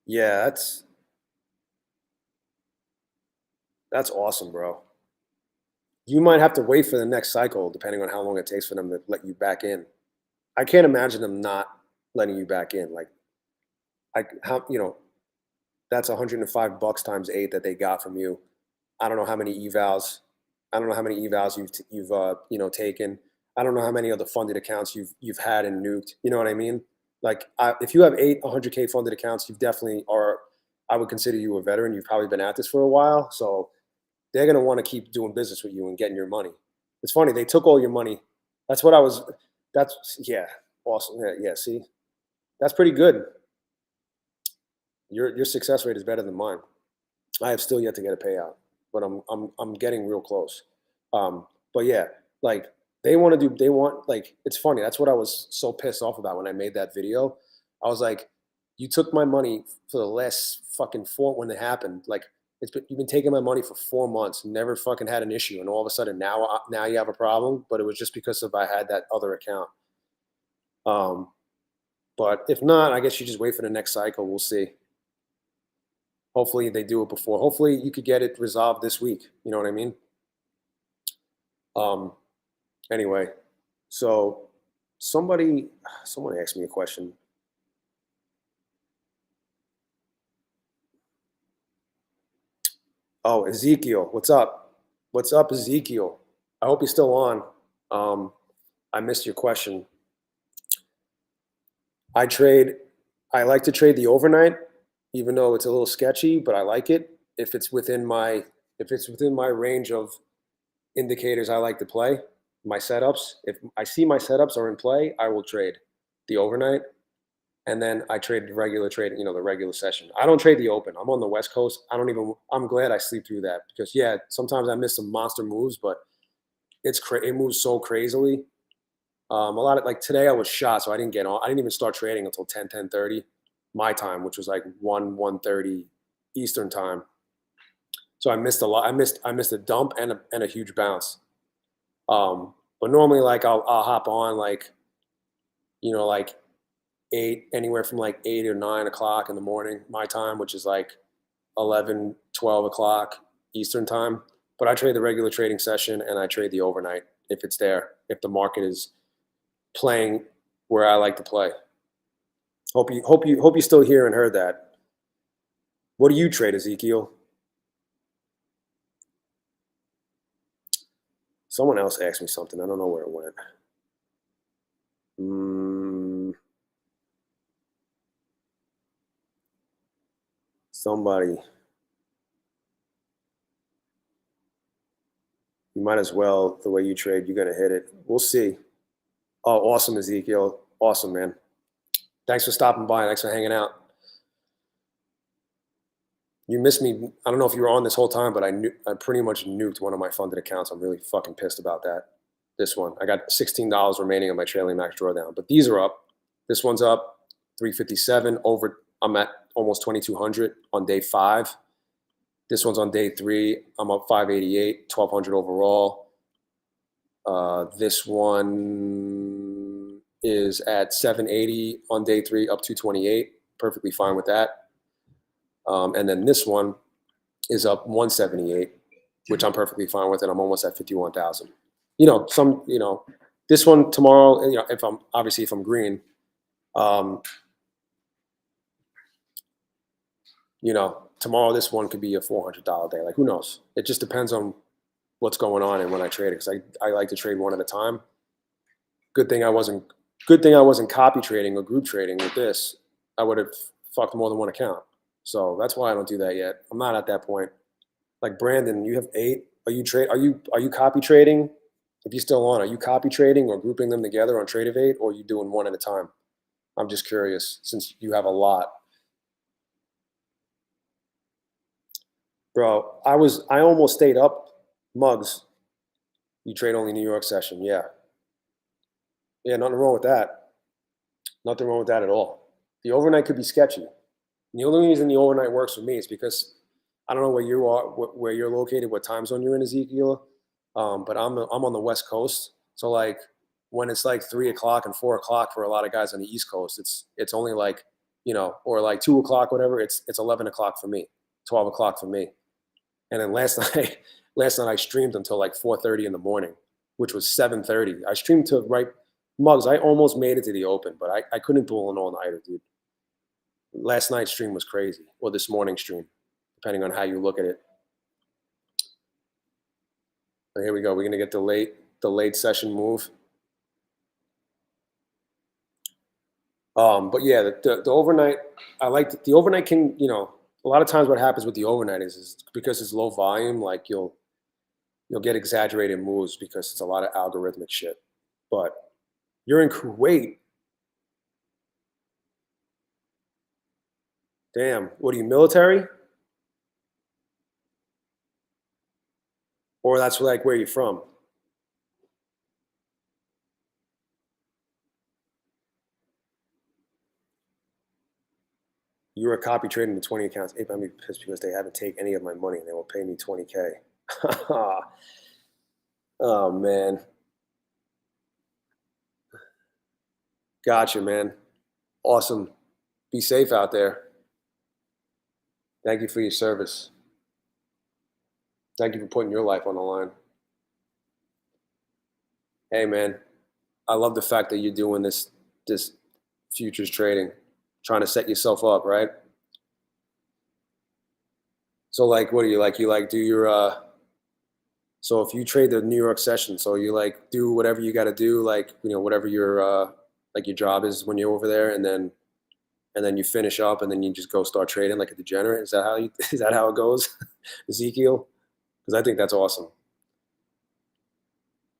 Speaker 2: Yeah, that's awesome, bro. You might have to wait for the next cycle, depending on how long it takes for them to let you back in. I can't imagine them not letting you back in. Like, that's $105 times 8 that they got from you. I don't know how many evals. I don't know how many evals you've taken. I don't know how many other funded accounts you've had and nuked. You know what I mean? Like, if you have 100K funded accounts, you definitely are. I would consider you a veteran. You've probably been at this for a while, so they're gonna want to keep doing business with you and getting your money. It's funny, they took all your money. That's what I was. Yeah, awesome. Yeah. See, that's pretty good. Your success rate is better than mine. I have still yet to get a payout, but I'm getting real close. But yeah, like, it's funny. That's what I was so pissed off about when I made that video. I was like, you took my money for the last fucking when it happened. Like, you've been taking my money for 4 months, never fucking had an issue, and all of a sudden now you have a problem. But it was just because I had that other account. But if not, I guess you just wait for the next cycle. We'll see. Hopefully they do it before. Hopefully you could get it resolved this week. You know what I mean? Anyway, so someone asked me a question. Oh, Ezekiel, what's up? What's up, Ezekiel? I hope you're still on. I missed your question. I like to trade the overnight, even though it's a little sketchy, but I like it. If it's within my range of indicators I like to play, my setups. If I see my setups are in play, I will trade the overnight. And then I trade the regular trade, the regular session. I don't trade the open. I'm on the West Coast. I'm glad I sleep through that, because yeah, sometimes I miss some monster moves, but it moves so crazily. A lot of, like, today I was shot, so I didn't get on. I didn't even start trading until 10:30 my time, which was like 1:30 Eastern time. So I missed a lot. I missed a dump and a huge bounce. But normally, like, I'll hop on, like, like anywhere from like 8 or 9 o'clock in the morning my time, which is like 11, 12 o'clock Eastern time. But I trade the regular trading session and I trade the overnight if it's there, if the market is playing where I like to play. Hope you still here and heard that. What do you trade, Ezekiel? Someone else asked me something. I don't know where it went. Somebody. You might as well. The way you trade, you're gonna hit it. We'll see. Oh, awesome, Ezekiel. Awesome, man. Thanks for stopping by. Thanks for hanging out. You missed me. I don't know if you were on this whole time, but I pretty much nuked one of my funded accounts. I'm really fucking pissed about that. This one. I got $16 remaining on my trailing max drawdown. But these are up. This one's up 357 over. I'm at almost 2,200 on day 5. This one's on day 3. I'm up 588, 1,200 overall. This one is at 780 on day 3, up 228. Perfectly fine with that. And then this one is up 178, which I'm perfectly fine with, and I'm almost at 51,000. This one tomorrow, if I'm green, tomorrow this one could be a $400 day. Like, who knows? It just depends on what's going on and when I trade it, because I like to trade one at a time. Good thing I wasn't copy trading or group trading with this. I would have fucked more than one account. So that's why I don't do that yet. I'm not at that point. Like Brandon, you have 8. Are you copy trading? If you're still on, are you copy trading or grouping them together on Trade of 8, or are you doing one at a time? I'm just curious since you have a lot. Bro, I almost stayed up. Mugs. You trade only New York session, yeah. Yeah, nothing wrong with that. Nothing wrong with that at all. The overnight could be sketchy. And the only reason the overnight works for me is because I don't know where you are, where you're located, what time zone you're in, Ezekiel. But I'm on the West Coast, so like when it's like 3 o'clock and 4 o'clock for a lot of guys on the East Coast, it's only like or like 2 o'clock, whatever. It's 11 o'clock for me, 12 o'clock for me. And then last night I streamed until like 4:30 in the morning, which was 7:30. I streamed to Mugs. I almost made it to the open, but I couldn't pull an all-nighter, dude. Last night's stream was crazy, or this morning's stream, depending on how you look at it. And here we go. We're gonna get the late session move. But yeah, the overnight. I like the overnight. A lot of times what happens with the overnight is because it's low volume. Like you'll get exaggerated moves because it's a lot of algorithmic shit. But you're in Kuwait. Damn, what are you, military? Or that's like where you're from? You were copy trading the 20 accounts. I'm pissed because they haven't taken any of my money and they will pay me 20K. Oh, man. Gotcha, man. Awesome. Be safe out there. Thank you for your service. Thank you for putting your life on the line. Hey, man. I love the fact that you're doing this futures trading, trying to set yourself up, right? So like, what do you like? You like do your so if you trade the New York session, so you like do whatever you got to do, like whatever your like your job is when you're over there, and then you finish up, and then you just go start trading like a degenerate. Is that how it goes, Ezekiel? Because I think that's awesome.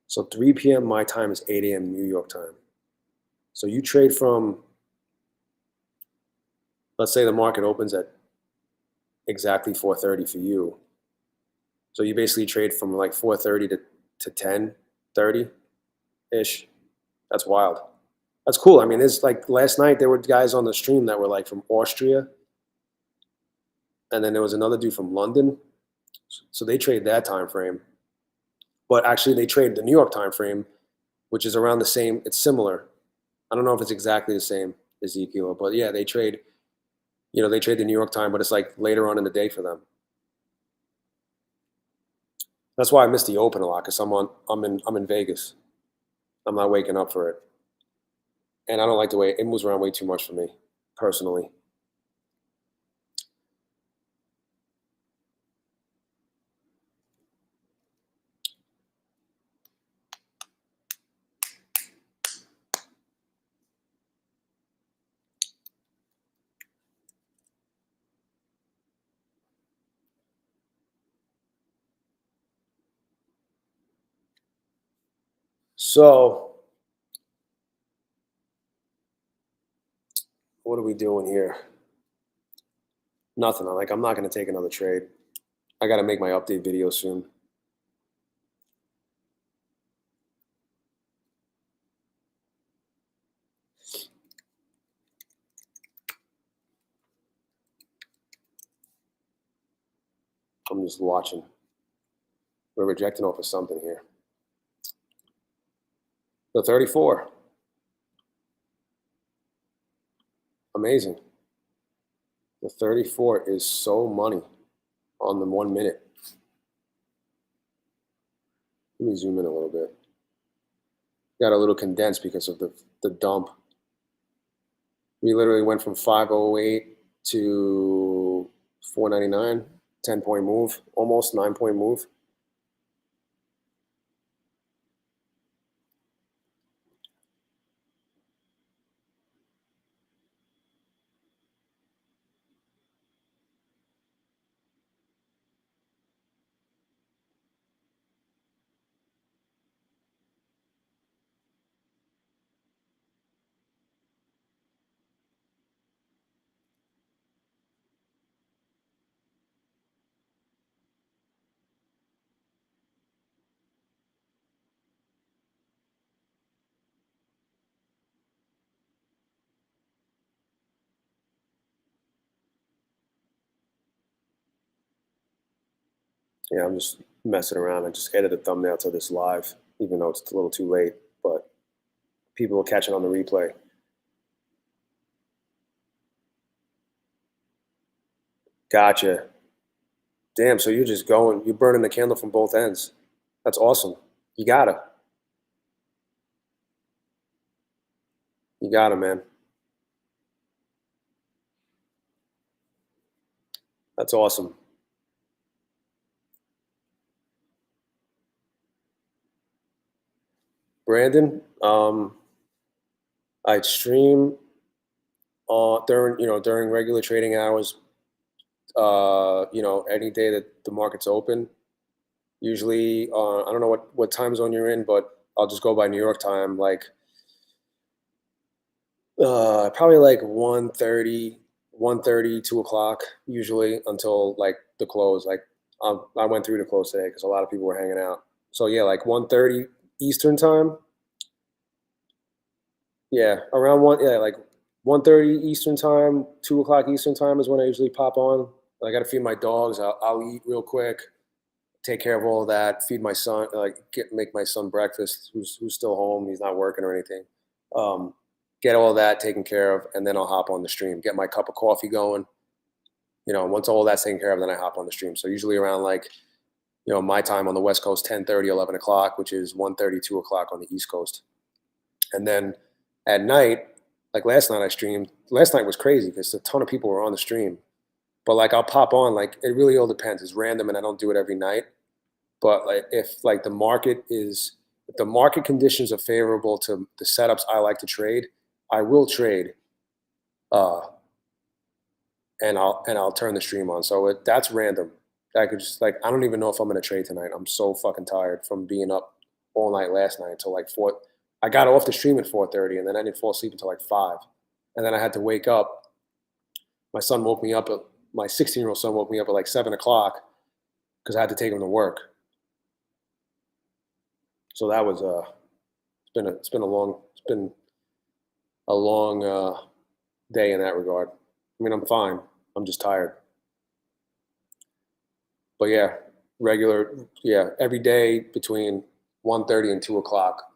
Speaker 2: So 3 p.m. my time is 8 a.m. New York time. So you trade from, let's say the market opens at exactly 4:30 for you. So you basically trade from like 4:30 to 10:30 ish. That's wild. That's cool. I mean, it's like last night there were guys on the stream that were like from Austria, and then there was another dude from London. So they trade that time frame. But actually they trade the New York time frame, which is around the same. It's similar. I don't know if it's exactly the same, Ezekiel, but yeah, they trade the New York time, but it's like later on in the day for them. That's why I miss the open a lot, because I'm in Vegas. I'm not waking up for it. And I don't like the way it moves around way too much for me, personally. So what are we doing here? Nothing. I'm not going to take another trade. I got to make my update video soon. I'm just watching. We're rejecting off of something here. The 34. Amazing. The 34 is so money on the 1 minute. Let me zoom in a little bit. Got a little condensed because of the dump. We literally went from 508 to 499, 10-point move, almost 9-point move. Yeah, I'm just messing around. I just added a thumbnail to this live, even though it's a little too late, but people will catch it on the replay. Gotcha. Damn, so you're burning the candle from both ends. That's awesome. You gotta. You gotta, man. That's awesome. Brandon, I stream during regular trading hours. Any day that the market's open. Usually, I don't know what time zone you're in, but I'll just go by New York time. Probably like 1:30, 1:30, 2 o'clock usually until like the close. I went through the close today because a lot of people were hanging out. So yeah, like 1:30 Eastern time. Yeah, around one. Yeah, like 1:30 Eastern time, 2 o'clock Eastern time is when I usually pop on. I got to feed my dogs. I'll eat real quick, take care of all of that, feed my son, make my son breakfast, who's still home. He's not working or anything. Get all that taken care of, and then I'll hop on the stream, get my cup of coffee going. Once all that's taken care of, then I hop on the stream. So usually around my time on the West Coast, 10:30, 11 o'clock, which is 1:30, 2 o'clock on the East Coast. And then at night, like last night I streamed. Last night was crazy because a ton of people were on the stream. But I'll pop on, it really all depends. It's random and I don't do it every night. But if the market conditions are favorable to the setups I like to trade, I will trade, uh, and I'll turn the stream on. So that's random. I could just I don't even know if I'm gonna trade tonight. I'm so fucking tired from being up all night last night until like 4. I got off the stream at 4:30, and then I didn't fall asleep until like 5, and then I had to wake up. My son woke me up. My 16-year-old son woke me up at like 7 o'clock because I had to take him to work. So that was it's been a long day in that regard. I mean, I'm fine. I'm just tired. But yeah, every day between 1:30 and 2 o'clock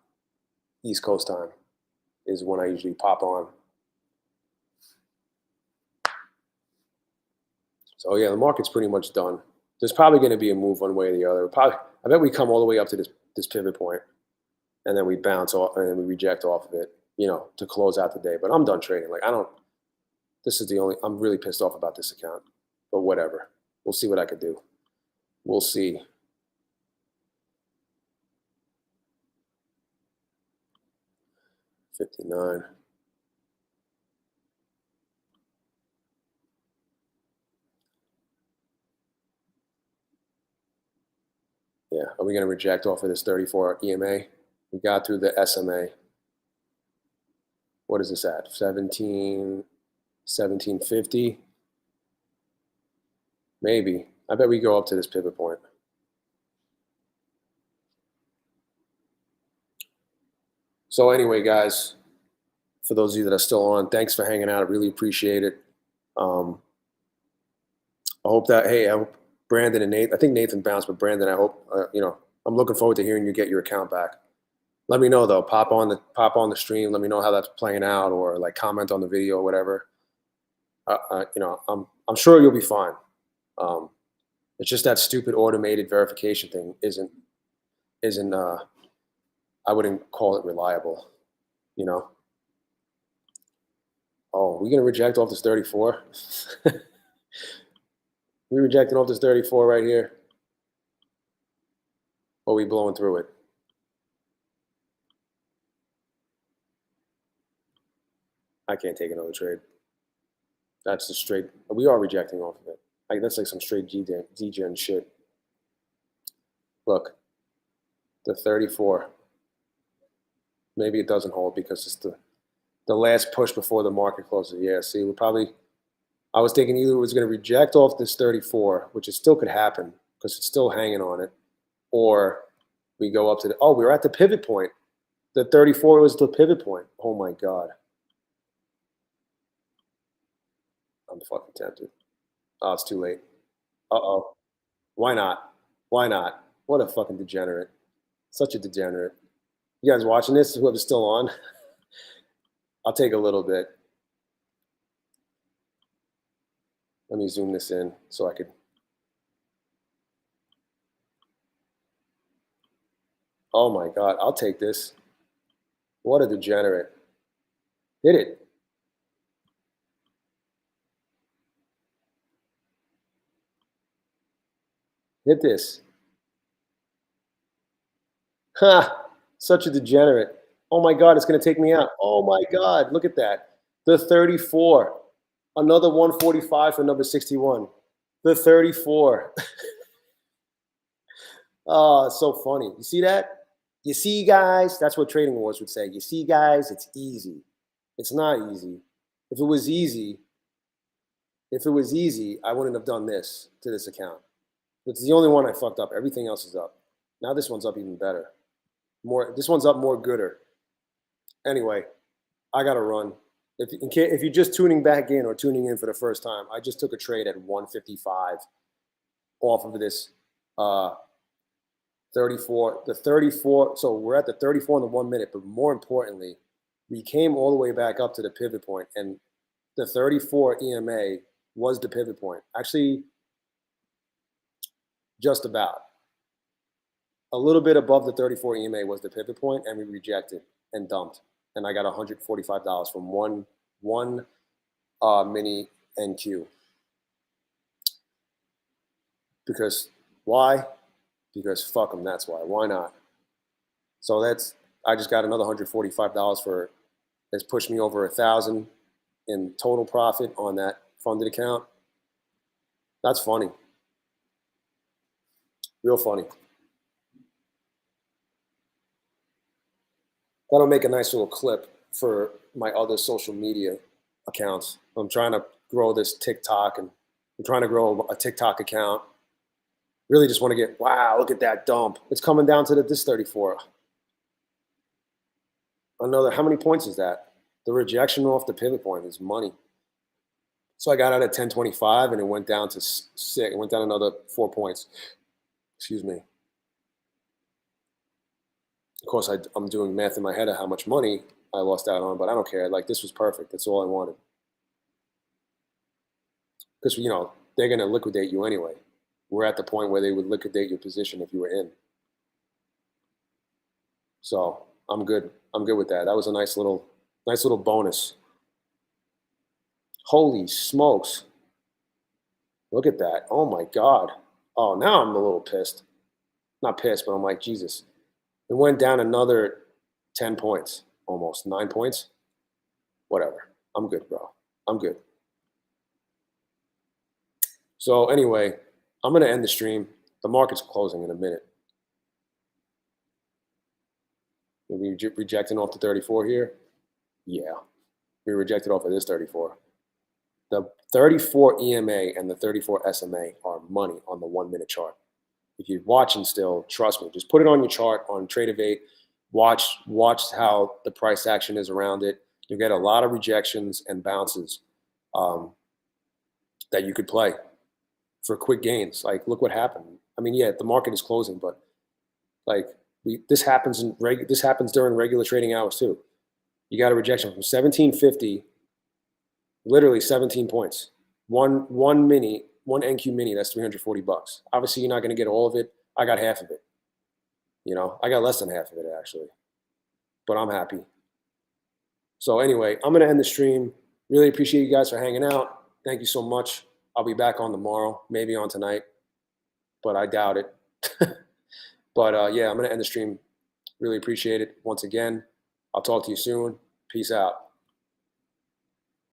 Speaker 2: East Coast time is when I usually pop on. So yeah, the market's pretty much done. There's probably going to be a move one way or the other. I bet we come all the way up to this pivot point, and then we bounce off, and then we reject off of it, to close out the day. But I'm done trading. I'm really pissed off about this account, but whatever. We'll see what I could do. We'll see. $59. Yeah, are we going to reject off of this 34 EMA? We got through the SMA. What is this at? 1750? Maybe. I bet we go up to this pivot point. So anyway, guys, for those of you that are still on, thanks for hanging out. I really appreciate it. I hope that, hey, I hope Brandon and Nathan, I think Nathan bounced, but Brandon, I hope, I'm looking forward to hearing you get your account back. Let me know though, pop on the stream. Let me know how that's playing out, or like comment on the video or whatever. I'm sure you'll be fine. It's just that stupid automated verification thing isn't I wouldn't call it reliable, you know? Oh, we gonna reject off this 34? We rejecting off this 34 right here? Or we blowing through it? I can't take another trade. That's the straight, we are rejecting off of it. Like, that's like some straight G-gen shit. Look, the 34. Maybe it doesn't hold because it's the last push before the market closes. Yeah, see, I was thinking either it was going to reject off this 34, which it still could happen because it's still hanging on it, or we go up to we were at the pivot point. The 34 was the pivot point. Oh my God. I'm fucking tempted. Oh, it's too late. Uh-oh. Why not? Why not? What a fucking degenerate. Such a degenerate. You guys watching this? Whoever's still on? I'll take a little bit. Let me zoom this in so I could. Oh my God, I'll take this. What a degenerate. Hit it. Hit this. Ha! Such a degenerate. Oh my God, it's going to take me out. Oh my God, look at that. The 34. Another 145 for number 61. The 34. Oh, it's so funny. You see that? You see, guys? That's what Trading Wars would say. You see, guys? It's easy. It's not easy. If it was easy, I wouldn't have done this to this account. It's the only one I fucked up. Everything else is up. Now this one's up even better. This one's up more gooder. Anyway, I got to run. If you're just tuning back in or tuning in for the first time, I just took a trade at 155 off of this 34. The 34. So we're at the 34 in the 1 minute, but more importantly, we came all the way back up to the pivot point, and the 34 EMA was the pivot point. Actually, just about. A little bit above the 34 EMA was the pivot point, and we rejected and dumped. And I got $145 from one mini NQ. Because why? Because fuck them. That's why. Why not? So I just got another $145 for. It's pushed me over 1,000 in total profit on that funded account. That's funny. Real funny. That'll make a nice little clip for my other social media accounts. I'm trying to grow this TikTok, and I'm trying to grow a TikTok account. Really just want to get, wow, look at that dump. It's coming down to this 34. How many points is that? The rejection off the pivot point is money. So I got out at 1025 and it went down to 6. It went down another 4 points. Excuse me. Of course, I'm doing math in my head of how much money I lost out on, but I don't care. Like, this was perfect. That's all I wanted. Because, they're going to liquidate you anyway. We're at the point where they would liquidate your position if you were in. So I'm good. I'm good with that. That was a nice little bonus. Holy smokes. Look at that. Oh my God. Oh, now I'm a little pissed. Not pissed, but I'm like, Jesus. It went down another 10 points, almost 9 points. Whatever. I'm good, bro. I'm good. So anyway, I'm going to end the stream. The market's closing in a minute. We rejecting off the 34 here. Yeah, we rejected off of this 34. The 34 EMA and the 34 SMA are money on the 1 minute chart. If you're watching still, trust me, just put it on your chart on Tradeovate. Watch how the price action is around it. You'll get a lot of rejections and bounces that you could play for quick gains. Like, look what happened. I mean, yeah, the market is closing, but like this happens during regular trading hours too. You got a rejection from 1750, literally 17 points. One NQ mini, that's $340. Obviously, you're not going to get all of it. I got half of it. You know, I got less than half of it actually, but I'm happy. So anyway, I'm going to end the stream. Really appreciate you guys for hanging out. Thank you so much. I'll be back on tomorrow, maybe on tonight, but I doubt it. But yeah, I'm going to end the stream. Really appreciate it. Once again, I'll talk to you soon. Peace out.